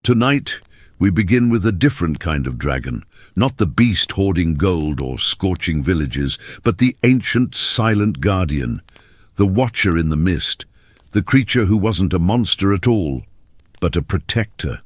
Tonight, we begin with a different kind of dragon, not the beast hoarding gold or scorching villages, but the ancient silent guardian, the watcher in the mist, the creature who wasn't a monster at all, but a protector.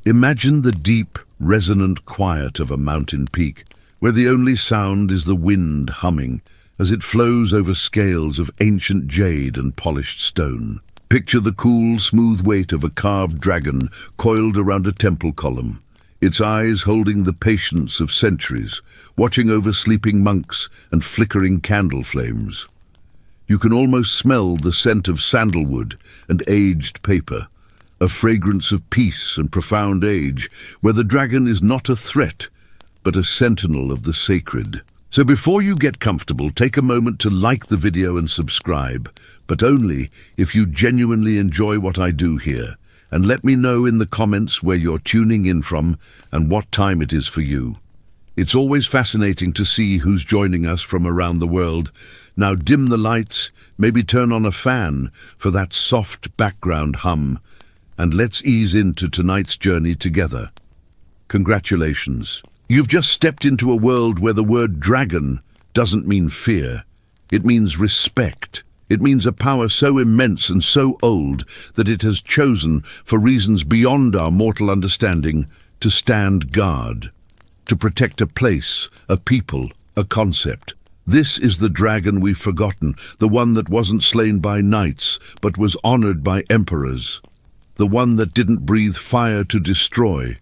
Imagine the deep, resonant quiet of a mountain peak, where the only sound is the wind humming as it flows over scales of ancient jade and polished stone. Picture the cool, smooth weight of a carved dragon coiled around a temple column, its eyes holding the patience of centuries, watching over sleeping monks and flickering candle flames. You can almost smell the scent of sandalwood and aged paper, a fragrance of peace and profound age, where the dragon is not a threat, but a sentinel of the sacred. So before you get comfortable, take a moment to like the video and subscribe, but only if you genuinely enjoy what I do here, and let me know in the comments where you're tuning in from and what time it is for you. It's always fascinating to see who's joining us from around the world. Now dim the lights, maybe turn on a fan for that soft background hum, and let's ease into tonight's journey together. Congratulations. You've just stepped into a world where the word dragon doesn't mean fear. It means respect. It means a power so immense and so old that it has chosen, for reasons beyond our mortal understanding, to stand guard, to protect a place, a people, a concept. This is the dragon we've forgotten, the one that wasn't slain by knights, but was honored by emperors, the one that didn't breathe fire to destroy,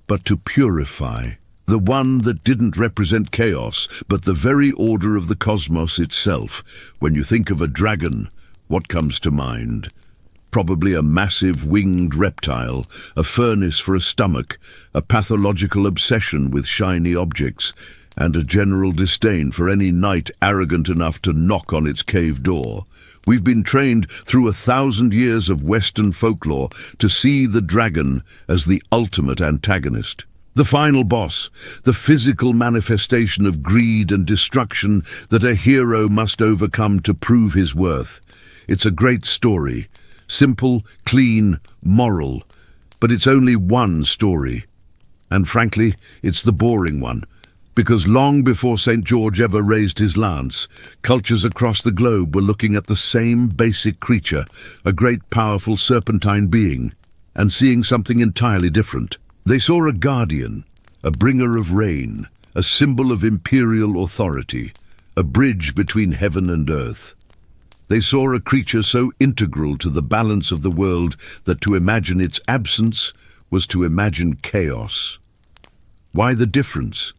but to purify. The one that didn't represent chaos, but the very order of the cosmos itself. When you think of a dragon, what comes to mind? Probably a massive winged reptile, a furnace for a stomach, a pathological obsession with shiny objects, and a general disdain for any knight arrogant enough to knock on its cave door. We've been trained through 1,000 years of Western folklore to see the dragon as the ultimate antagonist. The final boss, the physical manifestation of greed and destruction that a hero must overcome to prove his worth. It's a great story, simple, clean, moral, but it's only one story. And frankly, it's the boring one, because long before St. George ever raised his lance, cultures across the globe were looking at the same basic creature, a great powerful serpentine being, and seeing something entirely different. They saw a guardian, a bringer of rain, a symbol of imperial authority, a bridge between heaven and earth. They saw a creature so integral to the balance of the world that to imagine its absence was to imagine chaos. Why the difference?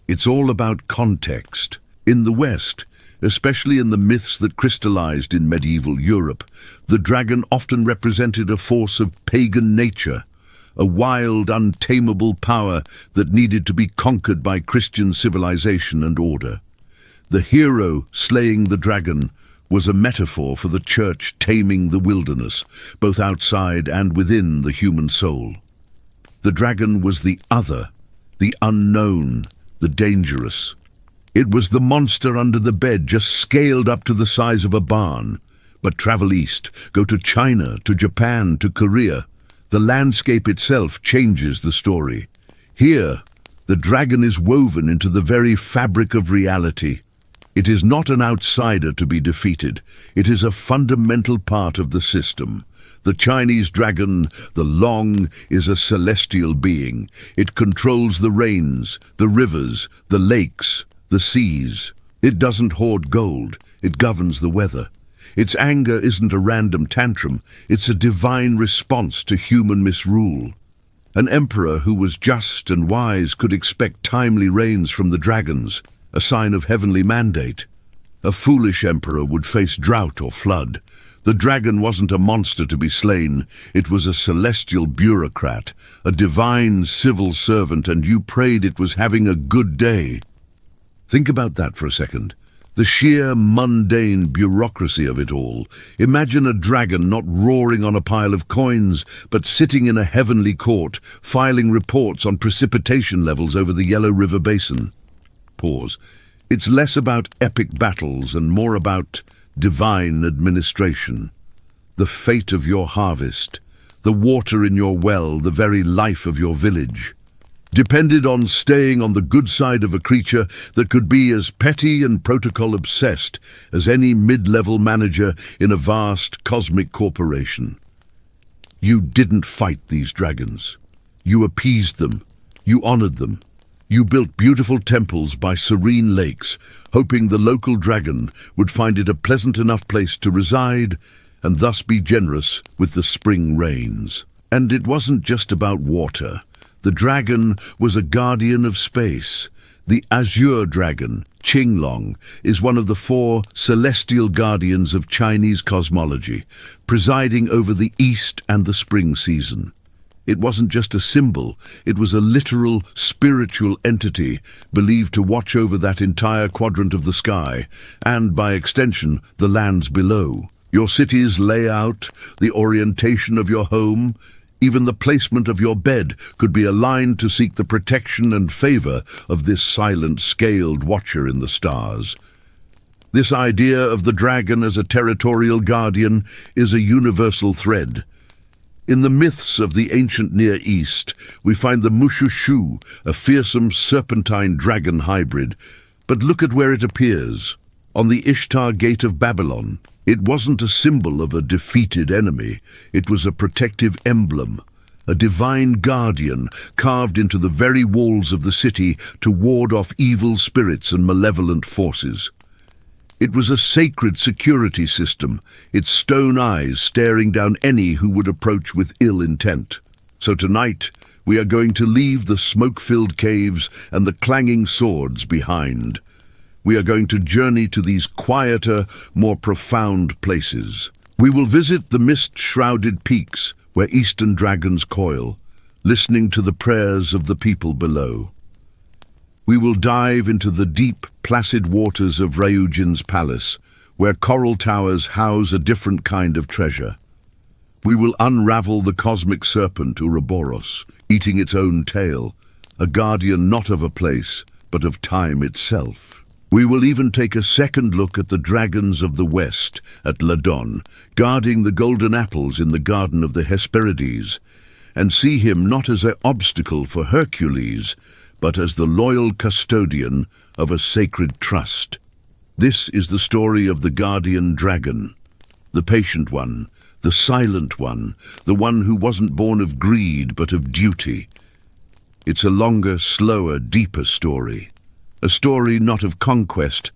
It's all about context. In the West, especially in the myths that crystallized in medieval Europe, the dragon often represented a force of pagan nature, a wild, untamable power that needed to be conquered by Christian civilization and order. The hero slaying the dragon was a metaphor for the church taming the wilderness, both outside and within the human soul. The dragon was the other, the unknown, the dangerous. It was the monster under the bed, just scaled up to the size of a barn. But travel east, go to China, to Japan, to Korea. The landscape itself changes the story. Here, the dragon is woven into the very fabric of reality. It is not an outsider to be defeated. It is a fundamental part of the system. The Chinese dragon, the Long, is a celestial being. It controls the rains, the rivers, the lakes, the seas. It doesn't hoard gold. It governs the weather. Its anger isn't a random tantrum, it's a divine response to human misrule. An emperor who was just and wise could expect timely rains from the dragons, a sign of heavenly mandate. A foolish emperor would face drought or flood. The dragon wasn't a monster to be slain, it was a celestial bureaucrat, a divine civil servant, and you prayed it was having a good day. Think about that for a second. The sheer mundane bureaucracy of it all. Imagine a dragon not roaring on a pile of coins, but sitting in a heavenly court, filing reports on precipitation levels over the Yellow River Basin. Pause. It's less about epic battles and more about divine administration. The fate of your harvest, the the water in your well, the very life of your village, depended on staying on the good side of a creature that could be as petty and protocol-obsessed as any mid-level manager in a vast cosmic corporation. You didn't fight these dragons. You appeased them. You honored them. You built beautiful temples by serene lakes, hoping the local dragon would find it a pleasant enough place to reside and thus be generous with the spring rains. And it wasn't just about water. The dragon was a guardian of space. The azure dragon, Qinglong, is one of the 4 celestial guardians of Chinese cosmology, presiding over the east and the spring season. It wasn't just a symbol, it was a literal spiritual entity believed to watch over that entire quadrant of the sky, and by extension, the lands below. Your city's layout, the orientation of your home, even the placement of your bed could be aligned to seek the protection and favor of this silent, scaled watcher in the stars. This idea of the dragon as a territorial guardian is a universal thread. In the myths of the ancient Near East, we find the Mushushu, a fearsome serpentine dragon hybrid. But look at where it appears. On the Ishtar Gate of Babylon. It wasn't a symbol of a defeated enemy. It was a protective emblem, a divine guardian carved into the very walls of the city to ward off evil spirits and malevolent forces. It was a sacred security system, its stone eyes staring down any who would approach with ill intent. So tonight, we are going to leave the smoke-filled caves and the clanging swords behind. We are going to journey to these quieter, more profound places. We will visit the mist-shrouded peaks where eastern dragons coil, listening to the prayers of the people below. We will dive into the deep, placid waters of Ryujin's palace, where coral towers house a different kind of treasure. We will unravel the cosmic serpent Ouroboros, eating its own tail, a guardian not of a place, but of time itself. We will even take a second look at the dragons of the West, at Ladon, guarding the golden apples in the garden of the Hesperides, and see him not as an obstacle for Hercules, but as the loyal custodian of a sacred trust. This is the story of the guardian dragon, the patient one, the silent one, the one who wasn't born of greed but of duty. It's a longer, slower, deeper story. A story not of conquest,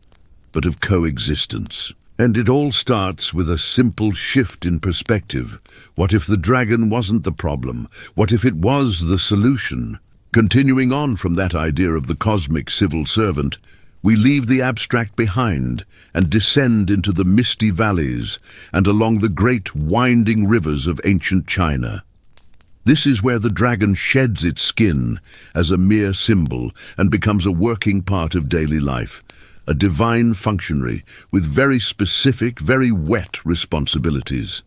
but of coexistence. And it all starts with a simple shift in perspective. What if the dragon wasn't the problem? What if it was the solution? Continuing on from that idea of the cosmic civil servant, we leave the abstract behind and descend into the misty valleys and along the great winding rivers of ancient China. This is where the dragon sheds its skin as a mere symbol and becomes a working part of daily life, a divine functionary with very specific, very wet responsibilities.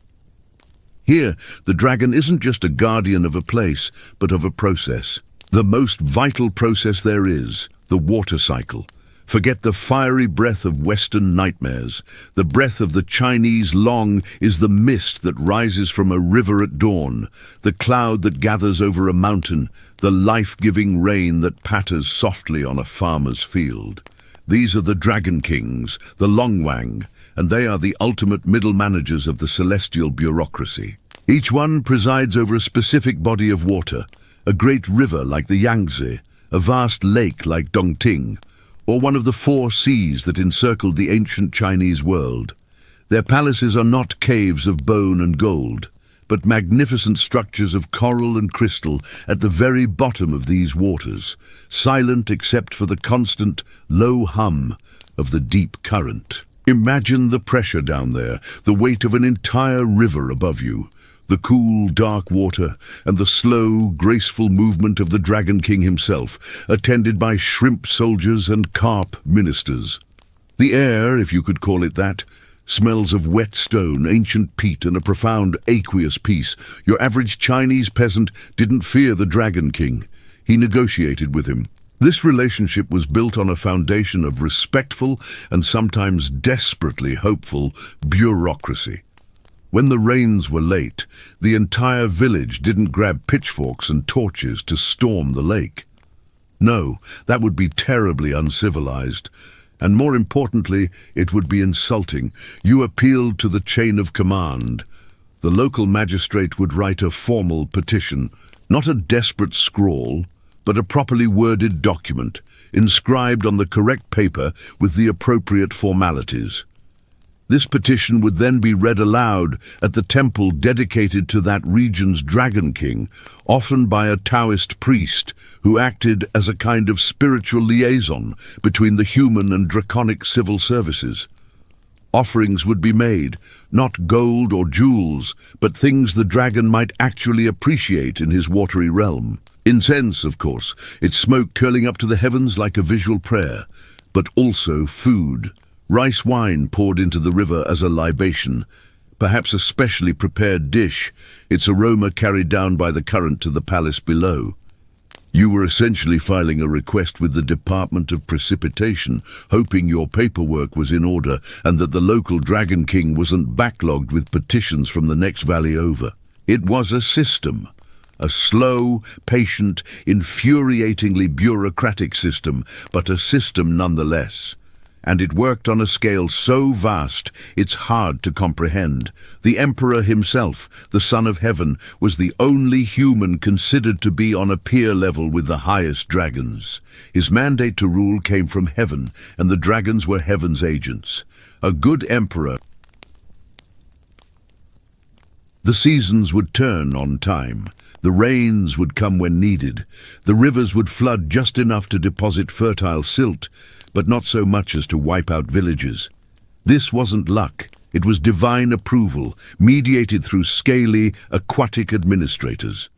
Here, the dragon isn't just a guardian of a place, but of a process. The most vital process there is, the water cycle. Forget the fiery breath of Western nightmares. The breath of the Chinese Long is the mist that rises from a river at dawn, the cloud that gathers over a mountain, the life-giving rain that patters softly on a farmer's field. These are the Dragon Kings, the Longwang, and they are the ultimate middle managers of the celestial bureaucracy. Each one presides over a specific body of water, a great river like the Yangtze, a vast lake like Dongting, or one of the 4 seas that encircled the ancient Chinese world. Their palaces are not caves of bone and gold, but magnificent structures of coral and crystal at the very bottom of these waters, silent except for the constant, low hum of the deep current. Imagine the pressure down there, the weight of an entire river above you, the cool, dark water, and the slow, graceful movement of the Dragon King himself, attended by shrimp soldiers and carp ministers. The air, if you could call it that, smells of wet stone, ancient peat, and a profound aqueous peace. Your average Chinese peasant didn't fear the Dragon King. He negotiated with him. This relationship was built on a foundation of respectful and sometimes desperately hopeful bureaucracy. When the rains were late, the entire village didn't grab pitchforks and torches to storm the lake. No, that would be terribly uncivilized. And more importantly, it would be insulting. You appealed to the chain of command. The local magistrate would write a formal petition, not a desperate scrawl, but a properly worded document, inscribed on the correct paper with the appropriate formalities. This petition would then be read aloud at the temple dedicated to that region's dragon king, often by a Taoist priest who acted as a kind of spiritual liaison between the human and draconic civil services. Offerings would be made, not gold or jewels, but things the dragon might actually appreciate in his watery realm. Incense, of course, its smoke curling up to the heavens like a visual prayer, but also food. Rice wine poured into the river as a libation, perhaps a specially prepared dish, its aroma carried down by the current to the palace below. You were essentially filing a request with the Department of Precipitation, hoping your paperwork was in order and that the local Dragon King wasn't backlogged with petitions from the next valley over. It was a system. A slow, patient, infuriatingly bureaucratic system, but a system nonetheless. And it worked on a scale so vast it's hard to comprehend. The Emperor himself, the Son of Heaven, was the only human considered to be on a peer level with the highest dragons. His mandate to rule came from heaven, and the dragons were heaven's agents. A good emperor. The seasons would turn on time. The rains would come when needed. The rivers would flood just enough to deposit fertile silt, but not so much as to wipe out villages. This wasn't luck. It was divine approval, mediated through scaly, aquatic administrators.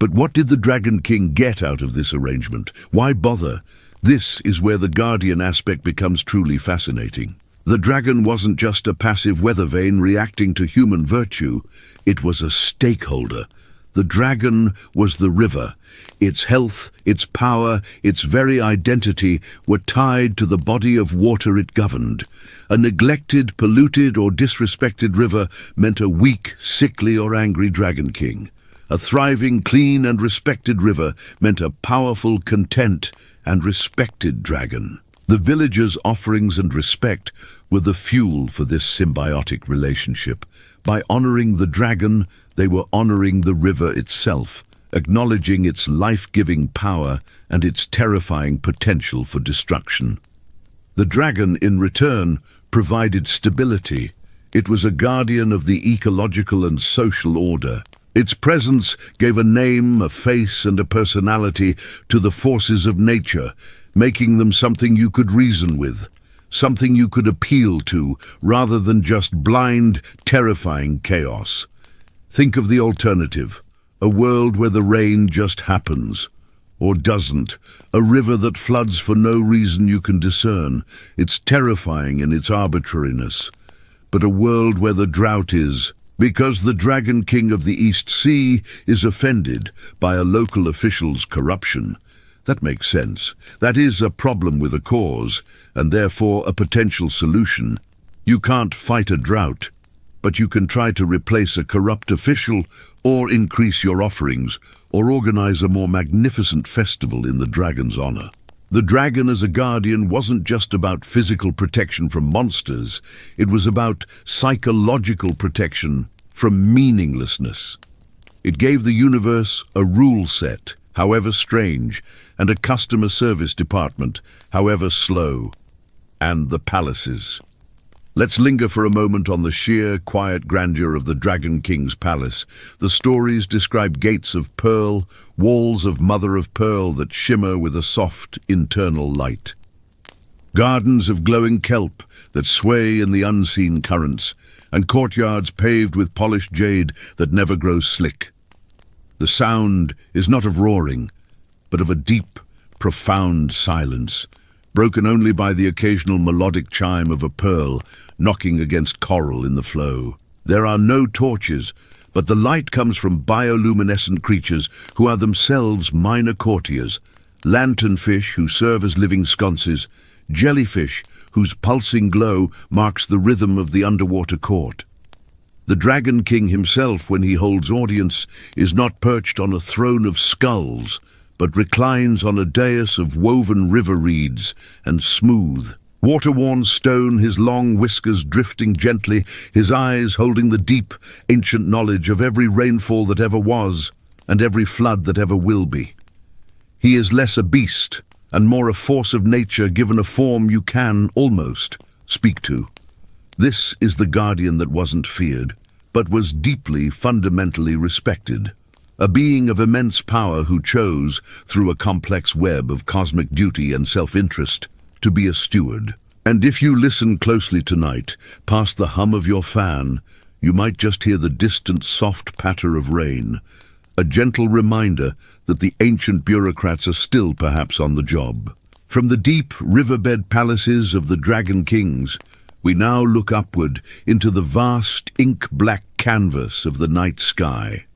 But what did the Dragon King get out of this arrangement? Why bother? This is where the guardian aspect becomes truly fascinating. The dragon wasn't just a passive weather vane reacting to human virtue. It was a stakeholder. The dragon was the river. Its health, its power, its very identity were tied to the body of water it governed. A neglected, polluted, or disrespected river meant a weak, sickly, or angry dragon king. A thriving, clean, and respected river meant a powerful, content, and respected dragon. The villagers' offerings and respect were the fuel for this symbiotic relationship. By honoring the dragon, they were honoring the river itself, acknowledging its life-giving power and its terrifying potential for destruction. The dragon, in return, provided stability. It was a guardian of the ecological and social order. Its presence gave a name, a face, and a personality to the forces of nature, making them something you could reason with, something you could appeal to, rather than just blind, terrifying chaos. Think of the alternative, a world where the rain just happens, or doesn't, a river that floods for no reason you can discern. It's terrifying in its arbitrariness. But a world where the drought is, because the Dragon King of the East Sea is offended by a local official's corruption. That makes sense. That is a problem with a cause, and therefore a potential solution. You can't fight a drought, but you can try to replace a corrupt official, or increase your offerings, or organize a more magnificent festival in the dragon's honor. The dragon as a guardian wasn't just about physical protection from monsters, it was about psychological protection from meaninglessness. It gave the universe a rule set, however strange, and a customer service department, however slow, and the palaces. Let's linger for a moment on the sheer, quiet grandeur of the Dragon King's palace. The stories describe gates of pearl, walls of mother of pearl that shimmer with a soft, internal light. Gardens of glowing kelp that sway in the unseen currents, and courtyards paved with polished jade that never grows slick. The sound is not of roaring, but of a deep, profound silence, broken only by the occasional melodic chime of a pearl knocking against coral in the flow. There are no torches, but the light comes from bioluminescent creatures who are themselves minor courtiers, lanternfish who serve as living sconces, jellyfish whose pulsing glow marks the rhythm of the underwater court. The Dragon King himself, when he holds audience, is not perched on a throne of skulls, but reclines on a dais of woven river reeds and smooth, water-worn stone, his long whiskers drifting gently, his eyes holding the deep, ancient knowledge of every rainfall that ever was and every flood that ever will be. He is less a beast and more a force of nature given a form you can, almost, speak to. This is the guardian that wasn't feared, but was deeply, fundamentally respected. A being of immense power who chose, through a complex web of cosmic duty and self-interest, to be a steward. And if you listen closely tonight, past the hum of your fan, you might just hear the distant soft patter of rain, a gentle reminder that the ancient bureaucrats are still perhaps on the job. From the deep riverbed palaces of the Dragon Kings, we now look upward into the vast ink-black canvas of the night sky.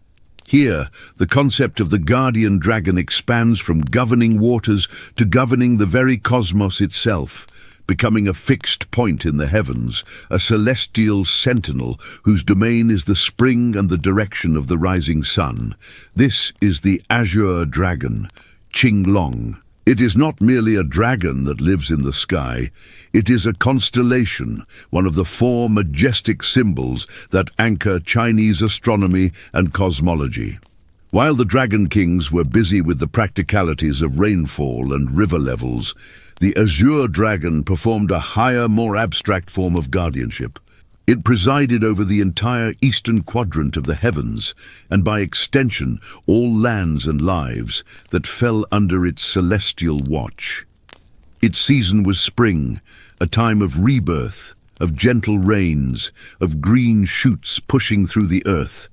Here, the concept of the guardian dragon expands from governing waters to governing the very cosmos itself, becoming a fixed point in the heavens, a celestial sentinel whose domain is the spring and the direction of the rising sun. This is the azure dragon, Qinglong. It is not merely a dragon that lives in the sky, it is a constellation, one of the four majestic symbols that anchor Chinese astronomy and cosmology. While the Dragon Kings were busy with the practicalities of rainfall and river levels, the azure dragon performed a higher, more abstract form of guardianship. It presided over the entire eastern quadrant of the heavens, and by extension all lands and lives that fell under its celestial watch. Its season was spring, a time of rebirth, of gentle rains, of green shoots pushing through the earth,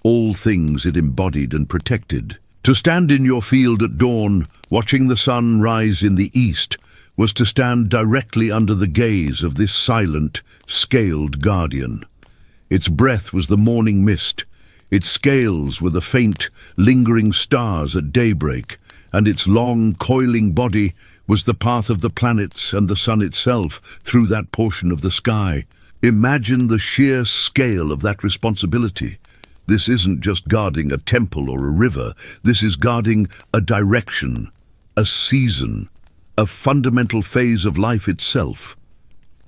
all things it embodied and protected. To stand in your field at dawn, watching the sun rise in the east, was to stand directly under the gaze of this silent, scaled guardian. Its breath was the morning mist, its scales were the faint, lingering stars at daybreak, and its long, coiling body was the path of the planets and the sun itself through that portion of the sky. Imagine the sheer scale of that responsibility. This isn't just guarding a temple or a river, this is guarding a direction, a season, a fundamental phase of life itself.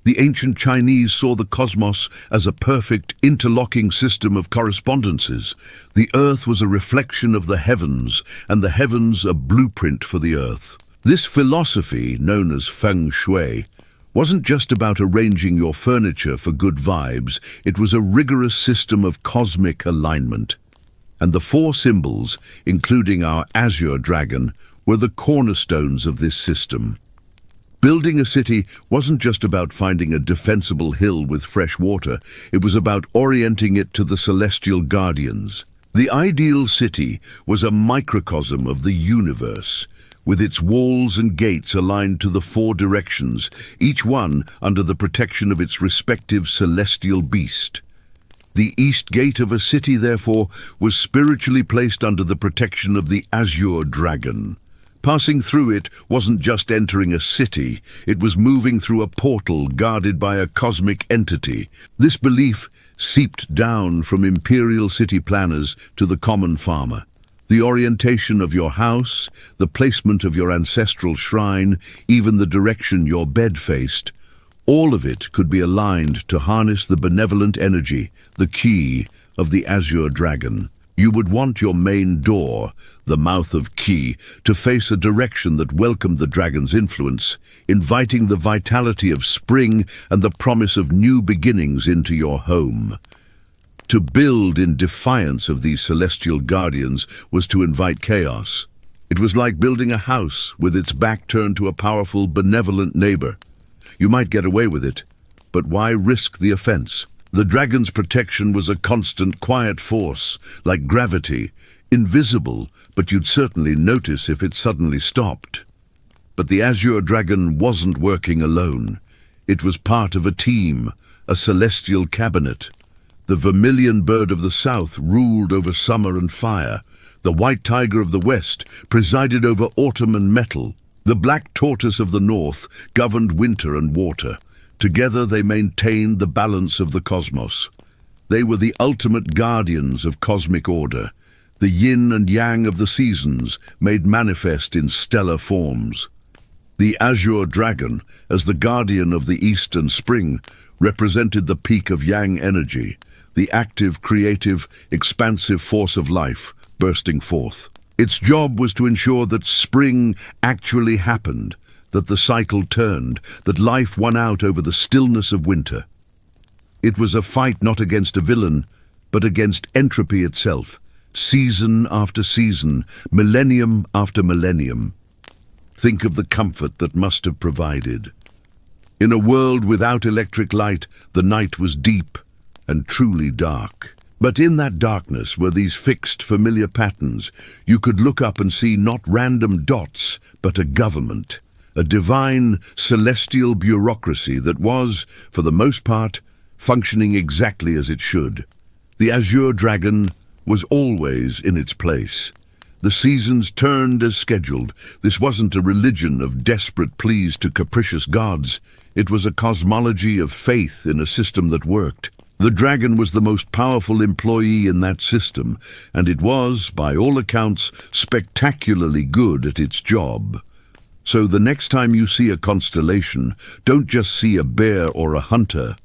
The ancient Chinese saw the cosmos as a perfect interlocking system of correspondences. The earth was a reflection of the heavens, and the heavens a blueprint for the earth. This philosophy, known as feng shui, wasn't just about arranging your furniture for good vibes, it was a rigorous system of cosmic alignment. And the four symbols, including our azure dragon, were the cornerstones of this system. Building a city wasn't just about finding a defensible hill with fresh water, it was about orienting it to the celestial guardians. The ideal city was a microcosm of the universe, with its walls and gates aligned to the four directions, each one under the protection of its respective celestial beast. The east gate of a city, therefore, was spiritually placed under the protection of the azure dragon. Passing through it wasn't just entering a city, it was moving through a portal guarded by a cosmic entity. This belief seeped down from imperial city planners to the common farmer. The orientation of your house, the placement of your ancestral shrine, even the direction your bed faced, all of it could be aligned to harness the benevolent energy, the key of the azure dragon. You would want your main door, the mouth of Qi, to face a direction that welcomed the dragon's influence, inviting the vitality of spring and the promise of new beginnings into your home. To build in defiance of these celestial guardians was to invite chaos. It was like building a house with its back turned to a powerful, benevolent neighbor. You might get away with it, but why risk the offense? The dragon's protection was a constant, quiet force, like gravity, invisible, but you'd certainly notice if it suddenly stopped. But the azure dragon wasn't working alone. It was part of a team, a celestial cabinet. The vermilion bird of the south ruled over summer and fire. The white tiger of the west presided over autumn and metal. The black tortoise of the north governed winter and water. Together they maintained the balance of the cosmos. They were the ultimate guardians of cosmic order, the yin and yang of the seasons made manifest in stellar forms. The azure dragon, as the guardian of the east and spring, represented the peak of yang energy, the active, creative, expansive force of life bursting forth. Its job was to ensure that spring actually happened, that the cycle turned, that life won out over the stillness of winter. It was a fight not against a villain, but against entropy itself, season after season, millennium after millennium. Think of the comfort that must have provided. In a world without electric light, the night was deep and truly dark. But in that darkness were these fixed, familiar patterns. You could look up and see not random dots, but a government, a divine, celestial bureaucracy that was, for the most part, functioning exactly as it should. The azure dragon was always in its place. The seasons turned as scheduled. This wasn't a religion of desperate pleas to capricious gods. It was a cosmology of faith in a system that worked. The dragon was the most powerful employee in that system, and it was, by all accounts, spectacularly good at its job. So the next time you see a constellation, don't just see a bear or a hunter.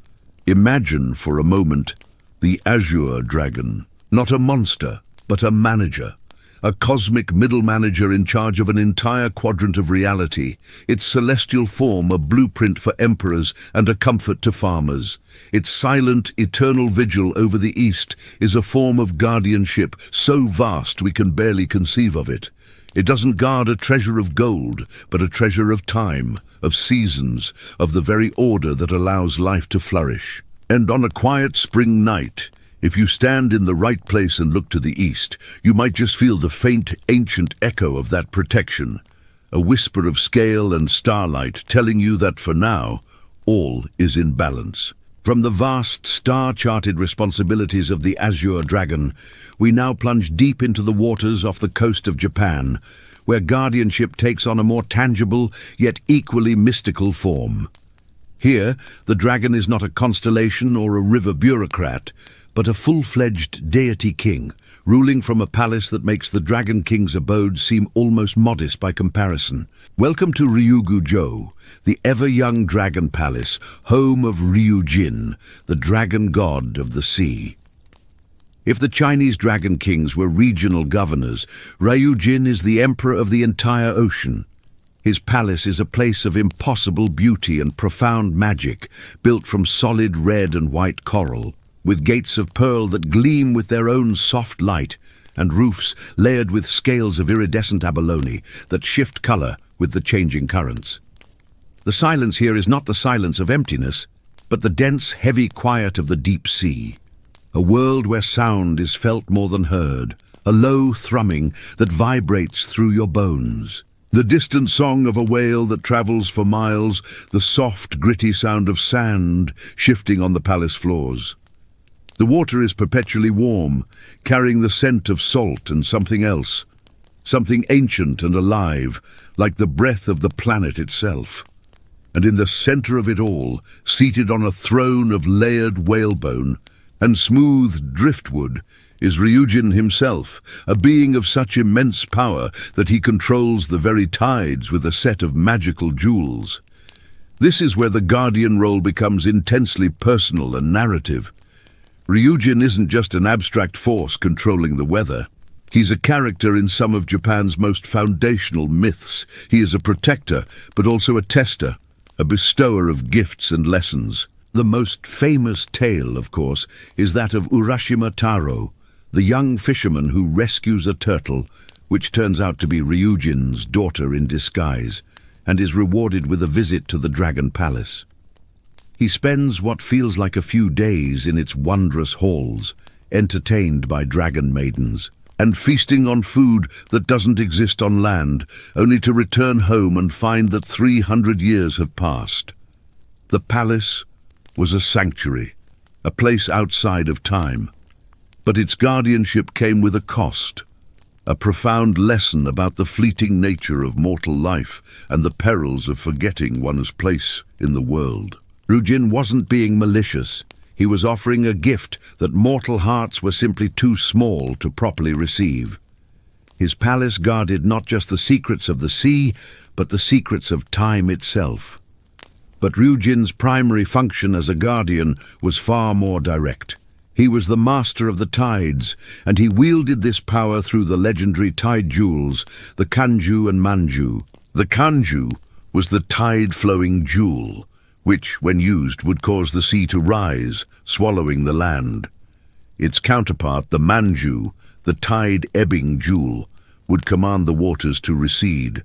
Imagine for a moment the azure dragon, not a monster, but a manager. A cosmic middle manager in charge of an entire quadrant of reality, its celestial form a blueprint for emperors and a comfort to farmers. Its silent, eternal vigil over the east is a form of guardianship so vast we can barely conceive of it. It doesn't guard a treasure of gold, but a treasure of time, of seasons, of the very order that allows life to flourish. And on a quiet spring night, if you stand in the right place and look to the east, you might just feel the faint, ancient echo of that protection, a whisper of scale and starlight telling you that for now, all is in balance. From the vast, star-charted responsibilities of the azure dragon, we now plunge deep into the waters off the coast of Japan, where guardianship takes on a more tangible, yet equally mystical form. Here, the dragon is not a constellation or a river bureaucrat, but a full-fledged deity king, ruling from a palace that makes the Dragon King's abode seem almost modest by comparison. Welcome to Ryugu-jo, the ever-young dragon palace, home of Ryujin, the dragon god of the sea. If the Chinese dragon kings were regional governors, Ryujin is the emperor of the entire ocean. His palace is a place of impossible beauty and profound magic, built from solid red and white coral, with gates of pearl that gleam with their own soft light, and roofs layered with scales of iridescent abalone that shift color with the changing currents. The silence here is not the silence of emptiness, but the dense, heavy quiet of the deep sea. A world where sound is felt more than heard, a low thrumming that vibrates through your bones. The distant song of a whale that travels for miles, the soft, gritty sound of sand shifting on the palace floors. The water is perpetually warm, carrying the scent of salt and something else, something ancient and alive, like the breath of the planet itself. And in the center of it all, seated on a throne of layered whalebone and smooth driftwood, is Ryujin himself, a being of such immense power that he controls the very tides with a set of magical jewels. This is where the guardian role becomes intensely personal and narrative. Ryujin isn't just an abstract force controlling the weather. He's a character in some of Japan's most foundational myths. He is a protector, but also a tester, a bestower of gifts and lessons. The most famous tale, of course, is that of Urashima Taro, the young fisherman who rescues a turtle, which turns out to be Ryujin's daughter in disguise, and is rewarded with a visit to the Dragon Palace. He spends what feels like a few days in its wondrous halls, entertained by dragon maidens, and feasting on food that doesn't exist on land, only to return home and find that 300 years have passed. The palace was a sanctuary, a place outside of time. But its guardianship came with a cost, a profound lesson about the fleeting nature of mortal life and the perils of forgetting one's place in the world. Ryujin wasn't being malicious. He was offering a gift that mortal hearts were simply too small to properly receive. His palace guarded not just the secrets of the sea, but the secrets of time itself. But Ryujin's primary function as a guardian was far more direct. He was the master of the tides, and he wielded this power through the legendary tide jewels, the Kanju and Manju. The Kanju was the tide-flowing jewel, which, when used, would cause the sea to rise, swallowing the land. Its counterpart, the Manju, the tide-ebbing jewel, would command the waters to recede.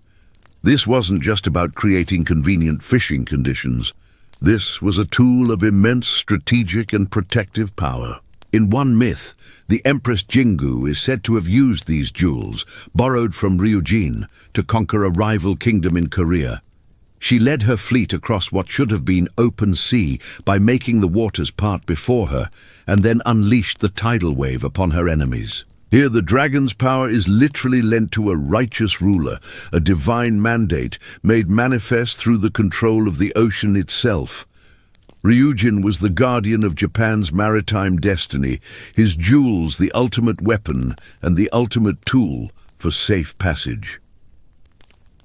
This wasn't just about creating convenient fishing conditions. This was a tool of immense strategic and protective power. In one myth, the Empress Jingu is said to have used these jewels, borrowed from Ryujin, to conquer a rival kingdom in Korea. She led her fleet across what should have been open sea by making the waters part before her, and then unleashed the tidal wave upon her enemies. Here the dragon's power is literally lent to a righteous ruler, a divine mandate made manifest through the control of the ocean itself. Ryujin was the guardian of Japan's maritime destiny, his jewels the ultimate weapon and the ultimate tool for safe passage.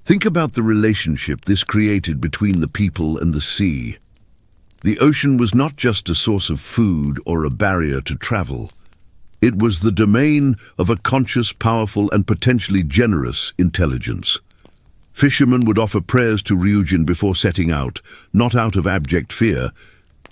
Think about the relationship this created between the people and the sea. The ocean was not just a source of food or a barrier to travel. It was the domain of a conscious, powerful, and potentially generous intelligence. Fishermen would offer prayers to Ryujin before setting out, not out of abject fear,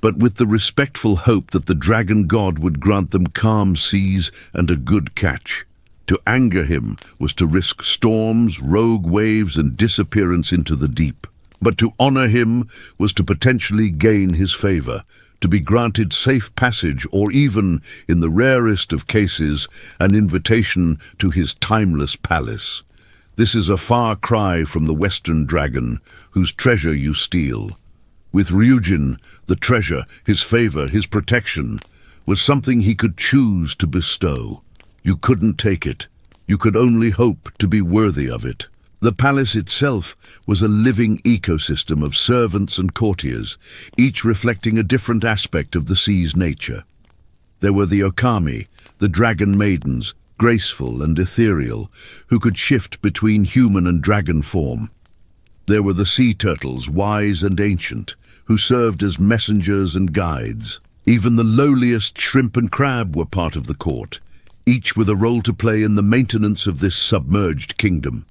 but with the respectful hope that the dragon god would grant them calm seas and a good catch. To anger him was to risk storms, rogue waves, and disappearance into the deep. But to honor him was to potentially gain his favor, to be granted safe passage, or even, in the rarest of cases, an invitation to his timeless palace. This is a far cry from the Western dragon, whose treasure you steal. With Ryujin, the treasure, his favor, his protection, was something he could choose to bestow. You couldn't take it. You could only hope to be worthy of it. The palace itself was a living ecosystem of servants and courtiers, each reflecting a different aspect of the sea's nature. There were the Okami, the dragon maidens, graceful and ethereal, who could shift between human and dragon form. There were the sea turtles, wise and ancient, who served as messengers and guides. Even the lowliest shrimp and crab were part of the court, each with a role to play in the maintenance of this submerged kingdom.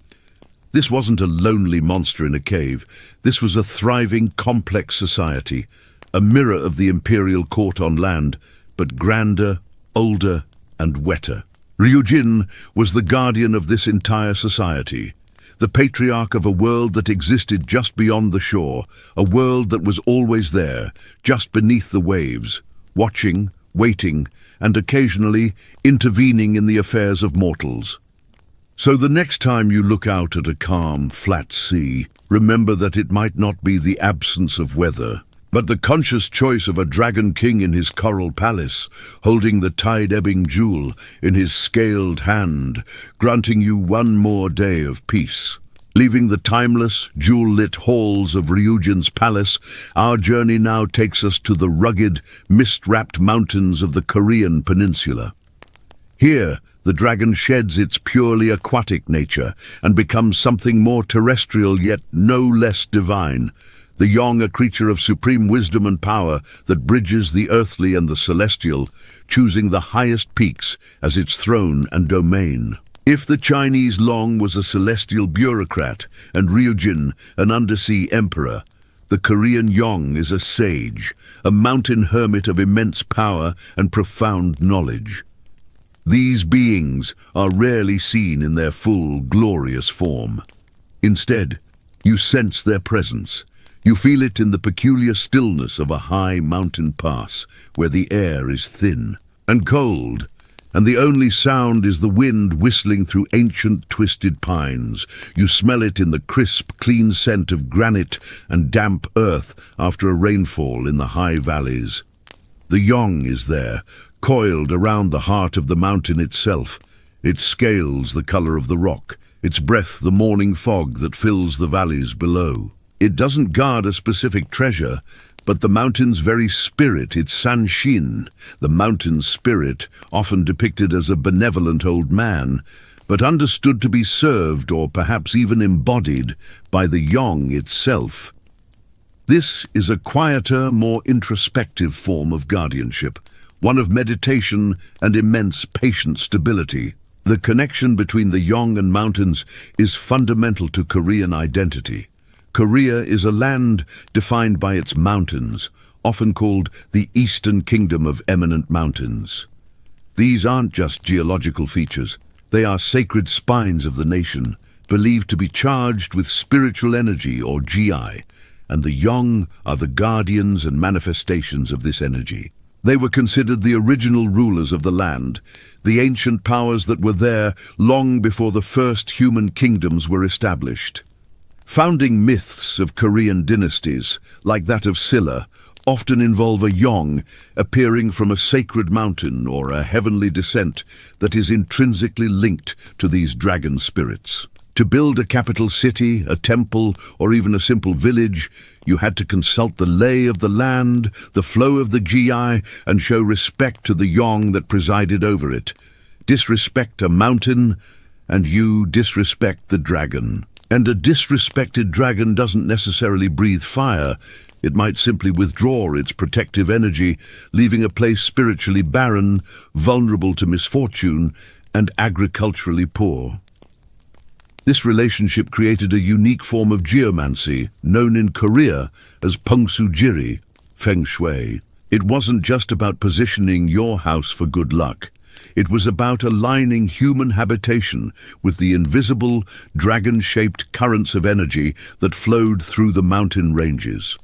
This wasn't a lonely monster in a cave. This was a thriving, complex society, a mirror of the imperial court on land, but grander, older, and wetter. Ryujin was the guardian of this entire society, the patriarch of a world that existed just beyond the shore, a world that was always there, just beneath the waves, watching, waiting, and occasionally intervening in the affairs of mortals. So the next time you look out at a calm, flat sea, remember that it might not be the absence of weather, but the conscious choice of a dragon king in his coral palace, holding the tide-ebbing jewel in his scaled hand, granting you one more day of peace. Leaving the timeless, jewel-lit halls of Ryujin's palace, our journey now takes us to the rugged, mist-wrapped mountains of the Korean peninsula. Here, the dragon sheds its purely aquatic nature and becomes something more terrestrial yet no less divine. The Yong, a creature of supreme wisdom and power that bridges the earthly and the celestial, choosing the highest peaks as its throne and domain. If the Chinese Long was a celestial bureaucrat and Ryujin an undersea emperor, the Korean Yong is a sage, a mountain hermit of immense power and profound knowledge. These beings are rarely seen in their full, glorious form. Instead, you sense their presence. You feel it in the peculiar stillness of a high mountain pass, where the air is thin and cold, and the only sound is the wind whistling through ancient, twisted pines. You smell it in the crisp, clean scent of granite and damp earth after a rainfall in the high valleys. The Yong is there, coiled around the heart of the mountain itself, its scales the color of the rock, its breath the morning fog that fills the valleys below. It doesn't guard a specific treasure, but the mountain's very spirit, its sanshin, the mountain's spirit, often depicted as a benevolent old man, but understood to be served or perhaps even embodied by the yong itself. This is a quieter, more introspective form of guardianship, one of meditation and immense patient stability. The connection between the yong and mountains is fundamental to Korean identity. Korea is a land defined by its mountains, often called the Eastern Kingdom of Eminent Mountains. These aren't just geological features. They are sacred spines of the nation, believed to be charged with spiritual energy or ji, and the yong are the guardians and manifestations of this energy. They were considered the original rulers of the land, the ancient powers that were there long before the first human kingdoms were established. Founding myths of Korean dynasties, like that of Silla, often involve a yong appearing from a sacred mountain or a heavenly descent that is intrinsically linked to these dragon spirits. To build a capital city, a temple, or even a simple village, you had to consult the lay of the land, the flow of the ji, and show respect to the yong that presided over it. Disrespect a mountain, and you disrespect the dragon. And a disrespected dragon doesn't necessarily breathe fire. It might simply withdraw its protective energy, leaving a place spiritually barren, vulnerable to misfortune, and agriculturally poor. This relationship created a unique form of geomancy, known in Korea as pungsujiri, feng shui. It wasn't just about positioning your house for good luck. It was about aligning human habitation with the invisible, dragon-shaped currents of energy that flowed through the mountain ranges.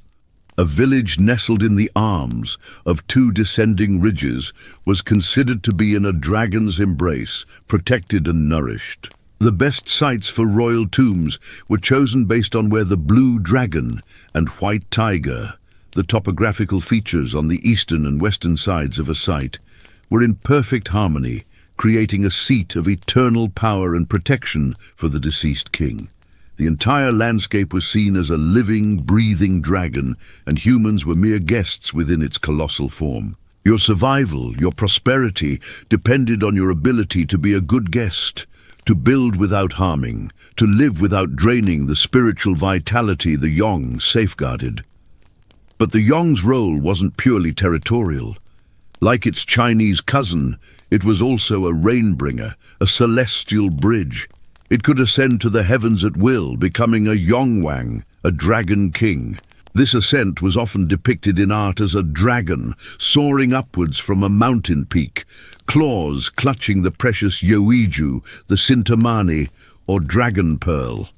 A village nestled in the arms of two descending ridges was considered to be in a dragon's embrace, protected and nourished. The best sites for royal tombs were chosen based on where the blue dragon and white tiger, the topographical features on the eastern and western sides of a site, were in perfect harmony, creating a seat of eternal power and protection for the deceased king. The entire landscape was seen as a living, breathing dragon, and humans were mere guests within its colossal form. Your survival, your prosperity, depended on your ability to be a good guest, to build without harming, to live without draining the spiritual vitality the yong safeguarded. But the yong's role wasn't purely territorial. Like its Chinese cousin, it was also a rainbringer, a celestial bridge. It could ascend to the heavens at will, becoming a yongwang, a dragon king. This ascent was often depicted in art as a dragon soaring upwards from a mountain peak, claws clutching the precious yoiju, the sintamani, or dragon pearl.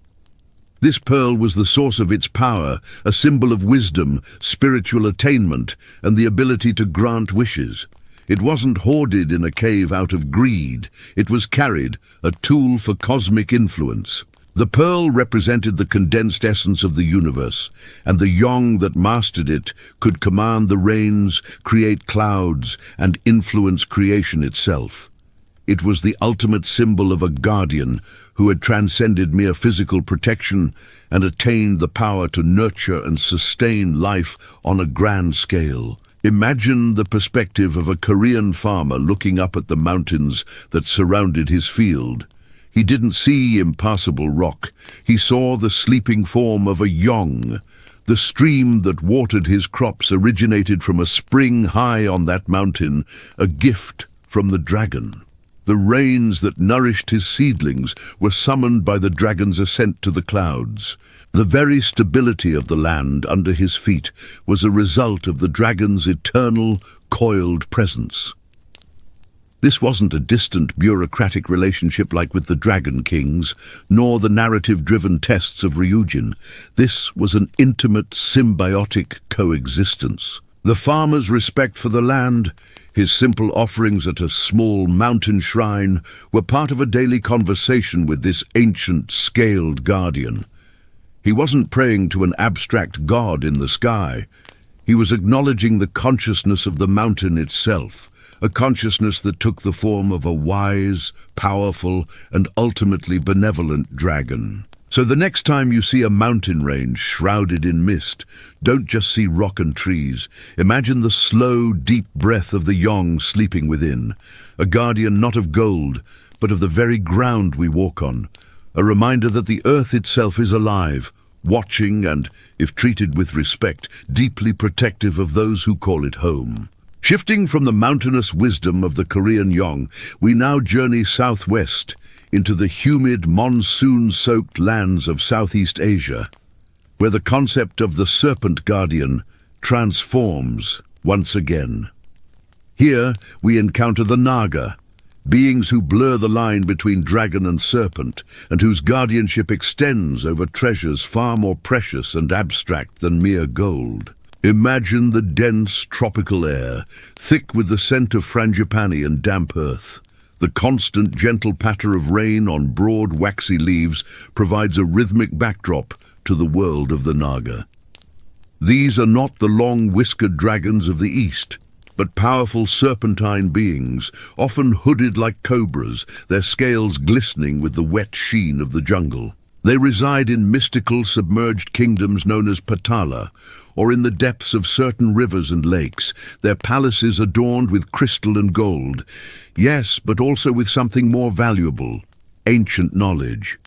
This pearl was the source of its power, a symbol of wisdom, spiritual attainment, and the ability to grant wishes. It wasn't hoarded in a cave out of greed. It was carried, a tool for cosmic influence. The pearl represented the condensed essence of the universe, and the yong that mastered it could command the rains, create clouds, and influence creation itself. It was the ultimate symbol of a guardian who had transcended mere physical protection and attained the power to nurture and sustain life on a grand scale. Imagine the perspective of a Korean farmer looking up at the mountains that surrounded his field. He didn't see impassable rock. He saw the sleeping form of a yong. The stream that watered his crops originated from a spring high on that mountain, a gift from the dragon. The rains that nourished his seedlings were summoned by the dragon's ascent to the clouds. The very stability of the land under his feet was a result of the dragon's eternal, coiled presence. This wasn't a distant bureaucratic relationship like with the Dragon Kings, nor the narrative-driven tests of Ryujin. This was an intimate, symbiotic coexistence. The farmer's respect for the land, his simple offerings at a small mountain shrine, were part of a daily conversation with this ancient, scaled guardian. He wasn't praying to an abstract god in the sky. He was acknowledging the consciousness of the mountain itself, a consciousness that took the form of a wise, powerful, and ultimately benevolent dragon. So the next time you see a mountain range shrouded in mist, don't just see rock and trees. Imagine the slow, deep breath of the Yong sleeping within, a guardian not of gold, but of the very ground we walk on, a reminder that the earth itself is alive, watching and, if treated with respect, deeply protective of those who call it home. Shifting from the mountainous wisdom of the Korean Yong, we now journey southwest, into the humid, monsoon-soaked lands of Southeast Asia, where the concept of the serpent guardian transforms once again. Here we encounter the Naga, beings who blur the line between dragon and serpent, and whose guardianship extends over treasures far more precious and abstract than mere gold. Imagine the dense tropical air, thick with the scent of frangipani and damp earth. The constant, gentle patter of rain on broad, waxy leaves provides a rhythmic backdrop to the world of the Naga. These are not the long, whiskered dragons of the East, but powerful serpentine beings, often hooded like cobras, their scales glistening with the wet sheen of the jungle. They reside in mystical, submerged kingdoms known as Patala, or in the depths of certain rivers and lakes, their palaces adorned with crystal and gold. Yes, but also with something more valuable, ancient knowledge.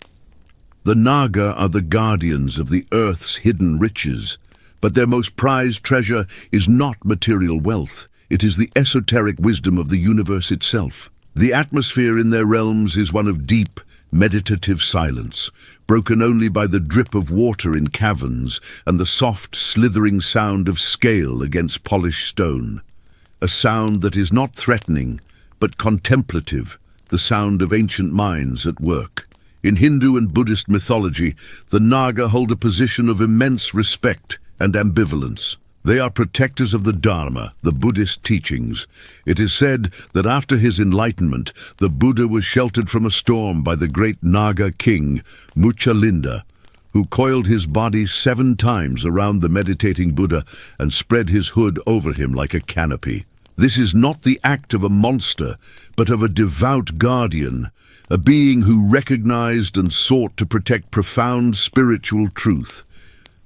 The Naga are the guardians of the earth's hidden riches, but their most prized treasure is not material wealth. It is the esoteric wisdom of the universe itself. The atmosphere in their realms is one of deep, meditative silence, broken only by the drip of water in caverns and the soft, slithering sound of scale against polished stone. A sound that is not threatening, but contemplative, the sound of ancient minds at work. In Hindu and Buddhist mythology, the Naga hold a position of immense respect and ambivalence. They are protectors of the Dharma, the Buddhist teachings. It is said that after his enlightenment, the Buddha was sheltered from a storm by the great Naga king, Muchalinda, who coiled his body 7 times around the meditating Buddha and spread his hood over him like a canopy. This is not the act of a monster, but of a devout guardian, a being who recognized and sought to protect profound spiritual truth.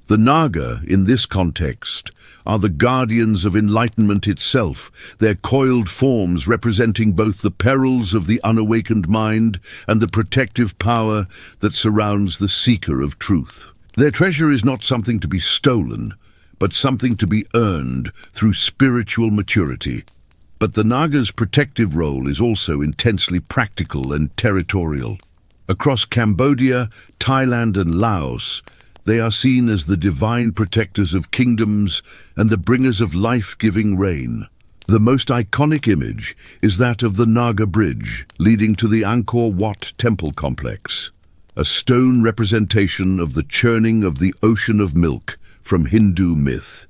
The Naga, in this context, are the guardians of enlightenment itself, their coiled forms representing both the perils of the unawakened mind and the protective power that surrounds the seeker of truth. Their treasure is not something to be stolen, but something to be earned through spiritual maturity. But the Naga's protective role is also intensely practical and territorial. Across Cambodia, Thailand and Laos, they are seen as the divine protectors of kingdoms and the bringers of life-giving rain. The most iconic image is that of the Naga Bridge, leading to the Angkor Wat temple complex, a stone representation of the churning of the ocean of milk from Hindu myth,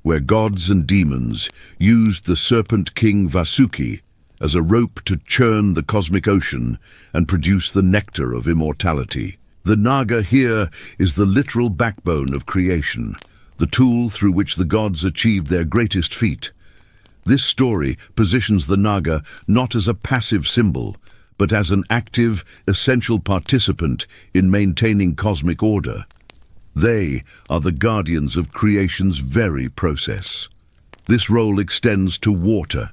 where gods and demons used the serpent king Vasuki as a rope to churn the cosmic ocean and produce the nectar of immortality. The Naga here is the literal backbone of creation, the tool through which the gods achieved their greatest feat. This story positions the Naga not as a passive symbol, but as an active, essential participant in maintaining cosmic order. They are the guardians of creation's very process. This role extends to water.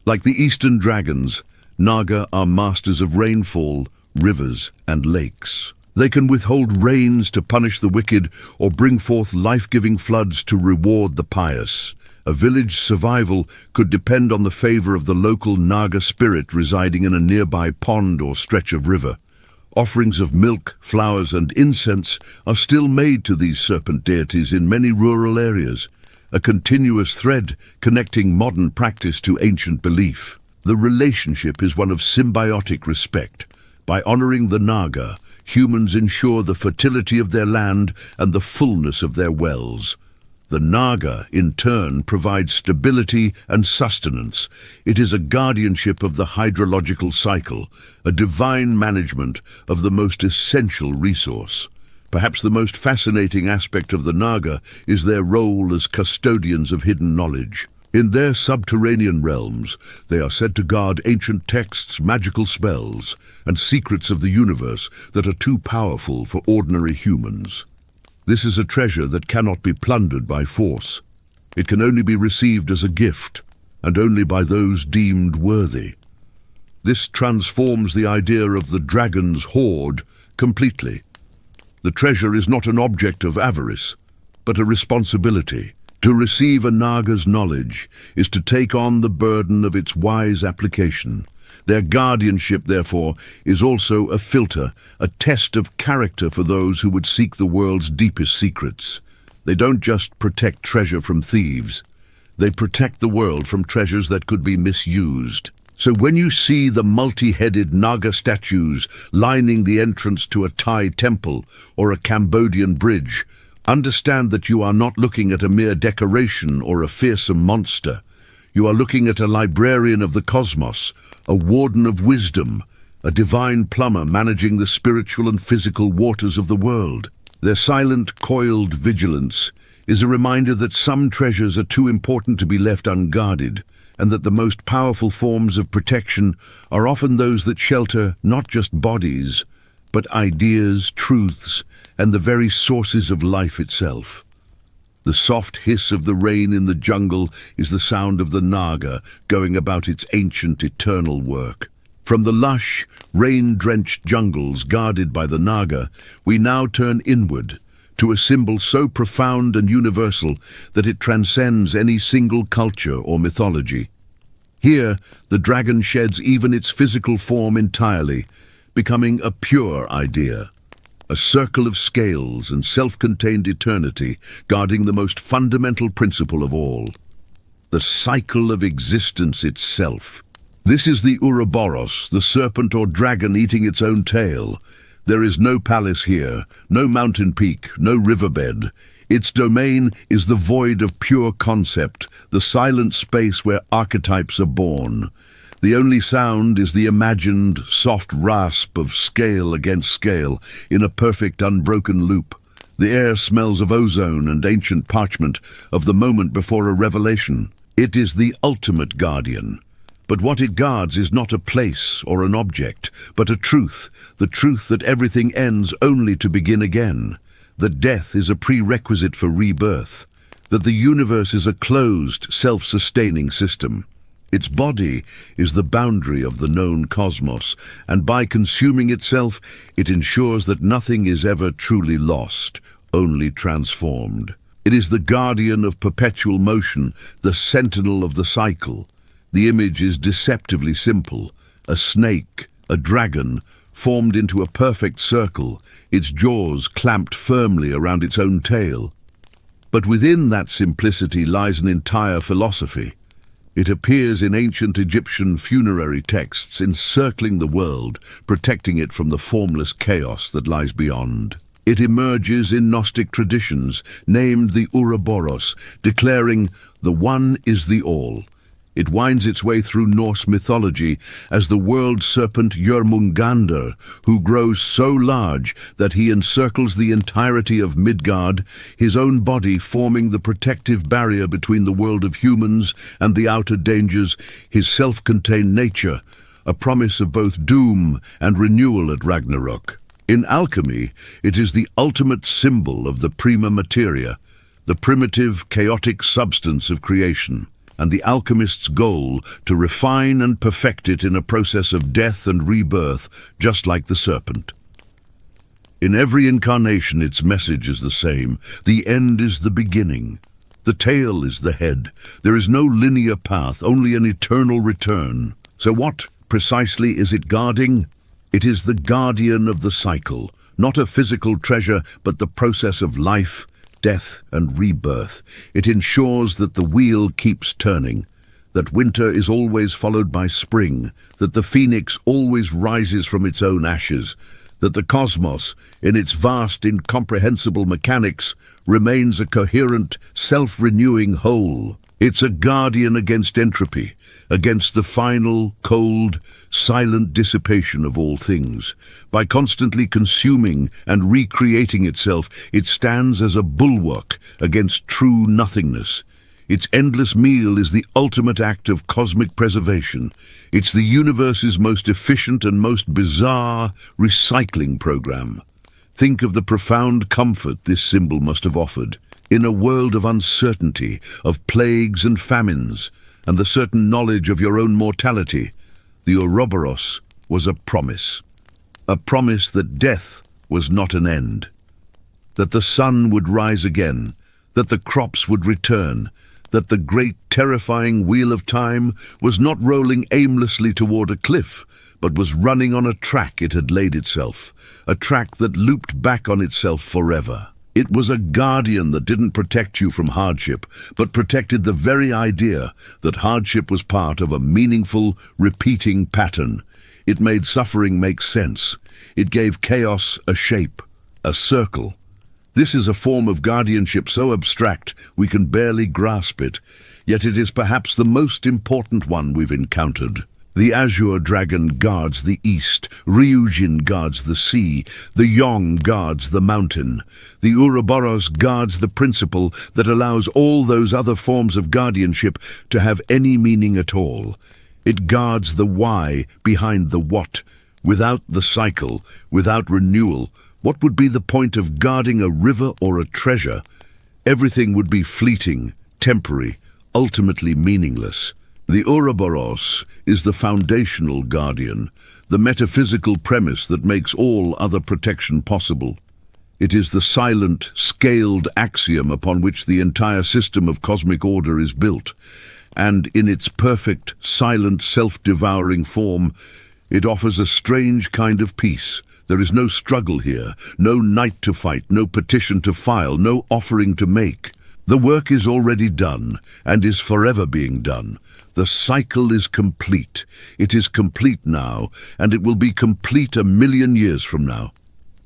Like the eastern dragons, Naga are masters of rainfall, rivers and lakes. They can withhold rains to punish the wicked or bring forth life-giving floods to reward the pious. A village's survival could depend on the favor of the local Naga spirit residing in a nearby pond or stretch of river. Offerings of milk, flowers and incense are still made to these serpent deities in many rural areas, a continuous thread connecting modern practice to ancient belief. The relationship is one of symbiotic respect. By honoring the Naga, humans ensure the fertility of their land and the fullness of their wells. The Naga, in turn, provides stability and sustenance. It is a guardianship of the hydrological cycle, a divine management of the most essential resource. Perhaps the most fascinating aspect of the Naga is their role as custodians of hidden knowledge. In their subterranean realms, they are said to guard ancient texts, magical spells, and secrets of the universe that are too powerful for ordinary humans. This is a treasure that cannot be plundered by force. It can only be received as a gift, and only by those deemed worthy. This transforms the idea of the dragon's hoard completely. The treasure is not an object of avarice, but a responsibility. To receive a Naga's knowledge is to take on the burden of its wise application. Their guardianship, therefore, is also a filter, a test of character for those who would seek the world's deepest secrets. They don't just protect treasure from thieves. They protect the world from treasures that could be misused. So when you see the multi-headed Naga statues lining the entrance to a Thai temple or a Cambodian bridge, understand that you are not looking at a mere decoration or a fearsome monster. You are looking at a librarian of the cosmos, a warden of wisdom, a divine plumber managing the spiritual and physical waters of the world. Their silent, coiled vigilance is a reminder that some treasures are too important to be left unguarded, and that the most powerful forms of protection are often those that shelter not just bodies, but ideas, truths, and the very sources of life itself. The soft hiss of the rain in the jungle is the sound of the Naga going about its ancient, eternal work. From the lush, rain-drenched jungles guarded by the Naga, we now turn inward to a symbol so profound and universal that it transcends any single culture or mythology. Here, the dragon sheds even its physical form entirely, becoming a pure idea, a circle of scales and self-contained eternity guarding the most fundamental principle of all, the cycle of existence itself. This is the Ouroboros, the serpent or dragon eating its own tail. There is no palace here, no mountain peak, no riverbed. Its domain is the void of pure concept, the silent space where archetypes are born. The only sound is the imagined, soft rasp of scale against scale in a perfect, unbroken loop. The air smells of ozone and ancient parchment, of the moment before a revelation. It is the ultimate guardian. But what it guards is not a place or an object, but a truth, the truth that everything ends only to begin again, that death is a prerequisite for rebirth, that the universe is a closed, self-sustaining system. Its body is the boundary of the known cosmos, and by consuming itself, it ensures that nothing is ever truly lost, only transformed. It is the guardian of perpetual motion, the sentinel of the cycle. The image is deceptively simple. A snake, a dragon, formed into a perfect circle, its jaws clamped firmly around its own tail. But within that simplicity lies an entire philosophy. It appears in ancient Egyptian funerary texts, encircling the world, protecting it from the formless chaos that lies beyond. It emerges in Gnostic traditions, named the Ouroboros, declaring, "The One is the All." It winds its way through Norse mythology as the world serpent Jörmungandr, who grows so large that he encircles the entirety of Midgard, his own body forming the protective barrier between the world of humans and the outer dangers, his self-contained nature, a promise of both doom and renewal at Ragnarok. In alchemy, it is the ultimate symbol of the prima materia, the primitive, chaotic substance of creation, and the alchemist's goal to refine and perfect it in a process of death and rebirth, just like the serpent. In every incarnation, its message is the same. The end is the beginning. The tail is the head. There is no linear path, only an eternal return. So what precisely is it guarding? It is the guardian of the cycle, not a physical treasure, but the process of life, death, and rebirth. It ensures that the wheel keeps turning, that winter is always followed by spring, that the phoenix always rises from its own ashes, that the cosmos, in its vast, incomprehensible mechanics, remains a coherent, self-renewing whole. It's a guardian against entropy, against the final, cold, silent dissipation of all things. By constantly consuming and recreating itself, it stands as a bulwark against true nothingness. Its endless meal is the ultimate act of cosmic preservation. It's the universe's most efficient and most bizarre recycling program. Think of the profound comfort this symbol must have offered. In a world of uncertainty, of plagues and famines, and the certain knowledge of your own mortality, the Ouroboros was a promise. A promise that death was not an end. That the sun would rise again, that the crops would return, that the great terrifying wheel of time was not rolling aimlessly toward a cliff, but was running on a track it had laid itself, a track that looped back on itself forever. It was a guardian that didn't protect you from hardship, but protected the very idea that hardship was part of a meaningful, repeating pattern. It made suffering make sense. It gave chaos a shape, a circle. This is a form of guardianship so abstract we can barely grasp it, yet it is perhaps the most important one we've encountered. The azure dragon guards the east, Ryujin guards the sea, the Yong guards the mountain. The Ouroboros guards the principle that allows all those other forms of guardianship to have any meaning at all. It guards the why behind the what. Without the cycle, without renewal, what would be the point of guarding a river or a treasure? Everything would be fleeting, temporary, ultimately meaningless. The Ouroboros is the foundational guardian, the metaphysical premise that makes all other protection possible. It is the silent, scaled axiom upon which the entire system of cosmic order is built, and in its perfect, silent, self-devouring form, it offers a strange kind of peace. There is no struggle here, no night to fight, no petition to file, no offering to make. The work is already done, and is forever being done. The cycle is complete. It is complete now, and it will be complete 1,000,000 years from now.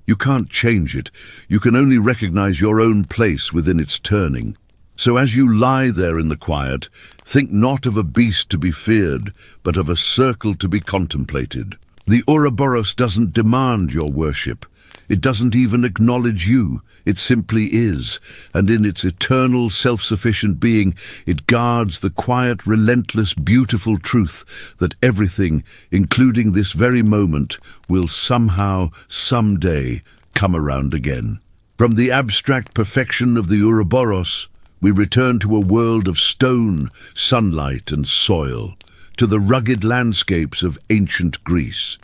You can't change it. You can only recognize your own place within its turning. So as you lie there in the quiet, think not of a beast to be feared, but of a circle to be contemplated. The Ouroboros doesn't demand your worship. It doesn't even acknowledge you. It simply is, and in its eternal, self-sufficient being, it guards the quiet, relentless, beautiful truth that everything, including this very moment, will somehow, someday, come around again. From the abstract perfection of the Ouroboros, we return to a world of stone, sunlight, and soil, to the rugged landscapes of ancient Greece.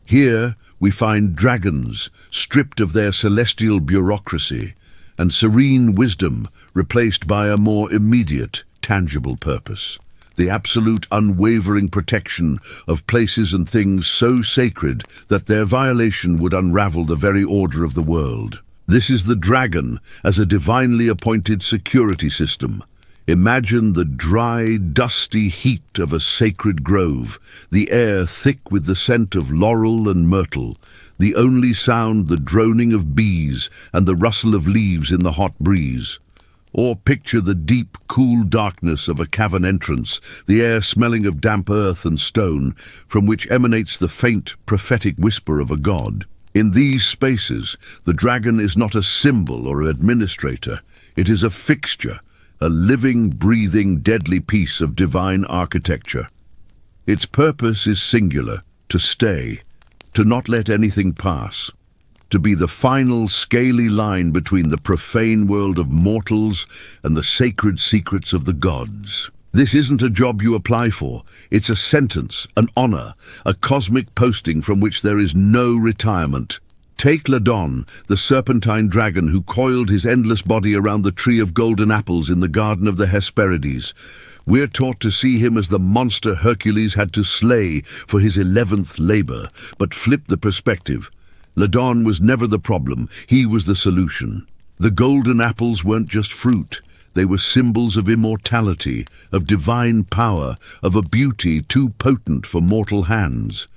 Here we find dragons stripped of their celestial bureaucracy, and serene wisdom replaced by a more immediate, tangible purpose. The absolute unwavering protection of places and things so sacred that their violation would unravel the very order of the world. This is the dragon as a divinely appointed security system. Imagine the dry, dusty heat of a sacred grove, the air thick with the scent of laurel and myrtle, the only sound the droning of bees and the rustle of leaves in the hot breeze. Or picture the deep, cool darkness of a cavern entrance, the air smelling of damp earth and stone, from which emanates the faint, prophetic whisper of a god. In these spaces, the dragon is not a symbol or administrator. It is a fixture, a living, breathing, deadly piece of divine architecture. Its purpose is singular, to stay, to not let anything pass, to be the final scaly line between the profane world of mortals and the sacred secrets of the gods. This isn't a job you apply for. It's a sentence, an honor, a cosmic posting from which there is no retirement. Take Ladon, the serpentine dragon who coiled his endless body around the tree of golden apples in the garden of the Hesperides. We're taught to see him as the monster Hercules had to slay for his 11th labor, but flip the perspective. Ladon was never the problem, he was the solution. The golden apples weren't just fruit. They were symbols of immortality, of divine power, of a beauty too potent for mortal hands.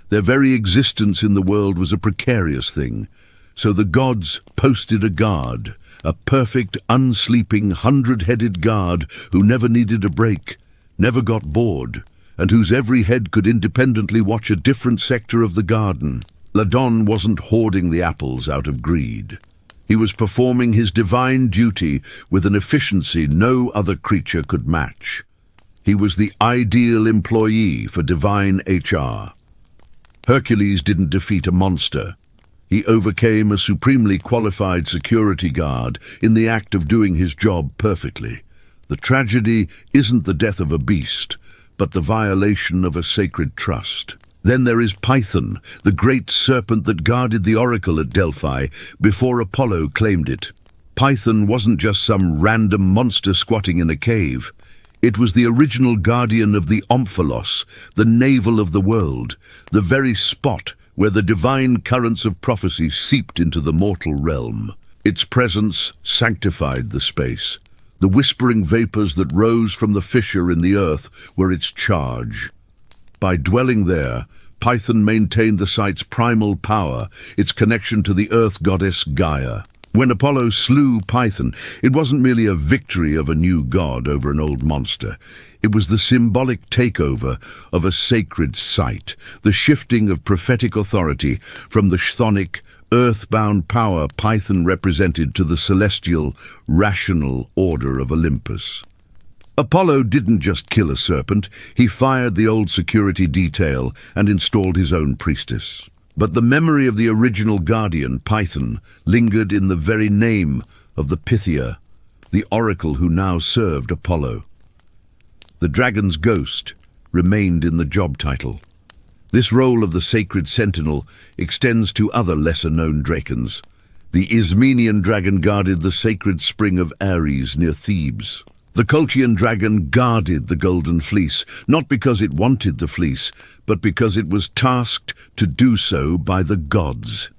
Their very existence in the world was a precarious thing. So the gods posted a guard, a perfect, unsleeping, 100-headed guard who never needed a break, never got bored, and whose every head could independently watch a different sector of the garden. Ladon wasn't hoarding the apples out of greed. He was performing his divine duty with an efficiency no other creature could match. He was the ideal employee for divine HR. Hercules didn't defeat a monster. He overcame a supremely qualified security guard in the act of doing his job perfectly. The tragedy isn't the death of a beast, but the violation of a sacred trust. Then there is Python, the great serpent that guarded the oracle at Delphi before Apollo claimed it. Python wasn't just some random monster squatting in a cave. It was the original guardian of the Omphalos, the navel of the world, the very spot where the divine currents of prophecy seeped into the mortal realm. Its presence sanctified the space. The whispering vapors that rose from the fissure in the earth were its charge. By dwelling there, Python maintained the site's primal power, its connection to the earth goddess Gaia. When Apollo slew Python, it wasn't merely a victory of a new god over an old monster. It was the symbolic takeover of a sacred site, the shifting of prophetic authority from the chthonic, earthbound power Python represented to the celestial, rational order of Olympus. Apollo didn't just kill a serpent, he fired the old security detail and installed his own priestess. But the memory of the original guardian, Python, lingered in the very name of the Pythia, the oracle who now served Apollo. The dragon's ghost remained in the job title. This role of the sacred sentinel extends to other lesser-known dragons. The Ismenian dragon guarded the sacred spring of Ares near Thebes. The Colchian dragon guarded the golden fleece, not because it wanted the fleece, but because it was tasked to do so by the gods.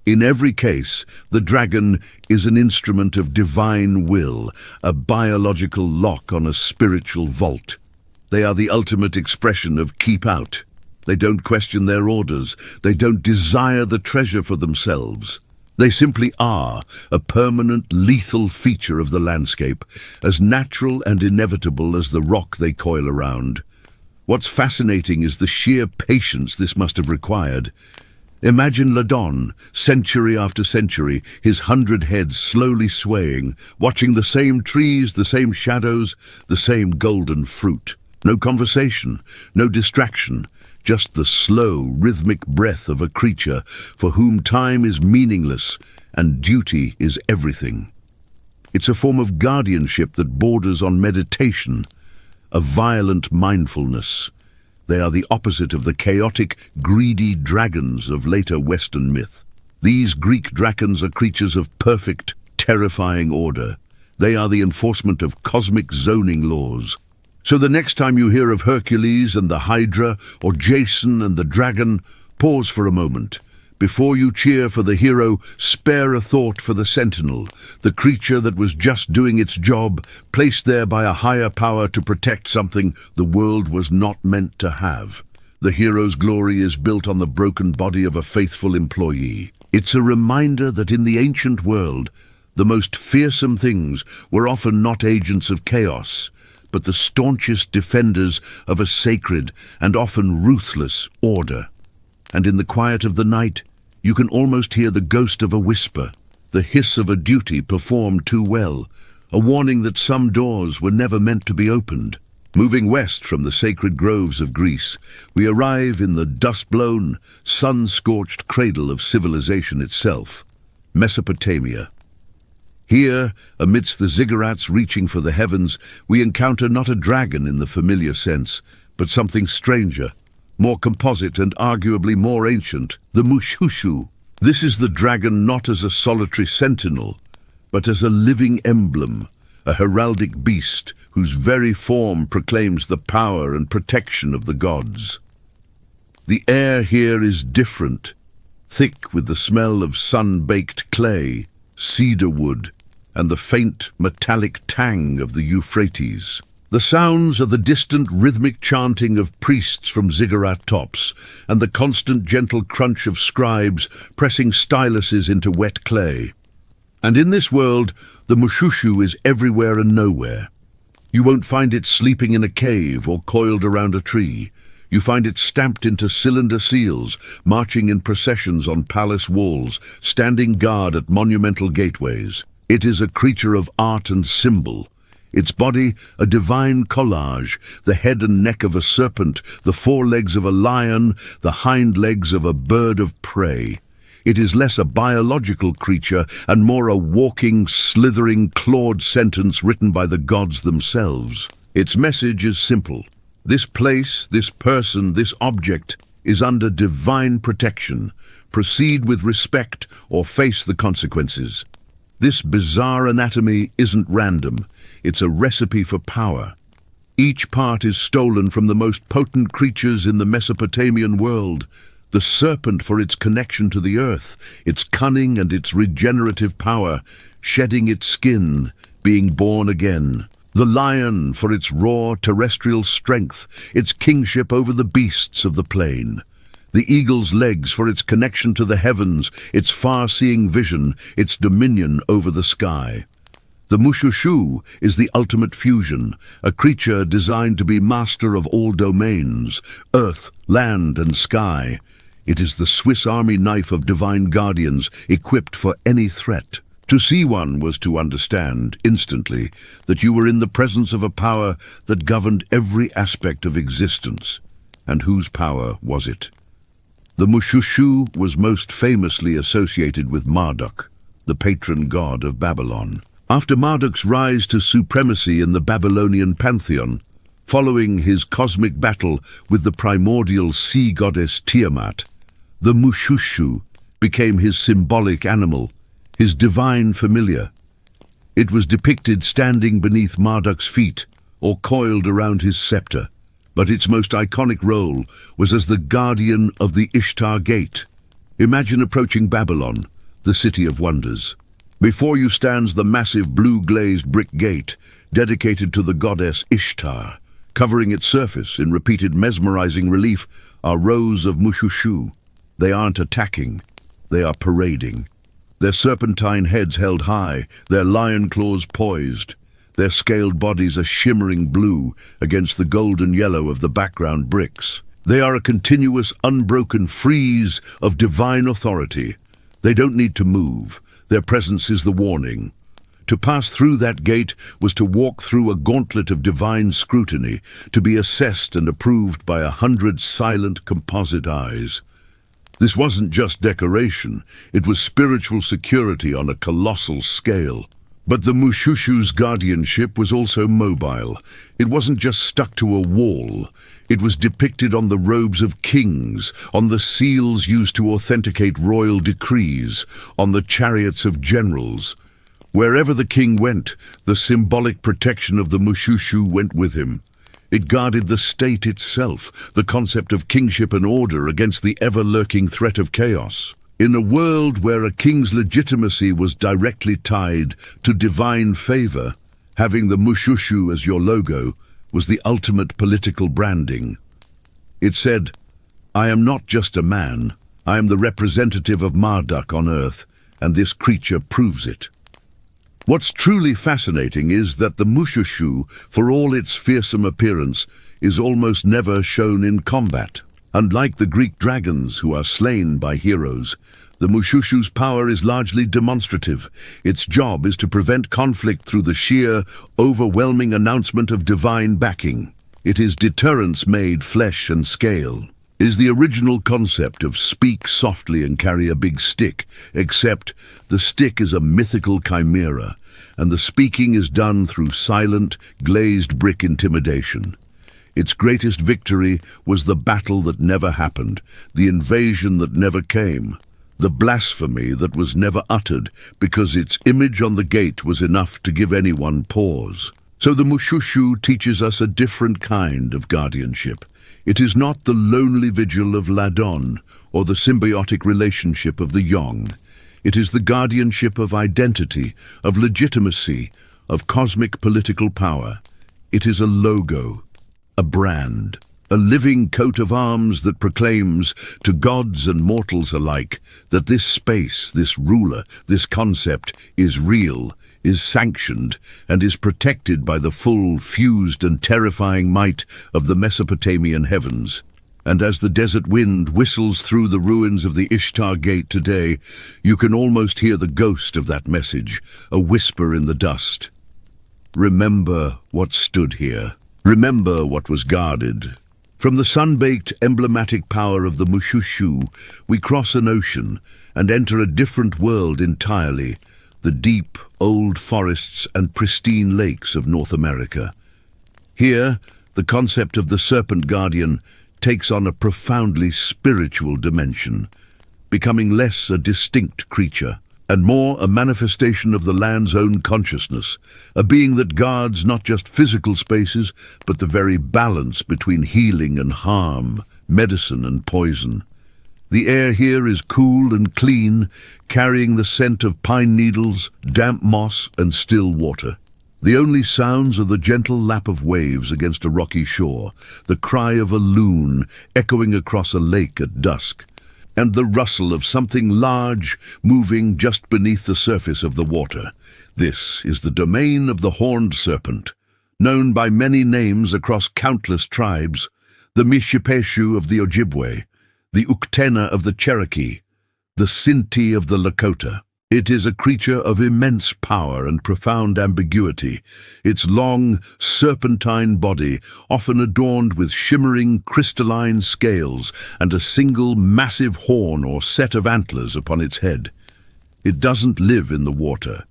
In every case, the dragon is an instrument of divine will, a biological lock on a spiritual vault. They are the ultimate expression of keep out. They don't question their orders. They don't desire the treasure for themselves. They simply are a permanent, lethal feature of the landscape, as natural and inevitable as the rock they coil around. What's fascinating is the sheer patience this must have required. Imagine Ladon, century after century, his 100 heads slowly swaying, watching the same trees, the same shadows, the same golden fruit. No conversation, no distraction, just the slow, rhythmic breath of a creature for whom time is meaningless and duty is everything. It's a form of guardianship that borders on meditation, a violent mindfulness. They are the opposite of the chaotic, greedy dragons of later Western myth. These Greek dragons are creatures of perfect, terrifying order. They are the enforcement of cosmic zoning laws. So the next time you hear of Hercules and the Hydra, or Jason and the dragon, pause for a moment. Before you cheer for the hero, spare a thought for the sentinel, the creature that was just doing its job, placed there by a higher power to protect something the world was not meant to have. The hero's glory is built on the broken body of a faithful employee. It's a reminder that in the ancient world, the most fearsome things were often not agents of chaos, but the staunchest defenders of a sacred and often ruthless order. And in the quiet of the night, you can almost hear the ghost of a whisper, the hiss of a duty performed too well, a warning that some doors were never meant to be opened. Moving west from the sacred groves of Greece, we arrive in the dust-blown, sun-scorched cradle of civilization itself, Mesopotamia. Here, amidst the ziggurats reaching for the heavens, we encounter not a dragon in the familiar sense, but something stranger, more composite and arguably more ancient, the Mushushu. This is the dragon not as a solitary sentinel, but as a living emblem, a heraldic beast whose very form proclaims the power and protection of the gods. The air here is different, thick with the smell of sun-baked clay, cedar wood, and the faint metallic tang of the Euphrates. The sounds are the distant rhythmic chanting of priests from ziggurat tops, and the constant gentle crunch of scribes pressing styluses into wet clay. And in this world, the Mushushu is everywhere and nowhere. You won't find it sleeping in a cave or coiled around a tree. You find it stamped into cylinder seals, marching in processions on palace walls, standing guard at monumental gateways. It is a creature of art and symbol. Its body, a divine collage, the head and neck of a serpent, the forelegs of a lion, the hind legs of a bird of prey. It is less a biological creature and more a walking, slithering, clawed sentence written by the gods themselves. Its message is simple. This place, this person, this object is under divine protection. Proceed with respect or face the consequences. This bizarre anatomy isn't random. It's a recipe for power. Each part is stolen from the most potent creatures in the Mesopotamian world. The serpent for its connection to the earth, its cunning and its regenerative power, shedding its skin, being born again. The lion for its raw terrestrial strength, its kingship over the beasts of the plain. The eagle's legs for its connection to the heavens, its far-seeing vision, its dominion over the sky. The mushushu is the ultimate fusion, a creature designed to be master of all domains, earth, land and sky. It is the Swiss Army knife of divine guardians, equipped for any threat. To see one was to understand, instantly, that you were in the presence of a power that governed every aspect of existence. And whose power was it? The mushushu was most famously associated with Marduk, the patron god of Babylon. After Marduk's rise to supremacy in the Babylonian pantheon, following his cosmic battle with the primordial sea goddess Tiamat, the mushushu became his symbolic animal, his divine familiar. It was depicted standing beneath Marduk's feet or coiled around his scepter, but its most iconic role was as the guardian of the Ishtar Gate. Imagine approaching Babylon, the city of wonders. Before you stands the massive blue-glazed brick gate dedicated to the goddess Ishtar. Covering its surface in repeated mesmerizing relief are rows of mushushu. They aren't attacking, they are parading. Their serpentine heads held high, their lion claws poised. Their scaled bodies a shimmering blue against the golden yellow of the background bricks. They are a continuous, unbroken frieze of divine authority. They don't need to move. Their presence is the warning. To pass through that gate was to walk through a gauntlet of divine scrutiny, to be assessed and approved by 100 silent composite eyes. This wasn't just decoration, it was spiritual security on a colossal scale. But the mushushu's guardianship was also mobile. It wasn't just stuck to a wall. It was depicted on the robes of kings, on the seals used to authenticate royal decrees, on the chariots of generals. Wherever the king went, the symbolic protection of the mushushu went with him. It guarded the state itself, the concept of kingship and order against the ever-lurking threat of chaos. In a world where a king's legitimacy was directly tied to divine favor, having the mushushu as your logo was the ultimate political branding. It said, "I am not just a man, I am the representative of Marduk on earth, and this creature proves it." What's truly fascinating is that the mushushu, for all its fearsome appearance, is almost never shown in combat. Unlike the Greek dragons who are slain by heroes, the mushushu's power is largely demonstrative. Its job is to prevent conflict through the sheer, overwhelming announcement of divine backing. It is deterrence made flesh and scale. It is the original concept of speak softly and carry a big stick, except the stick is a mythical chimera, and the speaking is done through silent, glazed brick intimidation. Its greatest victory was the battle that never happened, the invasion that never came, the blasphemy that was never uttered because its image on the gate was enough to give anyone pause. So the mushushu teaches us a different kind of guardianship. It is not the lonely vigil of Ladon or the symbiotic relationship of the Yong. It is the guardianship of identity, of legitimacy, of cosmic political power. It is a logo, a brand, a living coat of arms that proclaims to gods and mortals alike that this space, this ruler, this concept is real, is sanctioned, and is protected by the full, fused and terrifying might of the Mesopotamian heavens. And as the desert wind whistles through the ruins of the Ishtar Gate today, you can almost hear the ghost of that message, a whisper in the dust. Remember what stood here. Remember what was guarded. From the sun-baked, emblematic power of the Mushushu, we cross an ocean and enter a different world entirely, the deep, old forests and pristine lakes of North America. Here, the concept of the serpent guardian takes on a profoundly spiritual dimension, becoming less a distinct creature and more a manifestation of the land's own consciousness, a being that guards not just physical spaces, but the very balance between healing and harm, medicine and poison. The air here is cool and clean, carrying the scent of pine needles, damp moss and still water. The only sounds are the gentle lap of waves against a rocky shore, the cry of a loon echoing across a lake at dusk, and the rustle of something large moving just beneath the surface of the water. This is the domain of the horned serpent, known by many names across countless tribes, the Mishipeshu of the Ojibwe, the Uktena of the Cherokee, the Sinti of the Lakota. It is a creature of immense power and profound ambiguity, its long, serpentine body often adorned with shimmering, crystalline scales and a single massive horn or set of antlers upon its head. It doesn't live in the water.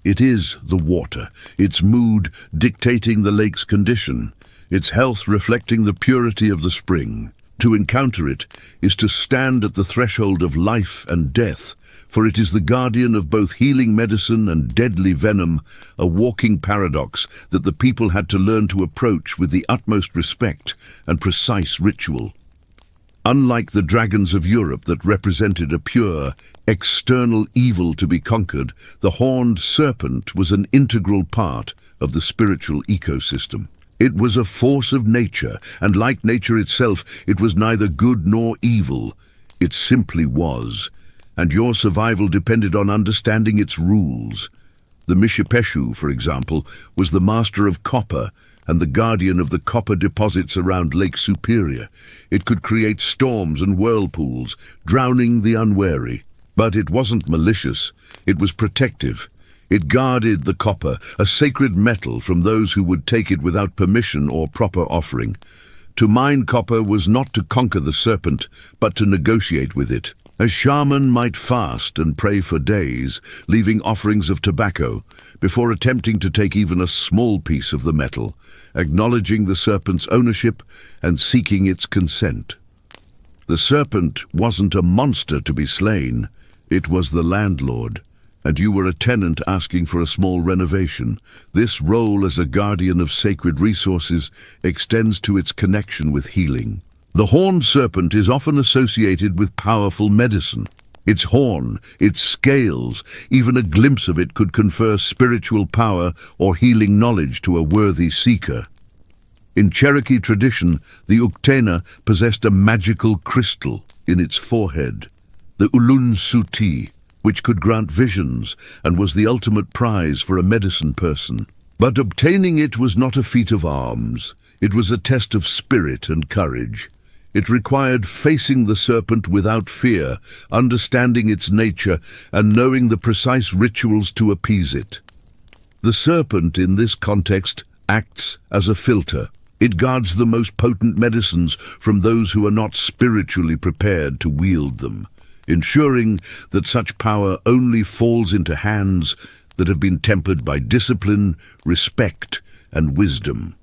It is the water, its mood dictating the lake's condition, its health reflecting the purity of the spring. To encounter it is to stand at the threshold of life and death, for it is the guardian of both healing medicine and deadly venom, a walking paradox that the people had to learn to approach with the utmost respect and precise ritual. Unlike the dragons of Europe that represented a pure, external evil to be conquered, the horned serpent was an integral part of the spiritual ecosystem. It was a force of nature, and like nature itself, it was neither good nor evil. It simply was, and your survival depended on understanding its rules. The Mishipeshu, for example, was the master of copper and the guardian of the copper deposits around Lake Superior. It could create storms and whirlpools, drowning the unwary. But it wasn't malicious, it was protective. It guarded the copper, a sacred metal, from those who would take it without permission or proper offering. To mine copper was not to conquer the serpent, but to negotiate with it. A shaman might fast and pray for days, leaving offerings of tobacco, before attempting to take even a small piece of the metal, acknowledging the serpent's ownership and seeking its consent. The serpent wasn't a monster to be slain, it was the landlord, and you were a tenant asking for a small renovation. This role as a guardian of sacred resources extends to its connection with healing. The horned serpent is often associated with powerful medicine. Its horn, its scales, even a glimpse of it could confer spiritual power or healing knowledge to a worthy seeker. In Cherokee tradition, the Uktena possessed a magical crystal in its forehead, the Ulun Suti, which could grant visions and was the ultimate prize for a medicine person. But obtaining it was not a feat of arms. It was a test of spirit and courage. It required facing the serpent without fear, understanding its nature, and knowing the precise rituals to appease it. The serpent, in this context, acts as a filter. It guards the most potent medicines from those who are not spiritually prepared to wield them, ensuring that such power only falls into hands that have been tempered by discipline, respect, and wisdom.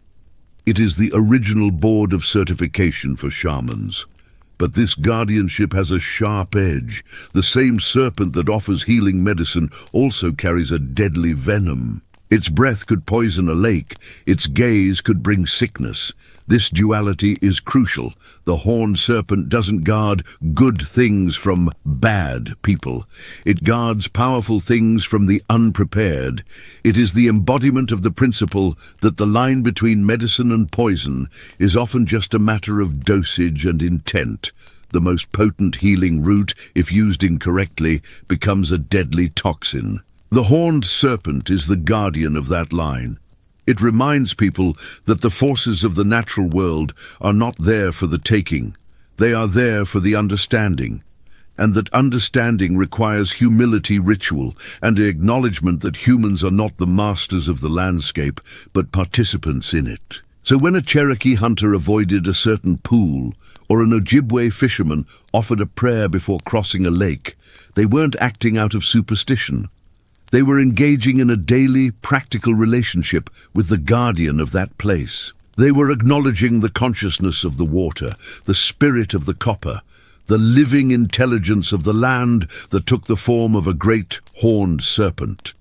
It is the original board of certification for shamans. But this guardianship has a sharp edge. The same serpent that offers healing medicine also carries a deadly venom. Its breath could poison a lake, its gaze could bring sickness. This duality is crucial. The horned serpent doesn't guard good things from bad people. It guards powerful things from the unprepared. It is the embodiment of the principle that the line between medicine and poison is often just a matter of dosage and intent. The most potent healing root, if used incorrectly, becomes a deadly toxin. The horned serpent is the guardian of that line. It reminds people that the forces of the natural world are not there for the taking, They are there for the understanding, and that understanding requires humility ritual and the acknowledgement that humans are not the masters of the landscape, but participants in it. So when a Cherokee hunter avoided a certain pool, or an Ojibwe fisherman offered a prayer before crossing a lake, they weren't acting out of superstition. They were engaging in a daily, practical relationship with the guardian of that place. They were acknowledging the consciousness of the water, the spirit of the copper, the living intelligence of the land that took the form of a great horned serpent.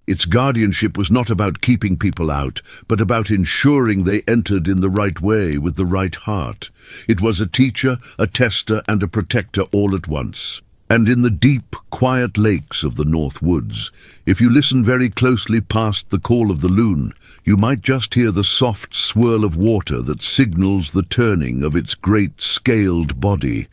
Its guardianship was not about keeping people out, but about ensuring they entered in the right way with the right heart. It was a teacher, a tester, and a protector all at once. And in the deep, quiet lakes of the North Woods, if you listen very closely past the call of the loon, you might just hear the soft swirl of water that signals the turning of its great scaled body,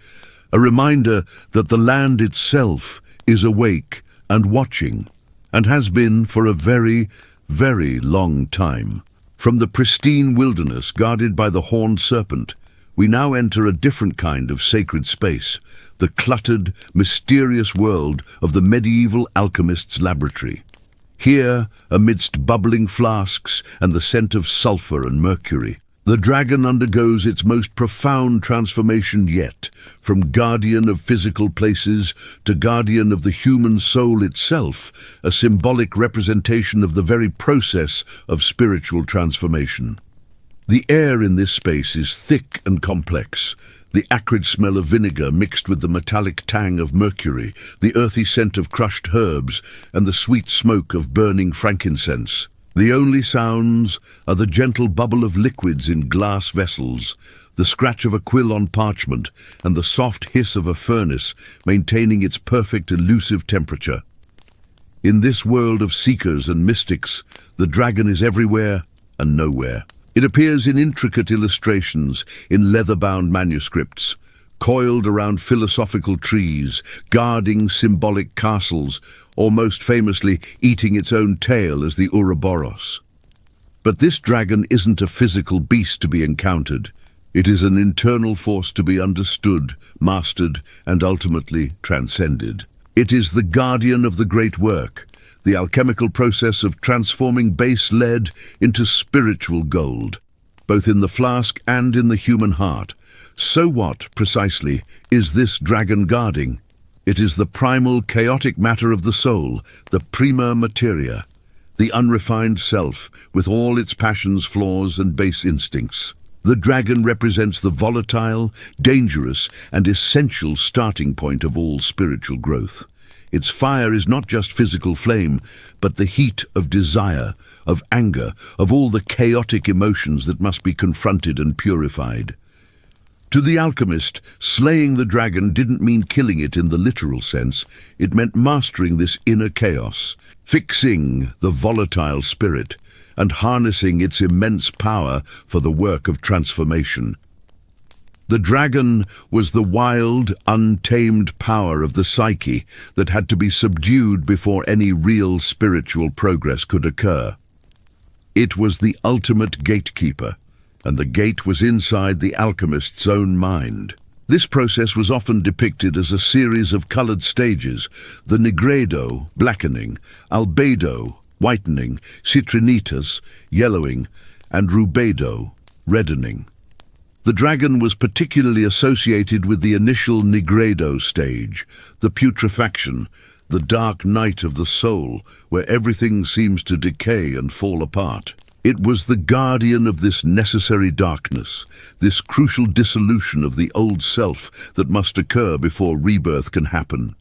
a reminder that the land itself is awake and watching, and has been for a very, very long time. From the pristine wilderness guarded by the horned serpent, we now enter a different kind of sacred space, the cluttered, mysterious world of the medieval alchemist's laboratory. Here, amidst bubbling flasks and the scent of sulfur and mercury, the dragon undergoes its most profound transformation yet, from guardian of physical places to guardian of the human soul itself, a symbolic representation of the very process of spiritual transformation. The air in this space is thick and complex, the acrid smell of vinegar mixed with the metallic tang of mercury, the earthy scent of crushed herbs, and the sweet smoke of burning frankincense. The only sounds are the gentle bubble of liquids in glass vessels, the scratch of a quill on parchment, and the soft hiss of a furnace maintaining its perfect elusive temperature. In this world of seekers and mystics, the dragon is everywhere and nowhere. It appears in intricate illustrations, in leather-bound manuscripts, coiled around philosophical trees, guarding symbolic castles, or most famously eating its own tail as the Ouroboros. But this dragon isn't a physical beast to be encountered. It is an internal force to be understood, mastered, and ultimately transcended. It is the guardian of the great work, the alchemical process of transforming base lead into spiritual gold, both in the flask and in the human heart. So what, precisely, is this dragon guarding? It is the primal chaotic matter of the soul, the prima materia, the unrefined self, with all its passions, flaws, and base instincts. The dragon represents the volatile, dangerous, and essential starting point of all spiritual growth. Its fire is not just physical flame, but the heat of desire, of anger, of all the chaotic emotions that must be confronted and purified. To the alchemist, slaying the dragon didn't mean killing it in the literal sense. It meant mastering this inner chaos, fixing the volatile spirit, and harnessing its immense power for the work of transformation. The dragon was the wild, untamed power of the psyche that had to be subdued before any real spiritual progress could occur. It was the ultimate gatekeeper, and the gate was inside the alchemist's own mind. This process was often depicted as a series of colored stages: the nigredo, blackening; albedo, whitening; citrinitas, yellowing; and rubedo, reddening. The dragon was particularly associated with the initial nigredo stage, the putrefaction, the dark night of the soul, where everything seems to decay and fall apart. It was the guardian of this necessary darkness, this crucial dissolution of the old self that must occur before rebirth can happen.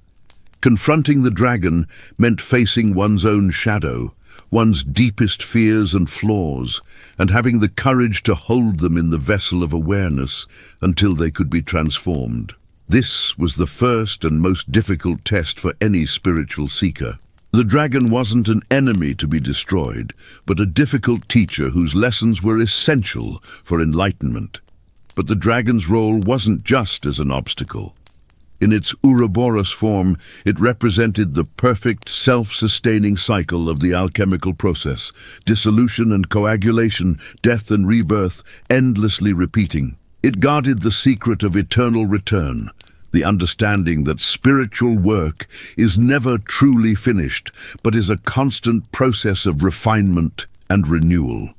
Confronting the dragon meant facing one's own shadow, one's deepest fears and flaws, and having the courage to hold them in the vessel of awareness until they could be transformed. This was the first and most difficult test for any spiritual seeker. The dragon wasn't an enemy to be destroyed, but a difficult teacher whose lessons were essential for enlightenment. But the dragon's role wasn't just as an obstacle. In its Ouroboros form, it represented the perfect self-sustaining cycle of the alchemical process, dissolution and coagulation, death and rebirth, endlessly repeating. It guarded the secret of eternal return, the understanding that spiritual work is never truly finished, but is a constant process of refinement and renewal.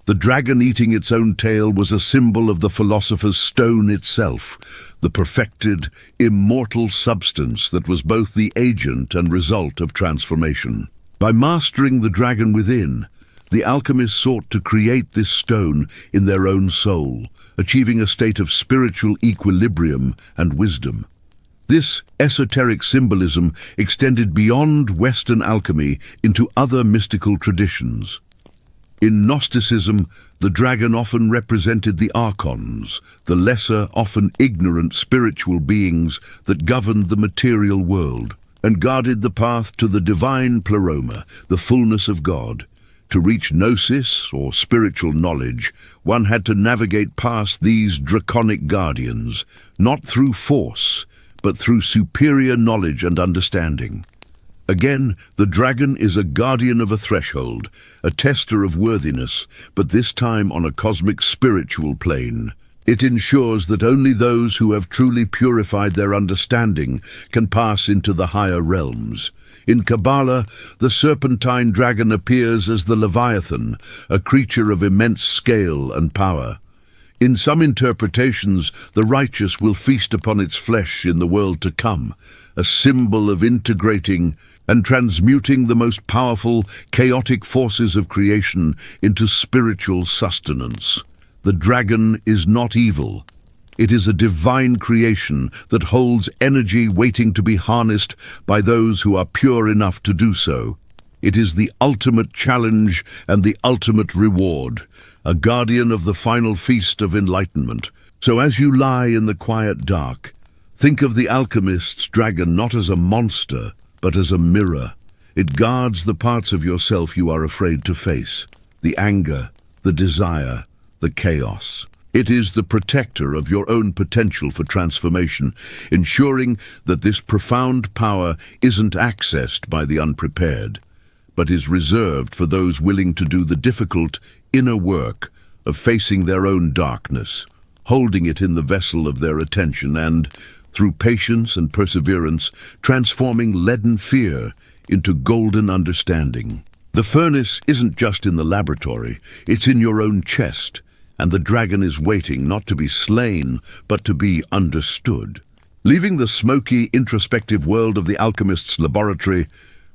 The dragon eating its own tail was a symbol of the philosopher's stone itself, the perfected, immortal substance that was both the agent and result of transformation. By mastering the dragon within, the alchemists sought to create this stone in their own soul, achieving a state of spiritual equilibrium and wisdom. This esoteric symbolism extended beyond Western alchemy into other mystical traditions. In Gnosticism, the dragon often represented the archons, the lesser, often ignorant spiritual beings that governed the material world, and guarded the path to the divine pleroma, the fullness of God. To reach gnosis, or spiritual knowledge, one had to navigate past these draconic guardians, not through force, but through superior knowledge and understanding. Again, the dragon is a guardian of a threshold, a tester of worthiness, but this time on a cosmic spiritual plane. It ensures that only those who have truly purified their understanding can pass into the higher realms. In Kabbalah, the serpentine dragon appears as the Leviathan, a creature of immense scale and power. In some interpretations, the righteous will feast upon its flesh in the world to come, a symbol of integrating and transmuting the most powerful, chaotic forces of creation into spiritual sustenance. The dragon is not evil. It is a divine creation that holds energy waiting to be harnessed by those who are pure enough to do so. It is the ultimate challenge and the ultimate reward, a guardian of the final feast of enlightenment. So as you lie in the quiet dark, think of the alchemist's dragon not as a monster, but as a mirror. It guards the parts of yourself you are afraid to face, the anger, the desire, the chaos. It is the protector of your own potential for transformation, ensuring that this profound power isn't accessed by the unprepared, but is reserved for those willing to do the difficult inner work of facing their own darkness, holding it in the vessel of their attention and, through patience and perseverance, transforming leaden fear into golden understanding. The furnace isn't just in the laboratory, it's in your own chest, and the dragon is waiting not to be slain, but to be understood. Leaving the smoky, introspective world of the alchemist's laboratory,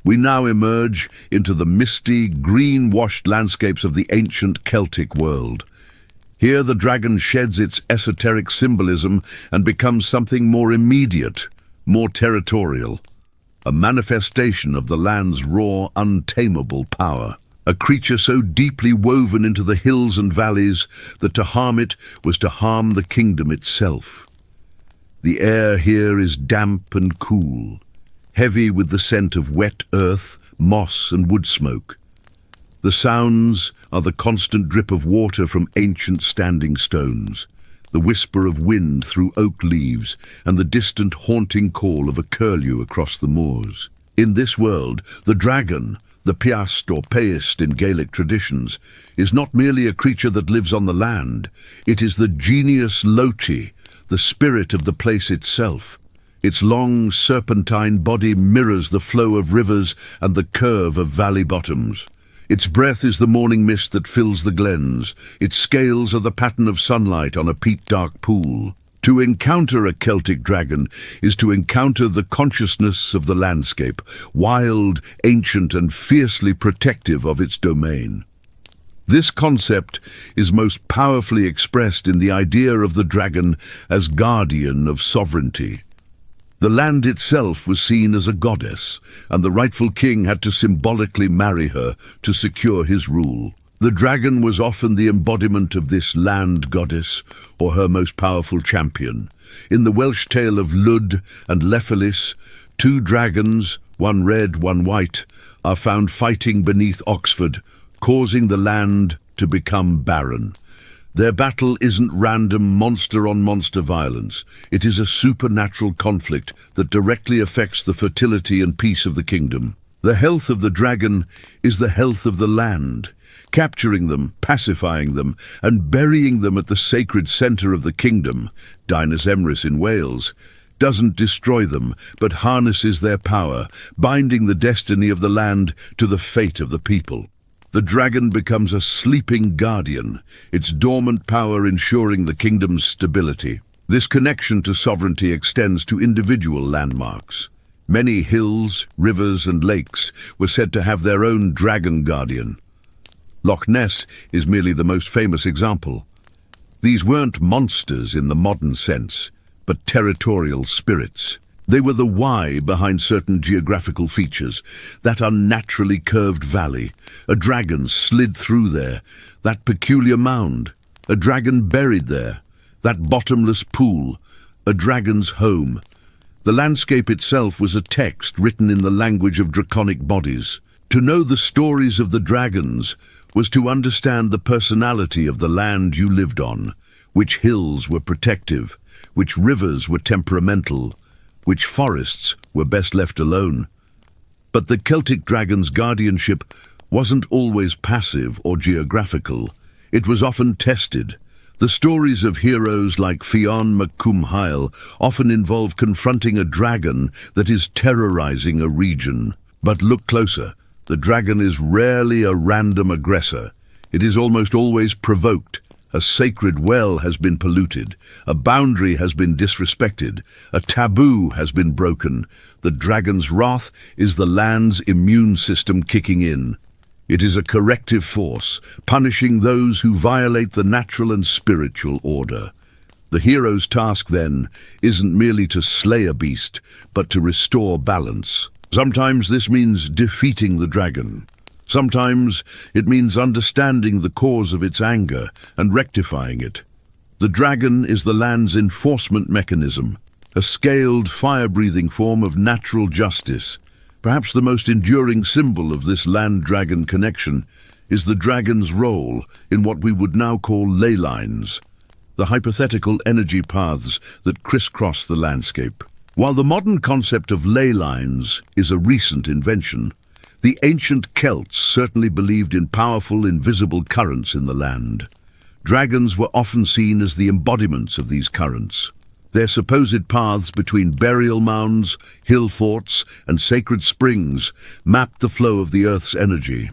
we now emerge into the misty, green-washed landscapes of the ancient Celtic world. Here the dragon sheds its esoteric symbolism and becomes something more immediate, more territorial, a manifestation of the land's raw, untamable power. A creature so deeply woven into the hills and valleys that to harm it was to harm the kingdom itself. The air here is damp and cool, heavy with the scent of wet earth, moss and wood smoke. The sounds are the constant drip of water from ancient standing stones, the whisper of wind through oak leaves, and the distant haunting call of a curlew across the moors. In this world, the dragon, the piast or peist in Gaelic traditions, is not merely a creature that lives on the land. It is the genius loci, the spirit of the place itself. Its long, serpentine body mirrors the flow of rivers and the curve of valley bottoms. Its breath is the morning mist that fills the glens. Its scales are the pattern of sunlight on a peat-dark pool. To encounter a Celtic dragon is to encounter the consciousness of the landscape, wild, ancient, and fiercely protective of its domain. This concept is most powerfully expressed in the idea of the dragon as guardian of sovereignty. The land itself was seen as a goddess, and the rightful king had to symbolically marry her to secure his rule. The dragon was often the embodiment of this land goddess, or her most powerful champion. In the Welsh tale of Lud and Lephelis, two dragons, one red, one white, are found fighting beneath Oxford, causing the land to become barren. Their battle isn't random monster-on-monster violence. It is a supernatural conflict that directly affects the fertility and peace of the kingdom. The health of the dragon is the health of the land. capturing them, pacifying them, and burying them at the sacred centre of the kingdom, Dinas Emrys in Wales, doesn't destroy them, but harnesses their power, binding the destiny of the land to the fate of the people. The dragon becomes a sleeping guardian, its dormant power ensuring the kingdom's stability. This connection to sovereignty extends to individual landmarks. Many hills, rivers, and lakes were said to have their own dragon guardian. Loch Ness is merely the most famous example. These weren't monsters in the modern sense, but territorial spirits. They were the why behind certain geographical features. That unnaturally curved valley, a dragon slid through there, that peculiar mound, a dragon buried there, that bottomless pool, a dragon's home. The landscape itself was a text written in the language of draconic bodies. To know the stories of the dragons was to understand the personality of the land you lived on, which hills were protective, which rivers were temperamental, which forests were best left alone. But the Celtic dragon's guardianship wasn't always passive or geographical. It was often tested. The stories of heroes like Fionn mac Cumhail often involve confronting a dragon that is terrorizing a region. But look closer. The dragon is rarely a random aggressor. It is almost always provoked. A sacred well has been polluted. A boundary has been disrespected. A taboo has been broken. The dragon's wrath is the land's immune system kicking in. It is a corrective force, punishing those who violate the natural and spiritual order. The hero's task, then, isn't merely to slay a beast, but to restore balance. Sometimes this means defeating the dragon. Sometimes it means understanding the cause of its anger and rectifying it. The dragon is the land's enforcement mechanism, a scaled, fire-breathing form of natural justice. Perhaps the most enduring symbol of this land-dragon connection is the dragon's role in what we would now call ley lines, the hypothetical energy paths that crisscross the landscape. While the modern concept of ley lines is a recent invention, the ancient Celts certainly believed in powerful, invisible currents in the land. Dragons were often seen as the embodiments of these currents. Their supposed paths between burial mounds, hill forts, and sacred springs mapped the flow of the earth's energy.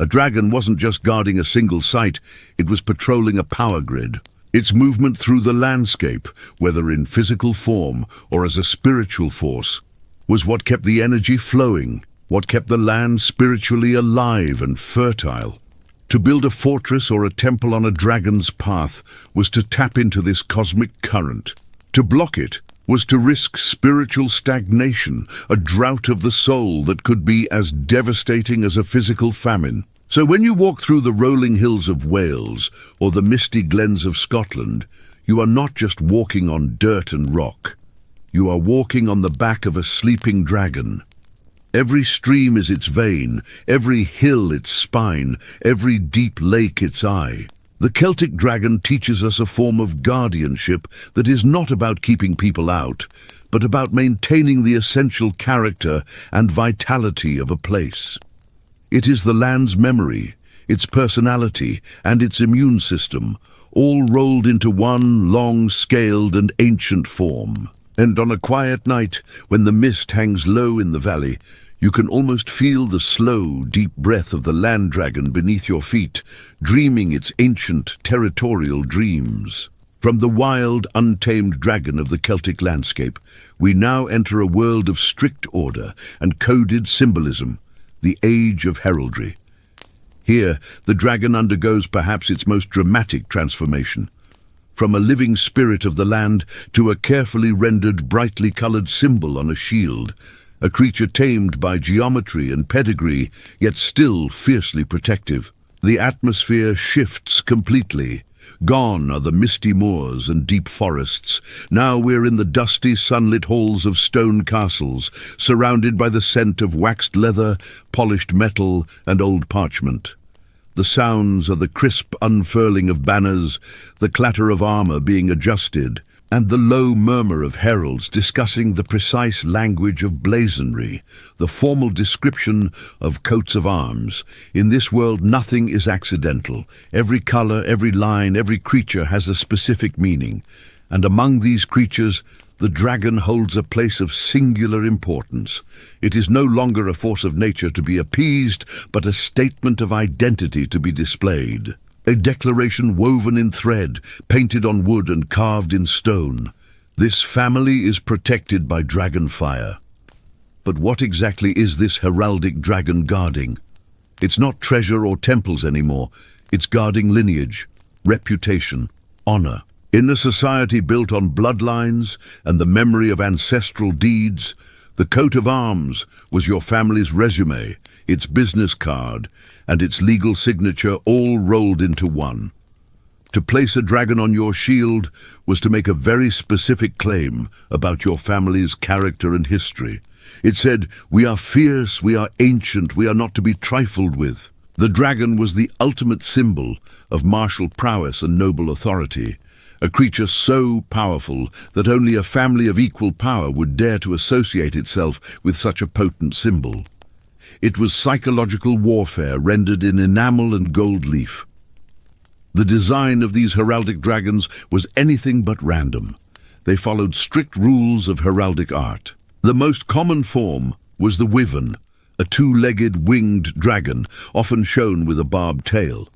A dragon wasn't just guarding a single site, it was patrolling a power grid. Its movement through the landscape, whether in physical form or as a spiritual force, was what kept the energy flowing, what kept the land spiritually alive and fertile. To build a fortress or a temple on a dragon's path was to tap into this cosmic current. To block it was to risk spiritual stagnation, a drought of the soul that could be as devastating as a physical famine. So when you walk through the rolling hills of Wales or the misty glens of Scotland, you are not just walking on dirt and rock. You are walking on the back of a sleeping dragon. Every stream is its vein, every hill its spine, every deep lake its eye. The Celtic dragon teaches us a form of guardianship that is not about keeping people out, but about maintaining the essential character and vitality of a place. It is the land's memory, its personality, and its immune system, all rolled into one long, scaled and ancient form. And on a quiet night, when the mist hangs low in the valley, you can almost feel the slow, deep breath of the land dragon beneath your feet, dreaming its ancient, territorial dreams. From the wild, untamed dragon of the Celtic landscape, we now enter a world of strict order and coded symbolism, the age of heraldry. Here, the dragon undergoes perhaps its most dramatic transformation. From a living spirit of the land to a carefully rendered, brightly colored symbol on a shield, a creature tamed by geometry and pedigree, yet still fiercely protective. The atmosphere shifts completely. Gone are the misty moors and deep forests. Now we're in the dusty, sunlit halls of stone castles, surrounded by the scent of waxed leather, polished metal, and old parchment. The sounds are the crisp unfurling of banners, the clatter of armor being adjusted, and the low murmur of heralds discussing the precise language of blazonry, the formal description of coats of arms. In this world, nothing is accidental. Every color, every line, every creature has a specific meaning. And among these creatures, the dragon holds a place of singular importance. It is no longer a force of nature to be appeased, but a statement of identity to be displayed. A declaration woven in thread, painted on wood and carved in stone. This family is protected by dragon fire. But what exactly is this heraldic dragon guarding? It's not treasure or temples anymore. It's guarding lineage, reputation, honor. In a society built on bloodlines and the memory of ancestral deeds, the coat of arms was your family's resume, its business card, and its legal signature all rolled into one. To place a dragon on your shield was to make a very specific claim about your family's character and history. It said, "We are fierce, we are ancient, we are not to be trifled with." The dragon was the ultimate symbol of martial prowess and noble authority, a creature so powerful that only a family of equal power would dare to associate itself with such a potent symbol. It was psychological warfare rendered in enamel and gold leaf. The design of these heraldic dragons was anything but random. They followed strict rules of heraldic art. The most common form was the wyvern, a two-legged winged dragon, often shown with a barbed tail.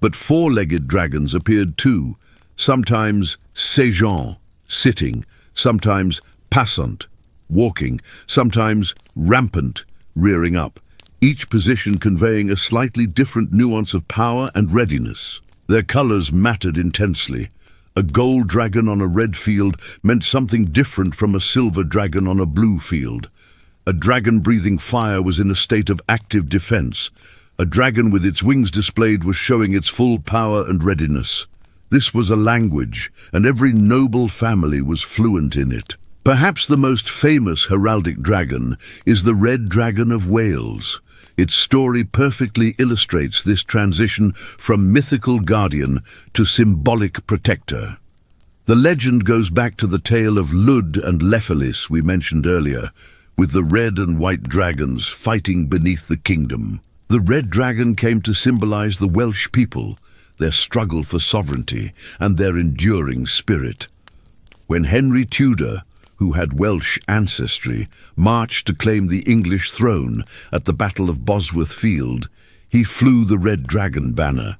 But four-legged dragons appeared too, sometimes ségeant, sitting, sometimes passant, walking, sometimes rampant, rearing up, each position conveying a slightly different nuance of power and readiness. Their colors mattered intensely. A gold dragon on a red field meant something different from a silver dragon on a blue field. A dragon breathing fire was in a state of active defense. A dragon with its wings displayed was showing its full power and readiness. This was a language, and every noble family was fluent in it. Perhaps the most famous heraldic dragon is the Red Dragon of Wales. Its story perfectly illustrates this transition from mythical guardian to symbolic protector. The legend goes back to the tale of Lud and Lephelis we mentioned earlier, with the red and white dragons fighting beneath the kingdom. The red dragon came to symbolize the Welsh people, their struggle for sovereignty, and their enduring spirit. When Henry Tudor, who had Welsh ancestry, marched to claim the English throne at the Battle of Bosworth Field, he flew the Red Dragon banner.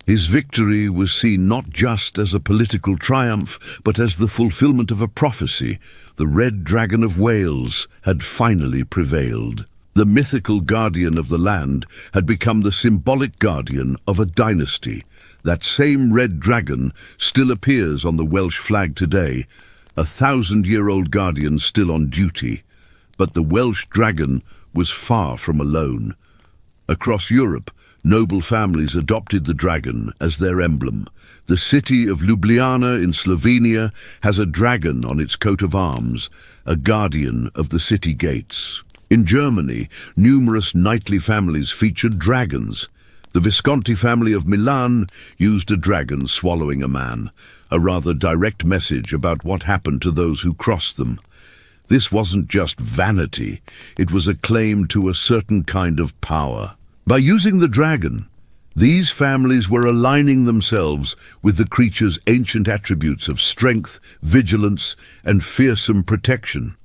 His victory was seen not just as a political triumph, but as the fulfillment of a prophecy. The Red Dragon of Wales had finally prevailed. The mythical guardian of the land had become the symbolic guardian of a dynasty. That same red dragon still appears on the Welsh flag today, a 1,000-year-old guardian still on duty. But the Welsh dragon was far from alone. Across Europe, noble families adopted the dragon as their emblem. The city of Ljubljana in Slovenia has a dragon on its coat of arms, a guardian of the city gates. In Germany, numerous knightly families featured dragons. The Visconti family of Milan used a dragon swallowing a man, a rather direct message about what happened to those who crossed them. This wasn't just vanity, it was a claim to a certain kind of power. By using the dragon, these families were aligning themselves with the creature's ancient attributes of strength, vigilance, and fearsome protection.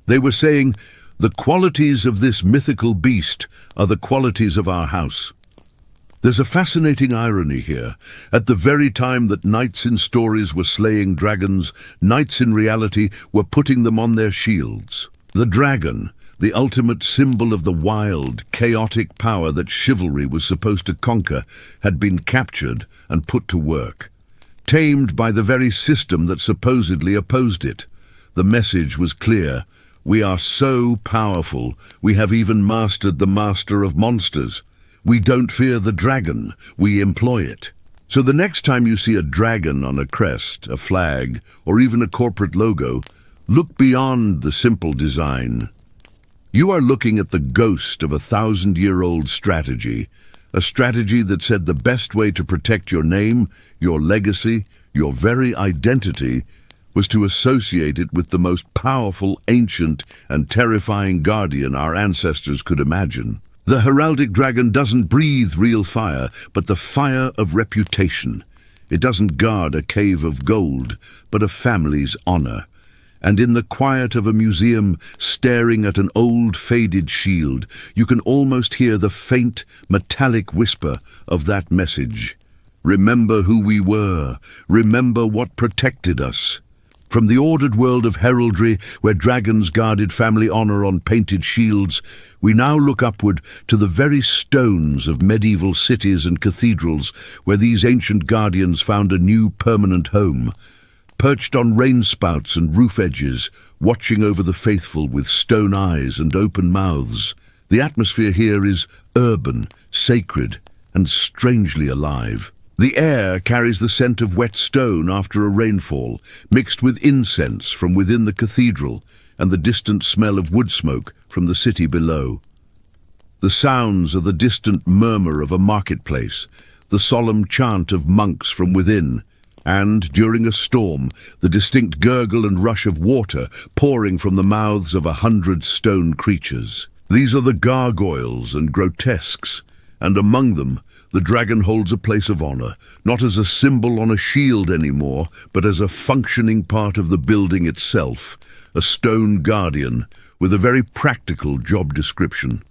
They were saying, "The qualities of this mythical beast are the qualities of our house." There's a fascinating irony here. At the very time that knights in stories were slaying dragons, knights in reality were putting them on their shields. The dragon, the ultimate symbol of the wild, chaotic power that chivalry was supposed to conquer, had been captured and put to work, tamed by the very system that supposedly opposed it. The message was clear. We are so powerful, we have even mastered the master of monsters. We don't fear the dragon, we employ it. So the next time you see a dragon on a crest, a flag, or even a corporate logo, look beyond the simple design. You are looking at the ghost of a 1,000-year-old strategy, a strategy that said the best way to protect your name, your legacy, your very identity, was to associate it with the most powerful, ancient, and terrifying guardian our ancestors could imagine. The heraldic dragon doesn't breathe real fire, but the fire of reputation. It doesn't guard a cave of gold, but a family's honor. And in the quiet of a museum, staring at an old, faded shield, you can almost hear the faint, metallic whisper of that message. Remember who we were. Remember what protected us. From the ordered world of heraldry, where dragons guarded family honor on painted shields, we now look upward to the very stones of medieval cities and cathedrals, where these ancient guardians found a new permanent home. Perched on rainspouts and roof edges, watching over the faithful with stone eyes and open mouths. The atmosphere here is urban, sacred, and strangely alive. The air carries the scent of wet stone after a rainfall, mixed with incense from within the cathedral and the distant smell of wood smoke from the city below. The sounds are the distant murmur of a marketplace, the solemn chant of monks from within, and, during a storm, the distinct gurgle and rush of water pouring from the mouths of 100 stone creatures. These are the gargoyles and grotesques, and among them, the dragon holds a place of honor, not as a symbol on a shield anymore, but as a functioning part of the building itself, a stone guardian with a very practical job description.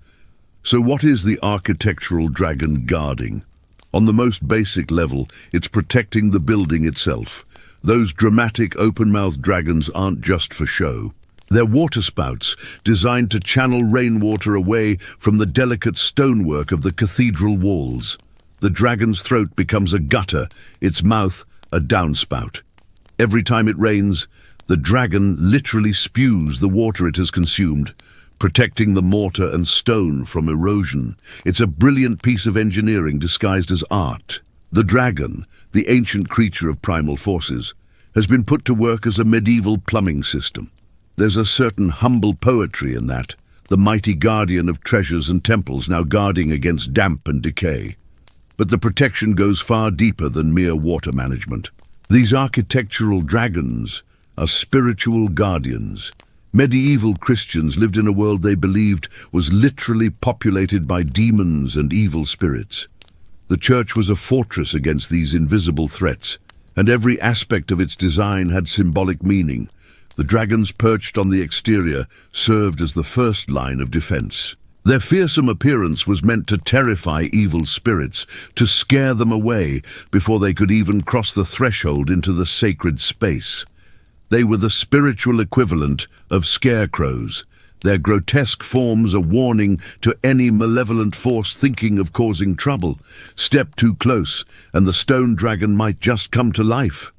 So what is the architectural dragon guarding? On the most basic level, it's protecting the building itself. Those dramatic open-mouthed dragons aren't just for show. They're waterspouts designed to channel rainwater away from the delicate stonework of the cathedral walls. The dragon's throat becomes a gutter, its mouth a downspout. Every time it rains, the dragon literally spews the water it has consumed, protecting the mortar and stone from erosion. It's a brilliant piece of engineering disguised as art. The dragon, the ancient creature of primal forces, has been put to work as a medieval plumbing system. There's a certain humble poetry in that, the mighty guardian of treasures and temples now guarding against damp and decay. But the protection goes far deeper than mere water management. These architectural dragons are spiritual guardians. Medieval Christians lived in a world they believed was literally populated by demons and evil spirits. The church was a fortress against these invisible threats, and every aspect of its design had symbolic meaning. The dragons perched on the exterior served as the first line of defense. Their fearsome appearance was meant to terrify evil spirits, to scare them away before they could even cross the threshold into the sacred space. They were the spiritual equivalent of scarecrows, their grotesque forms a warning to any malevolent force thinking of causing trouble. Step too close, and the stone dragon might just come to life.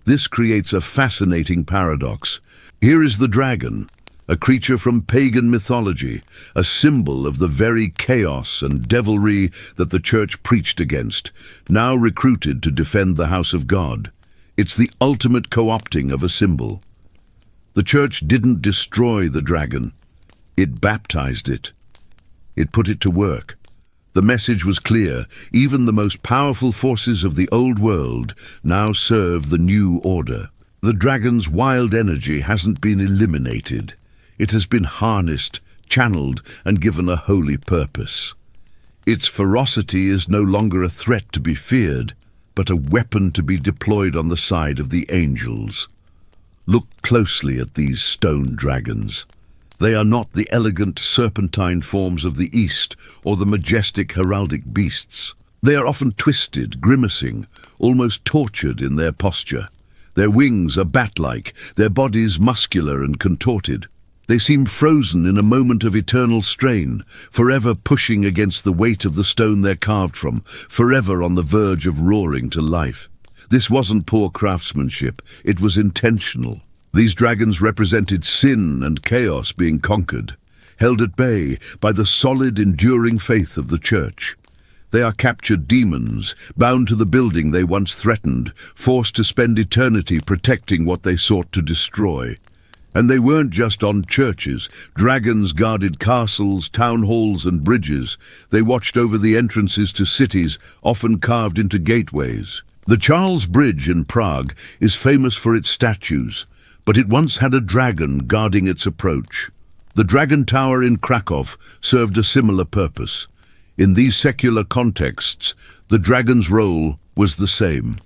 This creates a fascinating paradox. Here is the dragon, a creature from pagan mythology, a symbol of the very chaos and devilry that the church preached against, now recruited to defend the house of God. It's the ultimate co-opting of a symbol. The church didn't destroy the dragon. It baptized it. It put it to work. The message was clear. Even the most powerful forces of the old world now serve the new order. The dragon's wild energy hasn't been eliminated. It has been harnessed, channeled, and given a holy purpose. Its ferocity is no longer a threat to be feared, but a weapon to be deployed on the side of the angels. Look closely at these stone dragons. They are not the elegant serpentine forms of the East or the majestic heraldic beasts. They are often twisted, grimacing, almost tortured in their posture. Their wings are bat-like, their bodies muscular and contorted. They seem frozen in a moment of eternal strain, forever pushing against the weight of the stone they're carved from, forever on the verge of roaring to life. This wasn't poor craftsmanship, it was intentional. These dragons represented sin and chaos being conquered, held at bay by the solid, enduring faith of the church. They are captured demons, bound to the building they once threatened, forced to spend eternity protecting what they sought to destroy. And they weren't just on churches. Dragons guarded castles, town halls, and bridges. They watched over the entrances to cities, often carved into gateways. The Charles Bridge in Prague is famous for its statues, but it once had a dragon guarding its approach. The Dragon Tower in Krakow served a similar purpose. In these secular contexts, the dragon's role was the same: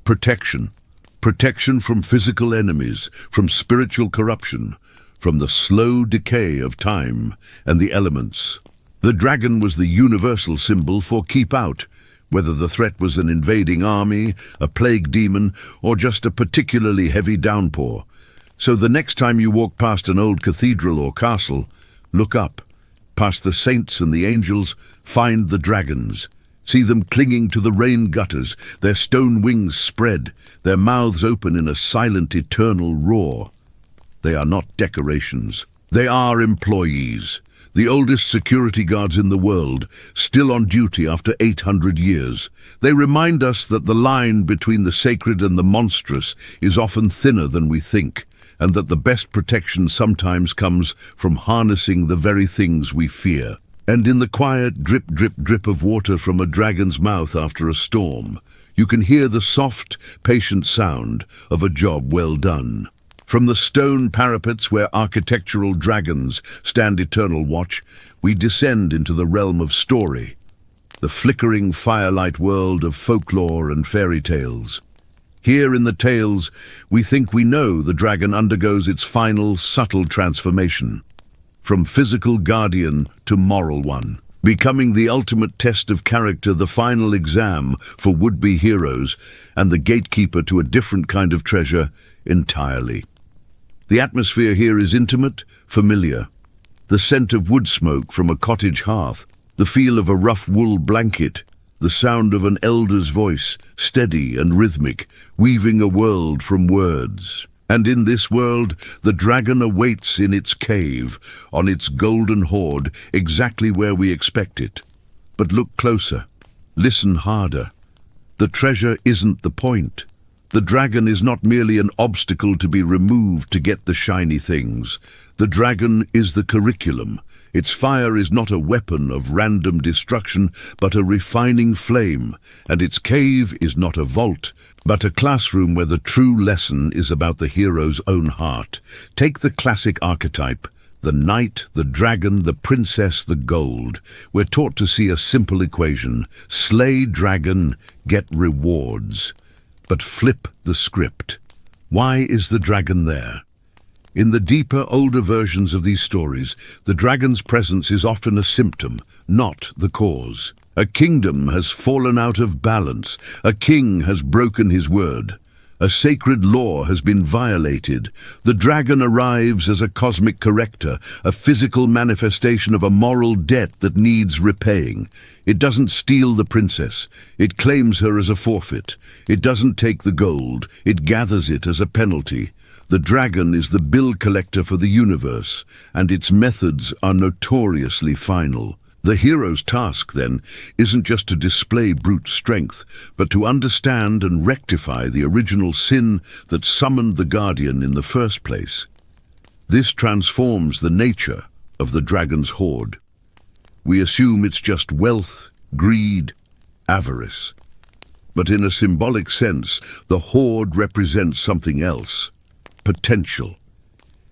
protection. Protection from physical enemies, from spiritual corruption, from the slow decay of time and the elements. The dragon was the universal symbol for keep out, whether the threat was an invading army, a plague demon, or just a particularly heavy downpour. So the next time you walk past an old cathedral or castle, look up. Past the saints and the angels, find the dragons. See them clinging to the rain gutters, their stone wings spread, their mouths open in a silent, eternal roar. They are not decorations. They are employees. The oldest security guards in the world, still on duty after 800 years. They remind us that the line between the sacred and the monstrous is often thinner than we think, and that the best protection sometimes comes from harnessing the very things we fear. And in the quiet drip, drip, drip of water from a dragon's mouth after a storm, you can hear the soft, patient sound of a job well done. From the stone parapets where architectural dragons stand eternal watch, we descend into the realm of story, the flickering firelight world of folklore and fairy tales. Here in the tales, we think we know the dragon undergoes its final, subtle transformation, from physical guardian to moral one, becoming the ultimate test of character, the final exam for would-be heroes, and the gatekeeper to a different kind of treasure entirely. The atmosphere here is intimate, familiar. The scent of wood smoke from a cottage hearth, the feel of a rough wool blanket, the sound of an elder's voice, steady and rhythmic, weaving a world from words. And in this world, the dragon awaits in its cave, on its golden hoard, exactly where we expect it. But look closer. Listen harder. The treasure isn't the point. The dragon is not merely an obstacle to be removed to get the shiny things. The dragon is the curriculum. Its fire is not a weapon of random destruction, but a refining flame, and its cave is not a vault, but a classroom where the true lesson is about the hero's own heart. Take the classic archetype, the knight, the dragon, the princess, the gold. We're taught to see a simple equation: slay dragon, get rewards. But flip the script. Why is the dragon there? In the deeper, older versions of these stories, the dragon's presence is often a symptom, not the cause. A kingdom has fallen out of balance. A king has broken his word. A sacred law has been violated. The dragon arrives as a cosmic corrector, a physical manifestation of a moral debt that needs repaying. It doesn't steal the princess. It claims her as a forfeit. It doesn't take the gold. It gathers it as a penalty. The dragon is the bill collector for the universe, and its methods are notoriously final. The hero's task, then, isn't just to display brute strength, but to understand and rectify the original sin that summoned the guardian in the first place. This transforms the nature of the dragon's hoard. We assume it's just wealth, greed, avarice. But in a symbolic sense, the hoard represents something else: potential.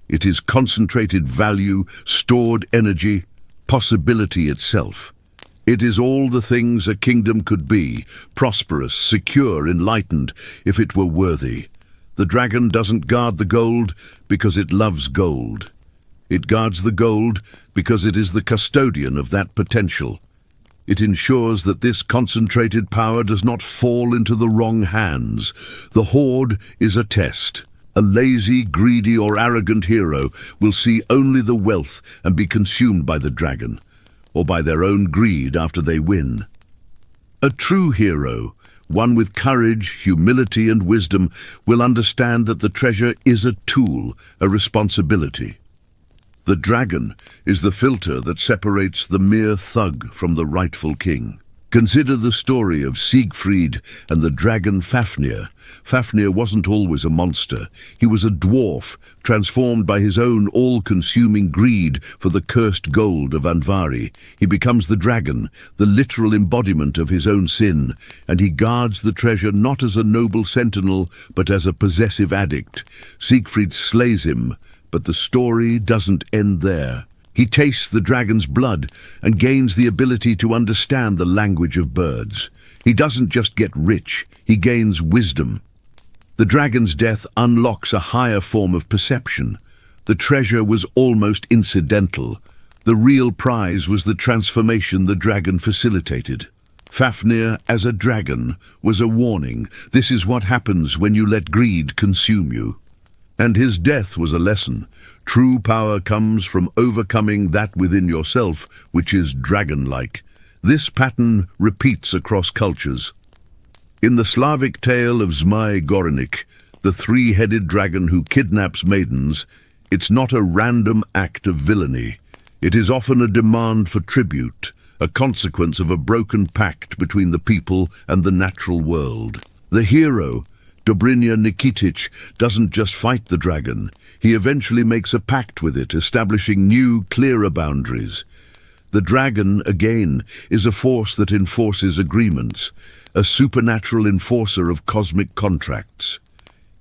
It is concentrated value, stored energy, possibility itself. It is all the things a kingdom could be: prosperous, secure, enlightened, if it were worthy. The dragon doesn't guard the gold because it loves gold. It guards the gold because it is the custodian of that potential. It ensures that this concentrated power does not fall into the wrong hands. The hoard is a test. A lazy, greedy, or arrogant hero will see only the wealth and be consumed by the dragon, or by their own greed after they win. A true hero, one with courage, humility, and wisdom, will understand that the treasure is a tool, a responsibility. The dragon is the filter that separates the mere thug from the rightful king. Consider the story of Siegfried and the dragon Fafnir. Fafnir wasn't always a monster. He was a dwarf, transformed by his own all-consuming greed for the cursed gold of Andvari. He becomes the dragon, the literal embodiment of his own sin, and he guards the treasure not as a noble sentinel, but as a possessive addict. Siegfried slays him, but the story doesn't end there. He tastes the dragon's blood and gains the ability to understand the language of birds. He doesn't just get rich, he gains wisdom. The dragon's death unlocks a higher form of perception. The treasure was almost incidental. The real prize was the transformation the dragon facilitated. Fafnir, as a dragon, was a warning. This is what happens when you let greed consume you. And his death was a lesson. True power comes from overcoming that within yourself, which is dragon-like. This pattern repeats across cultures. In the Slavic tale of Zmaj Gorenik, the three-headed dragon who kidnaps maidens, it's not a random act of villainy. It is often a demand for tribute, a consequence of a broken pact between the people and the natural world. The hero, Dobrynya Nikitich, doesn't just fight the dragon. He eventually makes a pact with it, establishing new, clearer boundaries. The dragon, again, is a force that enforces agreements, a supernatural enforcer of cosmic contracts.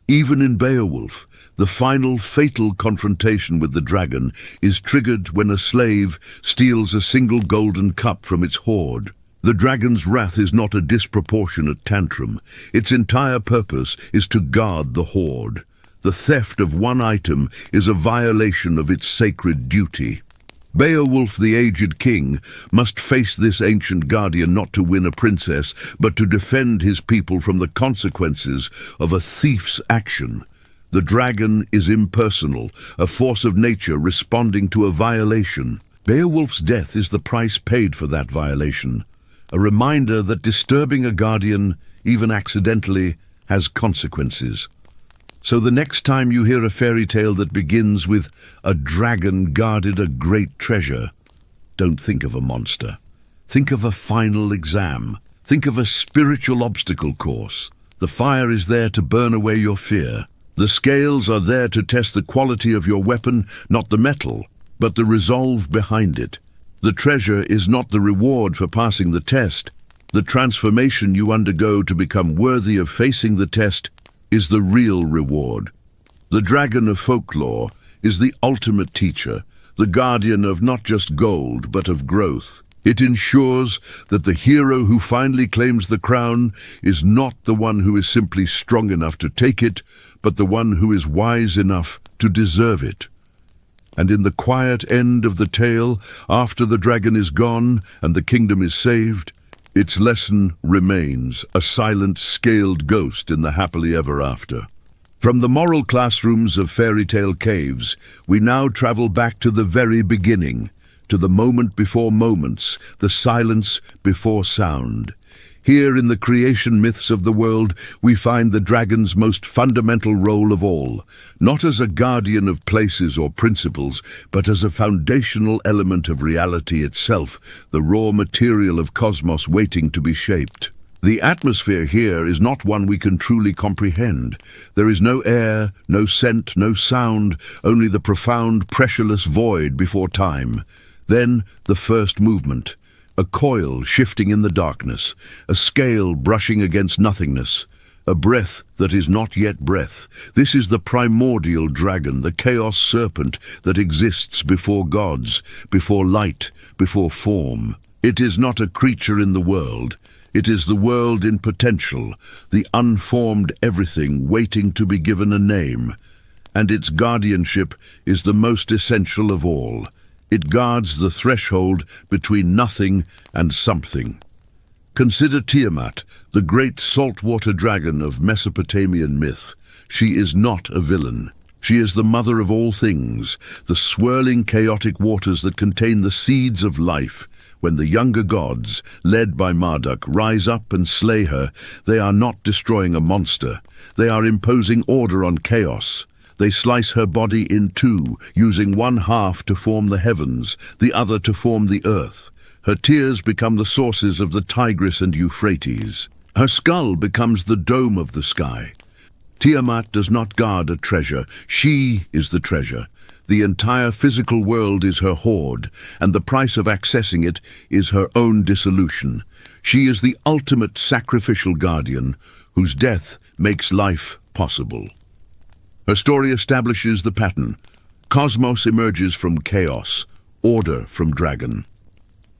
Even in Beowulf, the final fatal confrontation with the dragon is triggered when a slave steals a single golden cup from its hoard. The dragon's wrath is not a disproportionate tantrum. Its entire purpose is to guard the hoard. The theft of one item is a violation of its sacred duty. Beowulf, the aged king, must face this ancient guardian not to win a princess, but to defend his people from the consequences of a thief's action. The dragon is impersonal, a force of nature responding to a violation. Beowulf's death is the price paid for that violation. A reminder that disturbing a guardian, even accidentally, has consequences. So the next time you hear a fairy tale that begins with a dragon guarded a great treasure, don't think of a monster. Think of a final exam. Think of a spiritual obstacle course. The fire is there to burn away your fear. The scales are there to test the quality of your weapon, not the metal, but the resolve behind it. The treasure is not the reward for passing the test. The transformation you undergo to become worthy of facing the test is the real reward. The dragon of folklore is the ultimate teacher, the guardian of not just gold, but of growth. It ensures that the hero who finally claims the crown is not the one who is simply strong enough to take it, but the one who is wise enough to deserve it. And in the quiet end of the tale, after the dragon is gone and the kingdom is saved, its lesson remains, a silent, scaled ghost in the happily ever after. From the moral classrooms of fairy tale caves, we now travel back to the very beginning, to the moment before moments, the silence before sound. Here in the creation myths of the world, we find the dragon's most fundamental role of all, not as a guardian of places or principles, but as a foundational element of reality itself, the raw material of cosmos waiting to be shaped. The atmosphere here is not one we can truly comprehend. There is no air, no scent, no sound, only the profound, pressureless void before time. Then the first movement. A coil shifting in the darkness, a scale brushing against nothingness, a breath that is not yet breath. This is the primordial dragon, the chaos serpent that exists before gods, before light, before form. It is not a creature in the world. It is the world in potential, the unformed everything waiting to be given a name. And its guardianship is the most essential of all. It guards the threshold between nothing and something. Consider Tiamat, the great saltwater dragon of Mesopotamian myth. She is not a villain. She is the mother of all things, the swirling chaotic waters that contain the seeds of life. When the younger gods, led by Marduk, rise up and slay her, they are not destroying a monster. They are imposing order on chaos. They slice her body in two, using one half to form the heavens, the other to form the earth. Her tears become the sources of the Tigris and Euphrates. Her skull becomes the dome of the sky. Tiamat does not guard a treasure. She is the treasure. The entire physical world is her hoard, and the price of accessing it is her own dissolution. She is the ultimate sacrificial guardian, whose death makes life possible. Her story establishes the pattern. Cosmos emerges from chaos, order from dragon.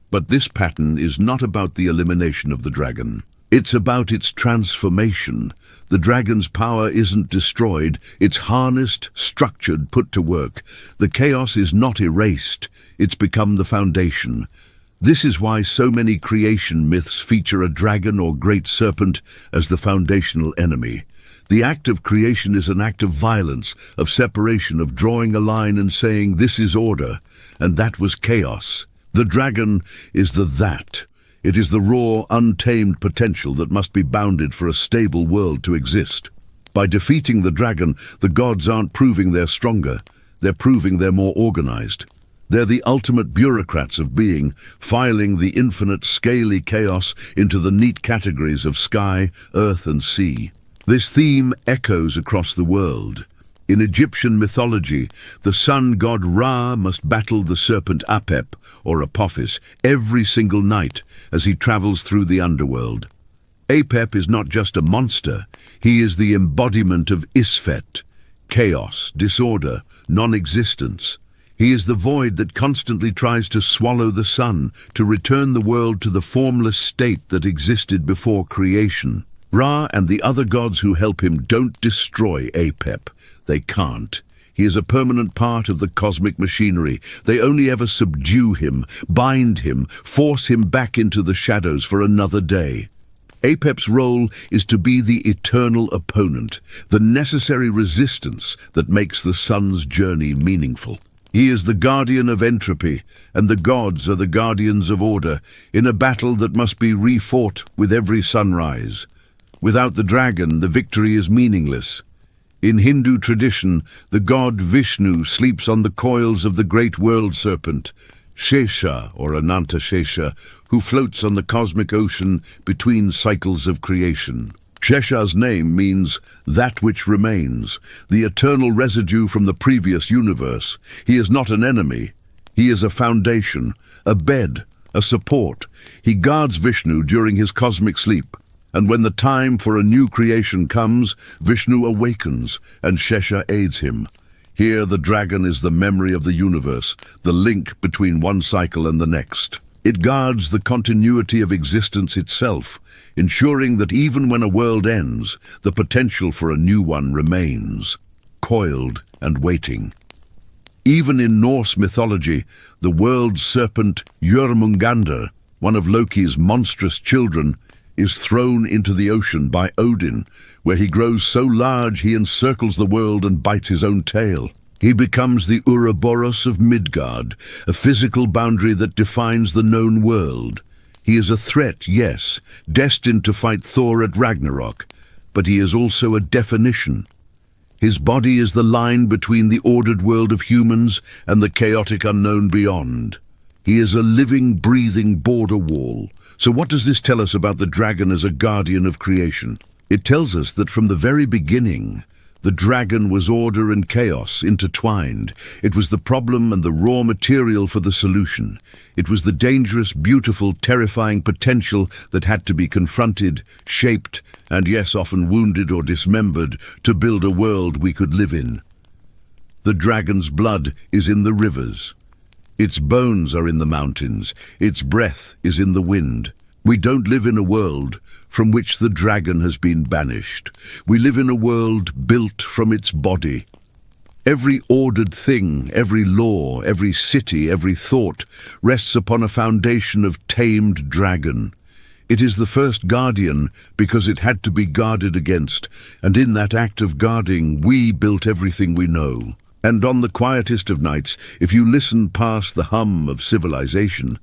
But this pattern is not about the elimination of the dragon. It's about its transformation. The dragon's power isn't destroyed, it's harnessed, structured, put to work. The chaos is not erased, it's become the foundation. This is why so many creation myths feature a dragon or great serpent as the foundational enemy. The act of creation is an act of violence, of separation, of drawing a line and saying, this is order, and that was chaos. The dragon is the that. It is the raw, untamed potential that must be bounded for a stable world to exist. By defeating the dragon, the gods aren't proving they're stronger, they're proving they're more organized. They're the ultimate bureaucrats of being, filing the infinite, scaly chaos into the neat categories of sky, earth, and sea. This theme echoes across the world. In Egyptian mythology, the sun god Ra must battle the serpent Apep, or Apophis, every single night as he travels through the underworld. Apep is not just a monster, he is the embodiment of Isfet, chaos, disorder, non-existence. He is the void that constantly tries to swallow the sun, to return the world to the formless state that existed before creation. Ra and the other gods who help him don't destroy Apep. They can't. He is a permanent part of the cosmic machinery. They only ever subdue him, bind him, force him back into the shadows for another day. Apep's role is to be the eternal opponent, the necessary resistance that makes the sun's journey meaningful. He is the guardian of entropy, and the gods are the guardians of order, in a battle that must be refought with every sunrise. Without the dragon, the victory is meaningless. In Hindu tradition, the god Vishnu sleeps on the coils of the great world serpent, Shesha or Ananta Shesha, who floats on the cosmic ocean between cycles of creation. Shesha's name means that which remains, the eternal residue from the previous universe. He is not an enemy. He is a foundation, a bed, a support. He guards Vishnu during his cosmic sleep. And when the time for a new creation comes, Vishnu awakens, and Shesha aids him. Here the dragon is the memory of the universe, the link between one cycle and the next. It guards the continuity of existence itself, ensuring that even when a world ends, the potential for a new one remains, coiled and waiting. Even in Norse mythology, the world serpent Jörmungandr, one of Loki's monstrous children, is thrown into the ocean by Odin, where he grows so large he encircles the world and bites his own tail. He becomes the Ouroboros of Midgard, a physical boundary that defines the known world. He is a threat, yes, destined to fight Thor at Ragnarok, but he is also a definition. His body is the line between the ordered world of humans and the chaotic unknown beyond. He is a living, breathing border wall. So what does this tell us about the dragon as a guardian of creation? It tells us that from the very beginning, the dragon was order and chaos intertwined. It was the problem and the raw material for the solution. It was the dangerous, beautiful, terrifying potential that had to be confronted, shaped, and yes, often wounded or dismembered to build a world we could live in. The dragon's blood is in the rivers. Its bones are in the mountains. Its breath is in the wind. We don't live in a world from which the dragon has been banished. We live in a world built from its body. Every ordered thing, every law, every city, every thought rests upon a foundation of tamed dragon. It is the first guardian because it had to be guarded against, and in that act of guarding, we built everything we know. And on the quietest of nights, if you listen past the hum of civilization,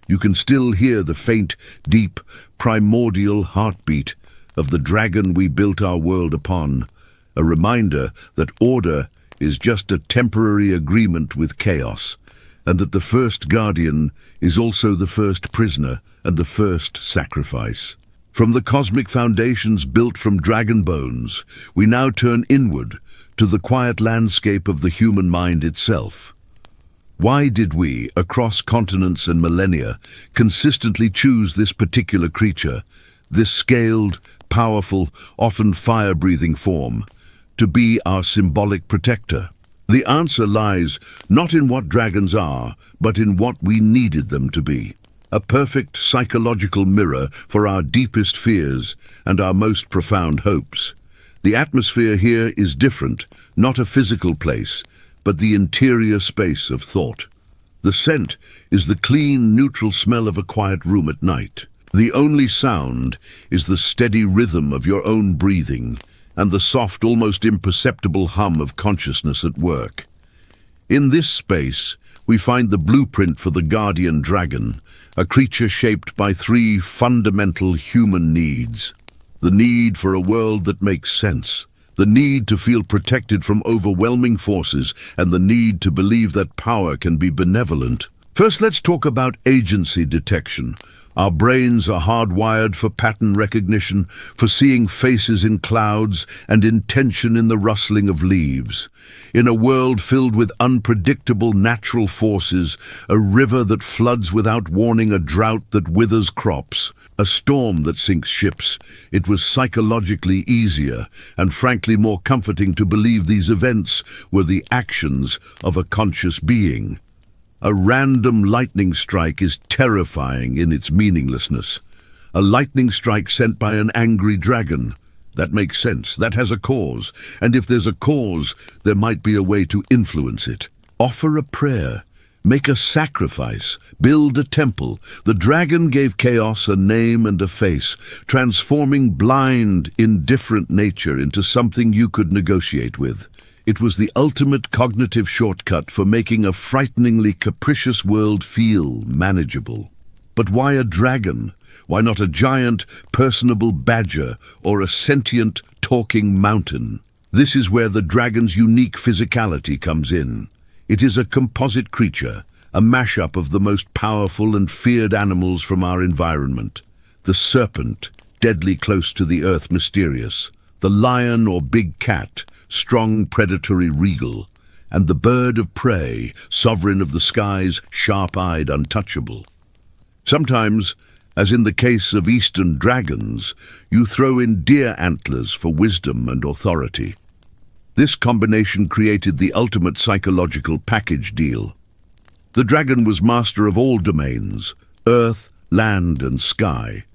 you can still hear the faint, deep, primordial heartbeat of the dragon we built our world upon, a reminder that order is just a temporary agreement with chaos, and that the first guardian is also the first prisoner and the first sacrifice. From the cosmic foundations built from dragon bones, we now turn inward to the quiet landscape of the human mind itself. Why did we, across continents and millennia, consistently choose this particular creature, this scaled, powerful, often fire-breathing form, to be our symbolic protector? The answer lies not in what dragons are, but in what we needed them to be. A perfect psychological mirror for our deepest fears and our most profound hopes. The atmosphere here is different, not a physical place, but the interior space of thought. The scent is the clean, neutral smell of a quiet room at night. The only sound is the steady rhythm of your own breathing and the soft, almost imperceptible hum of consciousness at work. In this space, we find the blueprint for the guardian dragon, a creature shaped by three fundamental human needs. The need for a world that makes sense, the need to feel protected from overwhelming forces, and the need to believe that power can be benevolent. First, let's talk about agency detection. Our brains are hardwired for pattern recognition, for seeing faces in clouds and intention in the rustling of leaves. In a world filled with unpredictable natural forces, a river that floods without warning, a drought that withers crops, a storm that sinks ships, it was psychologically easier and frankly more comforting to believe these events were the actions of a conscious being. A random lightning strike is terrifying in its meaninglessness. A lightning strike sent by an angry dragon. That makes sense. That has a cause. And if there's a cause, there might be a way to influence it. Offer a prayer. Make a sacrifice. Build a temple. The dragon gave chaos a name and a face, transforming blind, indifferent nature into something you could negotiate with. It was the ultimate cognitive shortcut for making a frighteningly capricious world feel manageable. But why a dragon? Why not a giant, personable badger or a sentient, talking mountain? This is where the dragon's unique physicality comes in. It is a composite creature, a mashup of the most powerful and feared animals from our environment. The serpent, deadly close to the earth, mysterious. The lion or big cat, strong, predatory, regal, and the bird of prey, sovereign of the skies, sharp-eyed, untouchable. Sometimes, as in the case of Eastern dragons, you throw in deer antlers for wisdom and authority. This combination created the ultimate psychological package deal. The dragon was master of all domains, earth, land, and sky.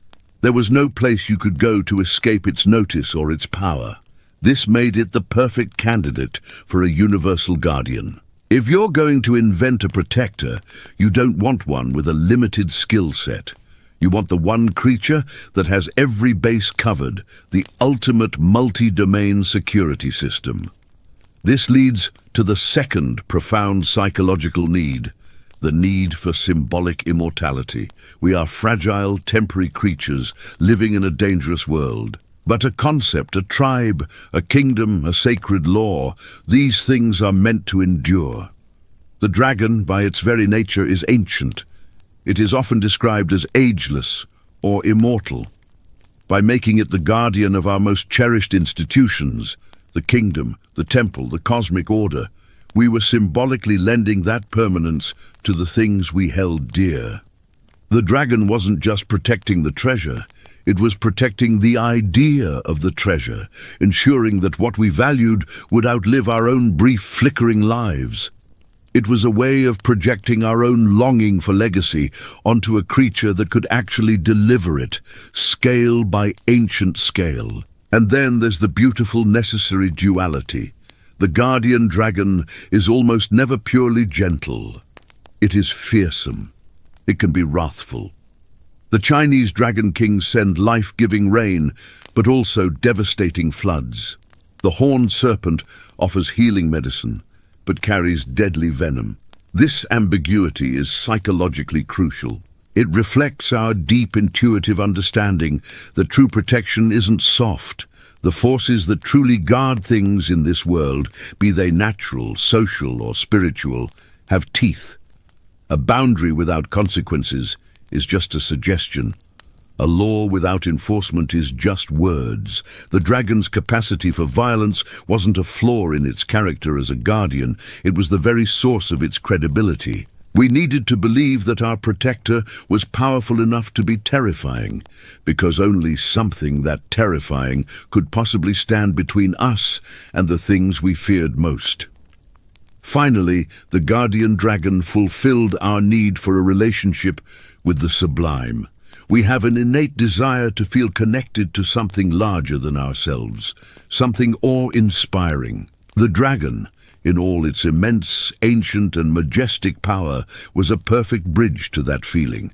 There was no place you could go to escape its notice or its power. This made it the perfect candidate for a universal guardian. If you're going to invent a protector, you don't want one with a limited skill set. You want the one creature that has every base covered, the ultimate multi-domain security system. This leads to the second profound psychological need, the need for symbolic immortality. We are fragile, temporary creatures living in a dangerous world. But a concept, a tribe, a kingdom, a sacred law, these things are meant to endure. The dragon, by its very nature, is ancient. It is often described as ageless or immortal. By making it the guardian of our most cherished institutions, the kingdom, the temple, the cosmic order, we were symbolically lending that permanence to the things we held dear. The dragon wasn't just protecting the treasure, it was protecting the idea of the treasure, ensuring that what we valued would outlive our own brief, flickering lives. It was a way of projecting our own longing for legacy onto a creature that could actually deliver it, scale by ancient scale. And then there's the beautiful, necessary duality. The guardian dragon is almost never purely gentle. It is fearsome. It can be wrathful. The Chinese dragon kings send life-giving rain, but also devastating floods. The horned serpent offers healing medicine, but carries deadly venom. This ambiguity is psychologically crucial. It reflects our deep intuitive understanding that true protection isn't soft. The forces that truly guard things in this world, be they natural, social, or spiritual, have teeth. A boundary without consequences is just a suggestion. A law without enforcement is just words. The dragon's capacity for violence wasn't a flaw in its character as a guardian, it was the very source of its credibility. We needed to believe that our protector was powerful enough to be terrifying, because only something that terrifying could possibly stand between us and the things we feared most. Finally, the guardian dragon fulfilled our need for a relationship with the sublime. We have an innate desire to feel connected to something larger than ourselves, something awe-inspiring. The dragon, in all its immense, ancient and majestic power, was a perfect bridge to that feeling.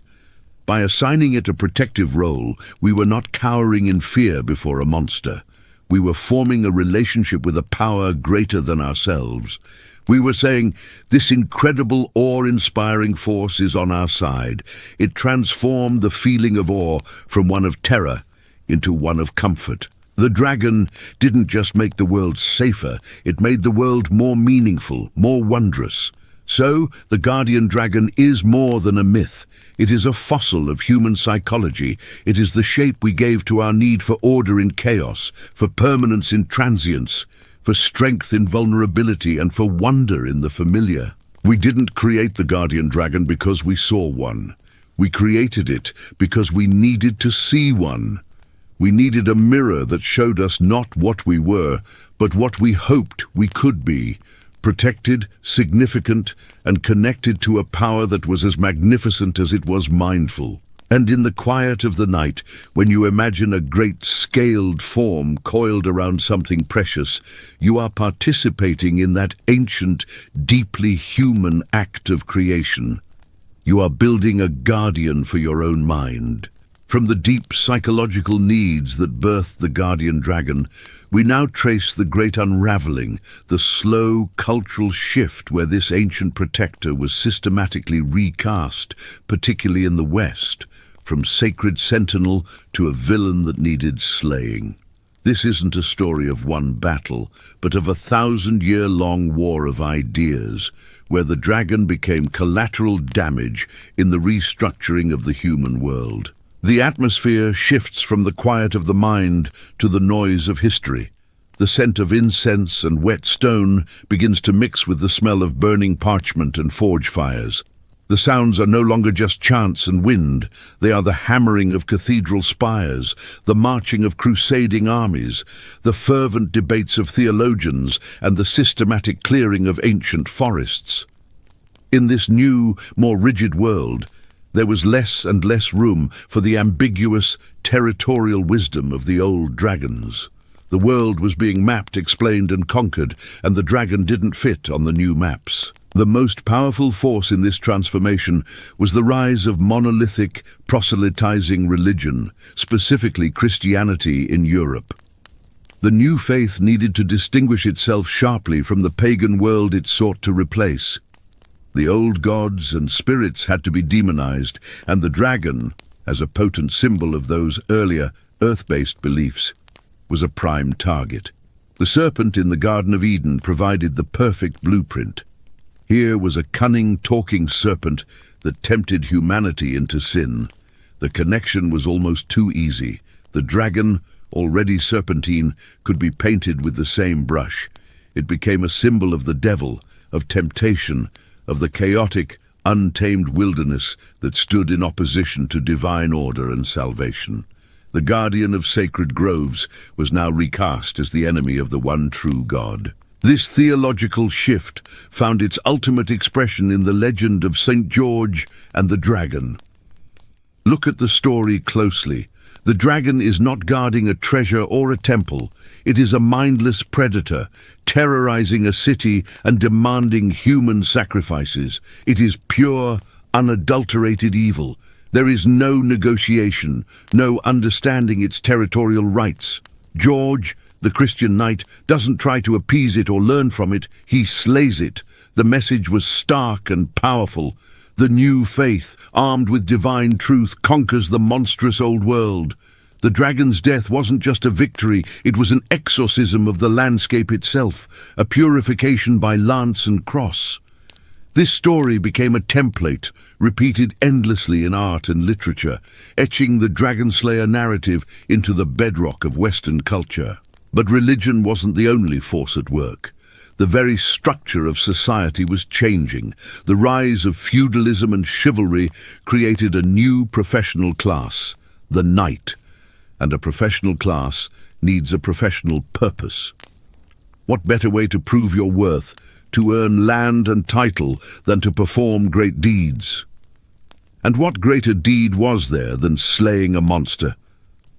By assigning it a protective role, we were not cowering in fear before a monster. We were forming a relationship with a power greater than ourselves. We were saying, this incredible, awe-inspiring force is on our side. It transformed the feeling of awe from one of terror into one of comfort. The dragon didn't just make the world safer, it made the world more meaningful, more wondrous. So, the guardian dragon is more than a myth. It is a fossil of human psychology. It is the shape we gave to our need for order in chaos, for permanence in transience, for strength in vulnerability, and for wonder in the familiar. We didn't create the guardian dragon because we saw one. We created it because we needed to see one. We needed a mirror that showed us not what we were, but what we hoped we could be, protected, significant, and connected to a power that was as magnificent as it was mindful. And in the quiet of the night, when you imagine a great scaled form coiled around something precious, you are participating in that ancient, deeply human act of creation. You are building a guardian for your own mind. From the deep psychological needs that birthed the guardian dragon, we now trace the great unraveling, the slow cultural shift where this ancient protector was systematically recast, particularly in the West, from sacred sentinel to a villain that needed slaying. This isn't a story of one battle, but of a 1,000-year-long war of ideas, where the dragon became collateral damage in the restructuring of the human world. The atmosphere shifts from the quiet of the mind to the noise of history. The scent of incense and wet stone begins to mix with the smell of burning parchment and forge fires. The sounds are no longer just chants and wind. They are the hammering of cathedral spires, the marching of crusading armies, the fervent debates of theologians, and the systematic clearing of ancient forests. In this new, more rigid world, there was less and less room for the ambiguous, territorial wisdom of the old dragons. The world was being mapped, explained, and conquered, and the dragon didn't fit on the new maps. The most powerful force in this transformation was the rise of monolithic, proselytizing religion, specifically Christianity in Europe. The new faith needed to distinguish itself sharply from the pagan world it sought to replace. The old gods and spirits had to be demonized, and the dragon, as a potent symbol of those earlier earth-based beliefs, was a prime target. The serpent in the Garden of Eden provided the perfect blueprint. Here was a cunning, talking serpent that tempted humanity into sin. The connection was almost too easy. The dragon, already serpentine, could be painted with the same brush. It became a symbol of the devil, of temptation, of the chaotic, untamed wilderness that stood in opposition to divine order and salvation. The guardian of sacred groves was now recast as the enemy of the one true God. This theological shift found its ultimate expression in the legend of St. George and the dragon. Look at the story closely. The dragon is not guarding a treasure or a temple. It is a mindless predator, terrorizing a city and demanding human sacrifices. It is pure, unadulterated evil. There is no negotiation, no understanding its territorial rights. George, the Christian knight, doesn't try to appease it or learn from it, he slays it. The message was stark and powerful. The new faith, armed with divine truth, conquers the monstrous old world. The dragon's death wasn't just a victory, it was an exorcism of the landscape itself, a purification by lance and cross. This story became a template, repeated endlessly in art and literature, etching the Dragon Slayer narrative into the bedrock of Western culture. But religion wasn't the only force at work. The very structure of society was changing. The rise of feudalism and chivalry created a new professional class, the knight. And a professional class needs a professional purpose. What better way to prove your worth, to earn land and title, than to perform great deeds? And what greater deed was there than slaying a monster?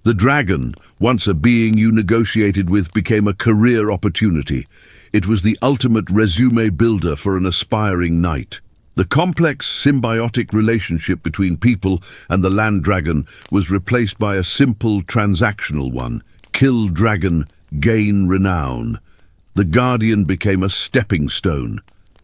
The dragon, once a being you negotiated with, became a career opportunity. It was the ultimate resume builder for an aspiring knight. The complex symbiotic relationship between people and the land dragon was replaced by a simple transactional one: kill dragon, gain renown. The guardian became a stepping stone.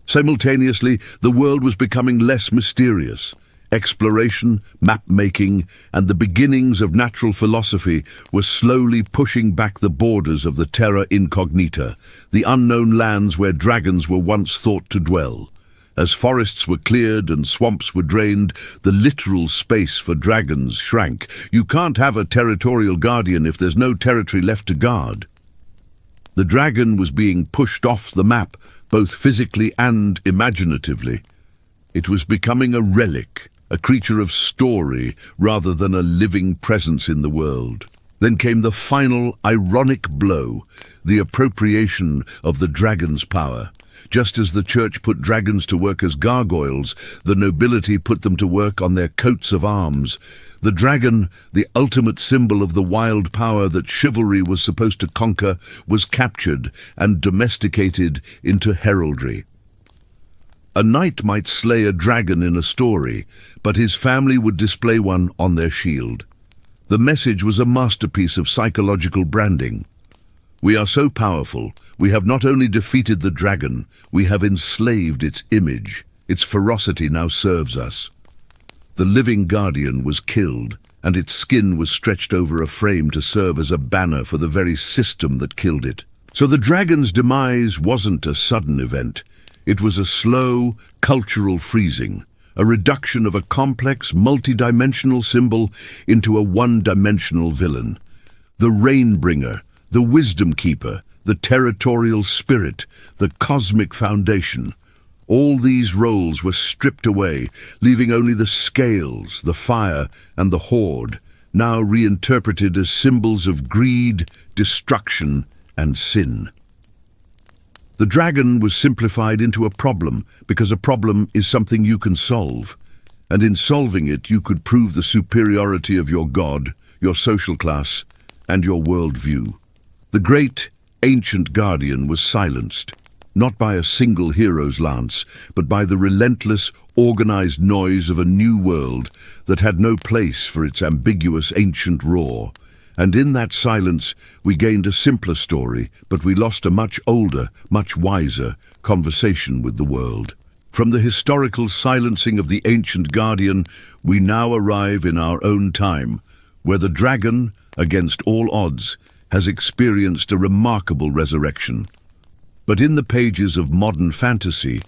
Simultaneously, the world was becoming less mysterious. Exploration, map-making, and the beginnings of natural philosophy were slowly pushing back the borders of the terra incognita, the unknown lands where dragons were once thought to dwell. As forests were cleared and swamps were drained, the literal space for dragons shrank. You can't have a territorial guardian if there's no territory left to guard. The dragon was being pushed off the map, both physically and imaginatively. It was becoming a relic, a creature of story rather than a living presence in the world. Then came the final ironic blow, the appropriation of the dragon's power. Just as the church put dragons to work as gargoyles, the nobility put them to work on their coats of arms. The dragon, the ultimate symbol of the wild power that chivalry was supposed to conquer, was captured and domesticated into heraldry. A knight might slay a dragon in a story, but his family would display one on their shield. The message was a masterpiece of psychological branding. We are so powerful, we have not only defeated the dragon, we have enslaved its image. Its ferocity now serves us. The living guardian was killed, and its skin was stretched over a frame to serve as a banner for the very system that killed it. So the dragon's demise wasn't a sudden event. It was a slow, cultural freezing, a reduction of a complex, multi-dimensional symbol into a one-dimensional villain. The Rainbringer, the Wisdom Keeper, the Territorial Spirit, the Cosmic Foundation. All these roles were stripped away, leaving only the scales, the fire, and the horde, now reinterpreted as symbols of greed, destruction, and sin. The dragon was simplified into a problem, because a problem is something you can solve. And in solving it, you could prove the superiority of your god, your social class, and your worldview. The great, ancient guardian was silenced, not by a single hero's lance, but by the relentless, organized noise of a new world that had no place for its ambiguous ancient roar. And in that silence, we gained a simpler story, but we lost a much older, much wiser conversation with the world. From the historical silencing of the ancient guardian, we now arrive in our own time, where the dragon, against all odds, has experienced a remarkable resurrection. But in the pages of modern fantasy,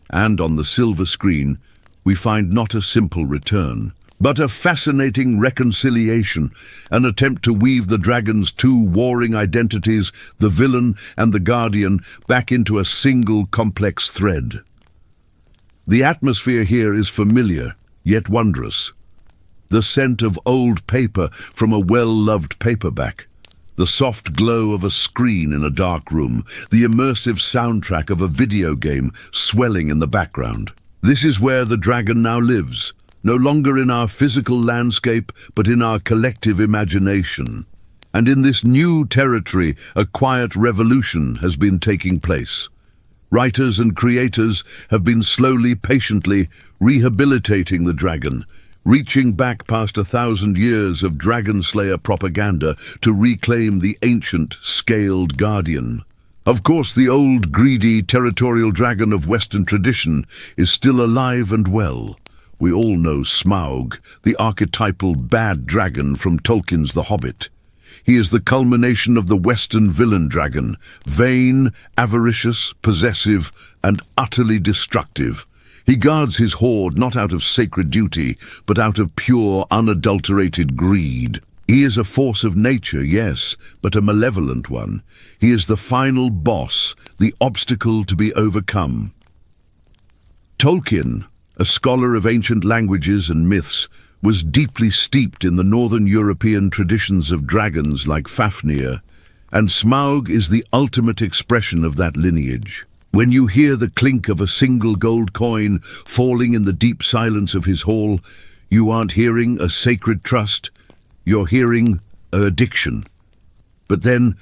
and on the silver screen, we find not a simple return, but a fascinating reconciliation, an attempt to weave the dragon's two warring identities, the villain and the guardian, back into a single complex thread. The atmosphere here is familiar, yet wondrous. The scent of old paper from a well-loved paperback, the soft glow of a screen in a dark room, the immersive soundtrack of a video game swelling in the background. This is where the dragon now lives, no longer in our physical landscape, but in our collective imagination. And in this new territory, a quiet revolution has been taking place. Writers and creators have been slowly, patiently rehabilitating the dragon, reaching back past 1,000 years of dragon slayer propaganda to reclaim the ancient, scaled guardian. Of course, the old, greedy, territorial dragon of Western tradition is still alive and well. We all know Smaug, the archetypal bad dragon from Tolkien's The Hobbit. He is the culmination of the Western villain dragon, vain, avaricious, possessive, and utterly destructive. He guards his hoard not out of sacred duty, but out of pure, unadulterated greed. He is a force of nature, yes, but a malevolent one. He is the final boss, the obstacle to be overcome. Tolkien, a scholar of ancient languages and myths, was deeply steeped in the northern European traditions of dragons like Fafnir, and Smaug is the ultimate expression of that lineage. When you hear the clink of a single gold coin falling in the deep silence of his hall, you aren't hearing a sacred trust, you're hearing an addiction. But then,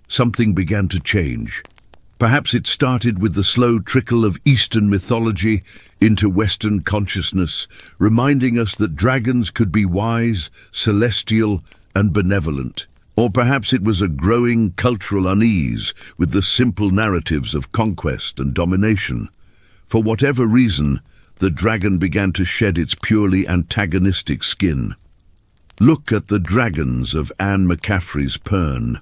something began to change. Perhaps it started with the slow trickle of Eastern mythology into Western consciousness, reminding us that dragons could be wise, celestial, and benevolent. Or perhaps it was a growing cultural unease with the simple narratives of conquest and domination. For whatever reason, the dragon began to shed its purely antagonistic skin. Look at the dragons of Anne McCaffrey's Pern.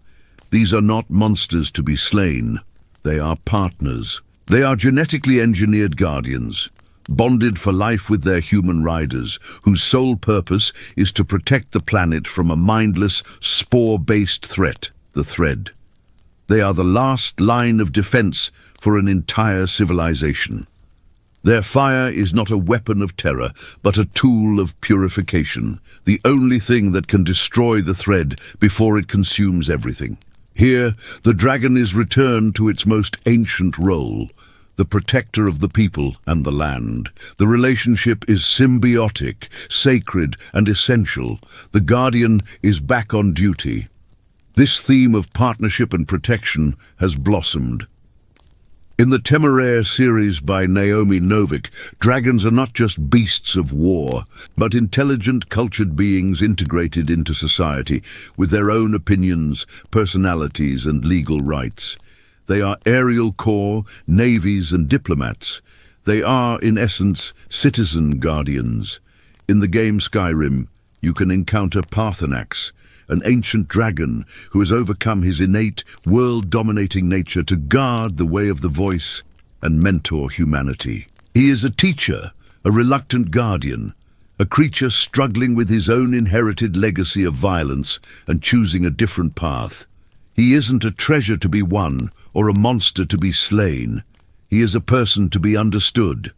These are not monsters to be slain. They are partners. They are genetically engineered guardians, bonded for life with their human riders, whose sole purpose is to protect the planet from a mindless, spore-based threat, the Thread. They are the last line of defense for an entire civilization. Their fire is not a weapon of terror, but a tool of purification, the only thing that can destroy the Thread before it consumes everything. Here, the dragon is returned to its most ancient role, the protector of the people and the land. The relationship is symbiotic, sacred, and essential. The guardian is back on duty. This theme of partnership and protection has blossomed. In the Temeraire series by Naomi Novik, dragons are not just beasts of war, but intelligent, cultured beings integrated into society with their own opinions, personalities, and legal rights. They are aerial corps, navies, and diplomats. They are, in essence, citizen guardians. In the game Skyrim, you can encounter Paarthurnax, an ancient dragon who has overcome his innate, world-dominating nature to guard the way of the voice and mentor humanity. He is a teacher, a reluctant guardian, a creature struggling with his own inherited legacy of violence and choosing a different path. He isn't a treasure to be won or a monster to be slain. He is a person to be understood.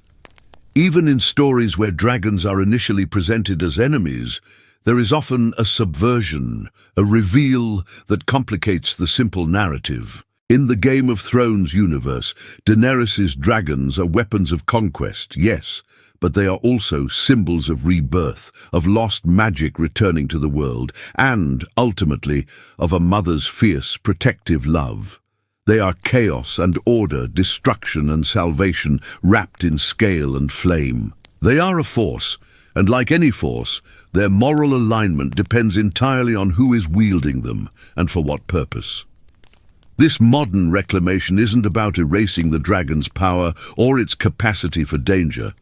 Even in stories where dragons are initially presented as enemies, there is often a subversion, a reveal that complicates the simple narrative. In the Game of Thrones universe, Daenerys' dragons are weapons of conquest, yes, but they are also symbols of rebirth, of lost magic returning to the world, and, ultimately, of a mother's fierce, protective love. They are chaos and order, destruction and salvation, wrapped in scale and flame. They are a force, and like any force, their moral alignment depends entirely on who is wielding them and for what purpose. This modern reclamation isn't about erasing the dragon's power or its capacity for danger.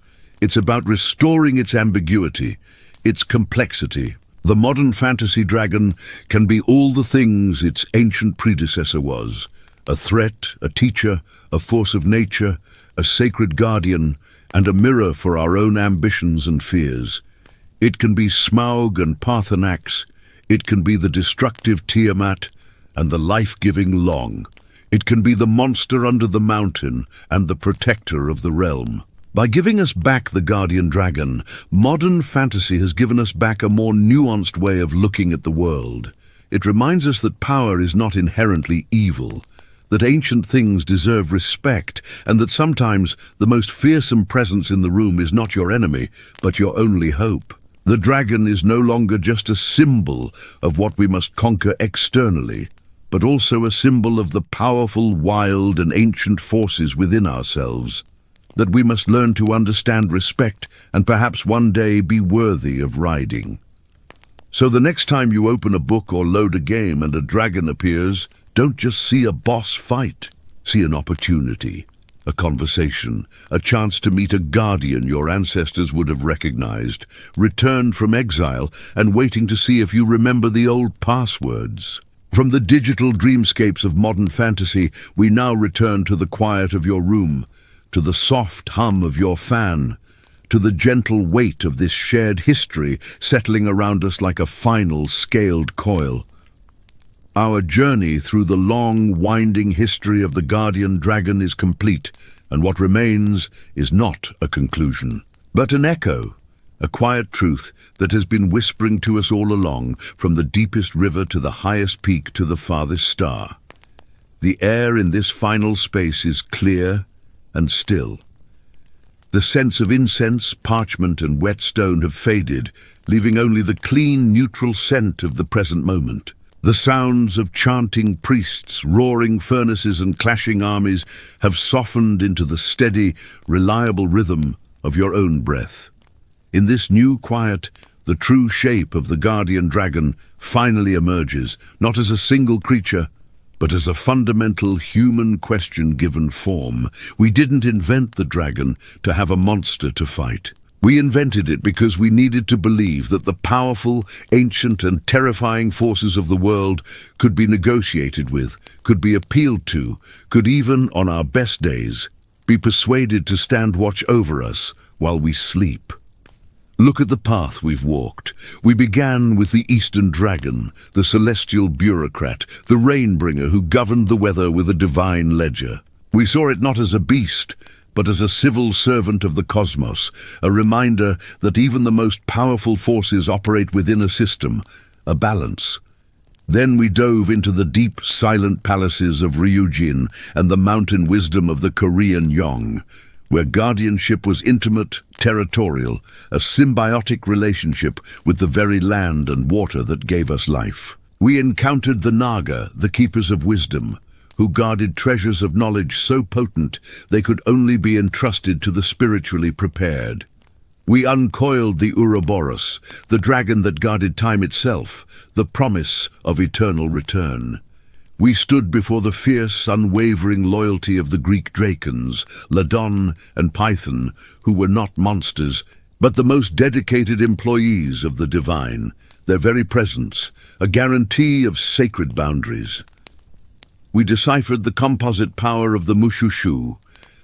It's about restoring its ambiguity, its complexity. The modern fantasy dragon can be all the things its ancient predecessor was: a threat, a teacher, a force of nature, a sacred guardian, and a mirror for our own ambitions and fears. It can be Smaug and Paarthurnax. It can be the destructive Tiamat and the life-giving Long. It can be the monster under the mountain and the protector of the realm. By giving us back the guardian dragon, modern fantasy has given us back a more nuanced way of looking at the world. It reminds us that power is not inherently evil, that ancient things deserve respect, and that sometimes the most fearsome presence in the room is not your enemy, but your only hope. The dragon is no longer just a symbol of what we must conquer externally, but also a symbol of the powerful, wild, and ancient forces within ourselves, that we must learn to understand, respect, and perhaps one day be worthy of riding. So the next time you open a book or load a game and a dragon appears, don't just see a boss fight. See an opportunity, a conversation, a chance to meet a guardian your ancestors would have recognized, returned from exile and waiting to see if you remember the old passwords. From the digital dreamscapes of modern fantasy, we now return to the quiet of your room, to the soft hum of your fan, to the gentle weight of this shared history settling around us like a final scaled coil. Our journey through the long, winding history of the guardian dragon is complete, and what remains is not a conclusion, but an echo, a quiet truth that has been whispering to us all along, from the deepest river to the highest peak to the farthest star. The air in this final space is clear and still. The scents of incense, parchment, and wet stone have faded, leaving only the clean, neutral scent of the present moment. The sounds of chanting priests, roaring furnaces, and clashing armies have softened into the steady, reliable rhythm of your own breath. In this new quiet, the true shape of the guardian dragon finally emerges, not as a single creature, but as a fundamental human question given form. We didn't invent the dragon to have a monster to fight. We invented it because we needed to believe that the powerful, ancient, and terrifying forces of the world could be negotiated with, could be appealed to, could even, on our best days, be persuaded to stand watch over us while we sleep. Look at the path we've walked. We began with the Eastern Dragon, the celestial bureaucrat, the rainbringer who governed the weather with a divine ledger. We saw it not as a beast, but as a civil servant of the cosmos, a reminder that even the most powerful forces operate within a system, a balance. Then we dove into the deep, silent palaces of Ryujin and the mountain wisdom of the Korean Yong, where guardianship was intimate, territorial, a symbiotic relationship with the very land and water that gave us life. We encountered the Naga, the keepers of wisdom, who guarded treasures of knowledge so potent they could only be entrusted to the spiritually prepared. We uncoiled the Ouroboros, the dragon that guarded time itself, the promise of eternal return. We stood before the fierce, unwavering loyalty of the Greek Dracons, Ladon and Python, who were not monsters, but the most dedicated employees of the divine, their very presence, a guarantee of sacred boundaries. We deciphered the composite power of the Mushushu,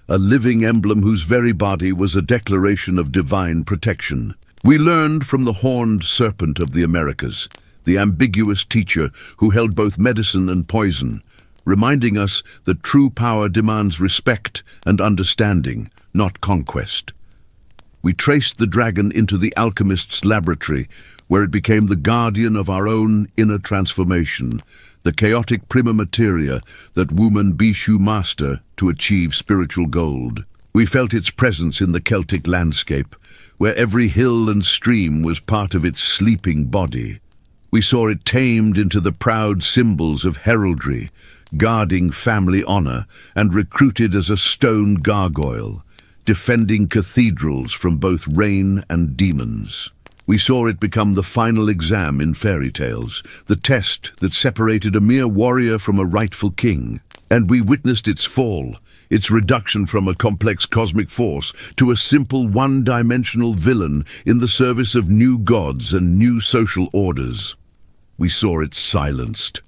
a living emblem whose very body was a declaration of divine protection. We learned from the horned serpent of the Americas, the ambiguous teacher who held both medicine and poison, reminding us that true power demands respect and understanding, not conquest. We traced the dragon into the alchemist's laboratory, where it became the guardian of our own inner transformation, the chaotic prima materia that woman Bishu master to achieve spiritual gold. We felt its presence in the Celtic landscape, where every hill and stream was part of its sleeping body. We saw it tamed into the proud symbols of heraldry, guarding family honor, and recruited as a stone gargoyle, defending cathedrals from both rain and demons. We saw it become the final exam in fairy tales, the test that separated a mere warrior from a rightful king. And we witnessed its fall, its reduction from a complex cosmic force to a simple one-dimensional villain in the service of new gods and new social orders. We saw it silenced.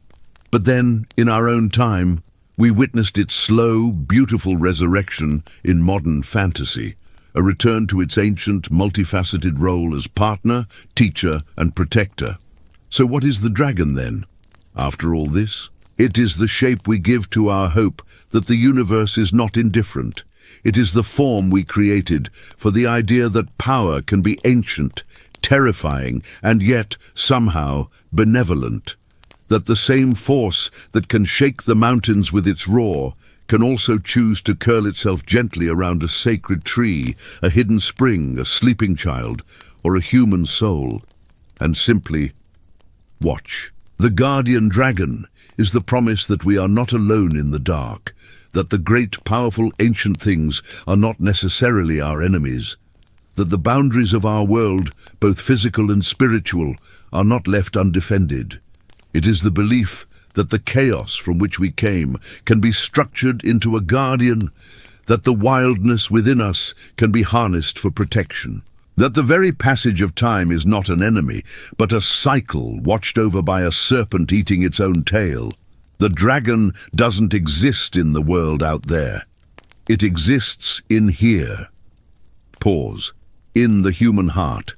But then, in our own time, we witnessed its slow, beautiful resurrection in modern fantasy, a return to its ancient, multifaceted role as partner, teacher, and protector. So what is the dragon then? After all this, it is the shape we give to our hope that the universe is not indifferent. It is the form we created for the idea that power can be ancient, terrifying, and yet, somehow, benevolent. That the same force that can shake the mountains with its roar can also choose to curl itself gently around a sacred tree, a hidden spring, a sleeping child, or a human soul, and simply watch. The guardian dragon is the promise that we are not alone in the dark, that the great, powerful, ancient things are not necessarily our enemies, that the boundaries of our world, both physical and spiritual, are not left undefended. It is the belief that the chaos from which we came can be structured into a guardian, that the wildness within us can be harnessed for protection, that the very passage of time is not an enemy, but a cycle watched over by a serpent eating its own tail. The dragon doesn't exist in the world out there. It exists in here. Pause. In the human heart.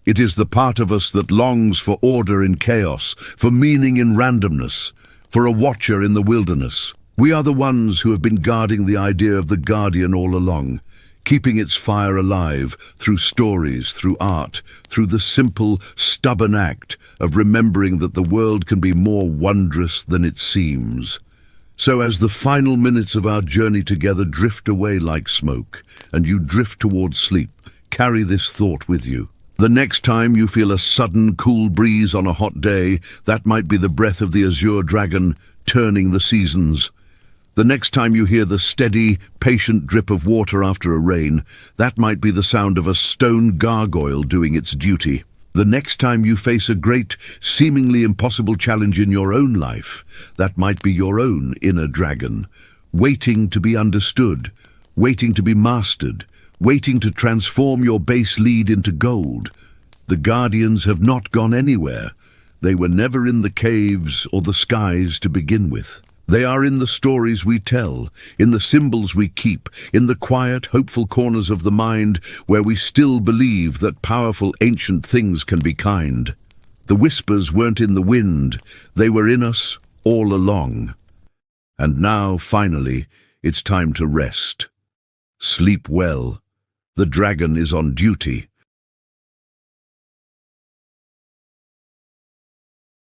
It is the part of us that longs for order in chaos, for meaning in randomness, for a watcher in the wilderness. We are the ones who have been guarding the idea of the guardian all along, keeping its fire alive through stories, through art, through the simple, stubborn act of remembering that the world can be more wondrous than it seems. So as the final minutes of our journey together drift away like smoke, and you drift towards sleep, carry this thought with you. The next time you feel a sudden cool breeze on a hot day, that might be the breath of the azure dragon turning the seasons. The next time you hear the steady, patient drip of water after a rain, that might be the sound of a stone gargoyle doing its duty. The next time you face a great, seemingly impossible challenge in your own life, that might be your own inner dragon, waiting to be understood, waiting to be mastered, waiting to transform your base lead into gold. The guardians have not gone anywhere. They were never in the caves or the skies to begin with. They are in the stories we tell, in the symbols we keep, in the quiet, hopeful corners of the mind where we still believe that powerful ancient things can be kind. The whispers weren't in the wind, they were in us all along. And now, finally, it's time to rest. Sleep well. The dragon is on duty.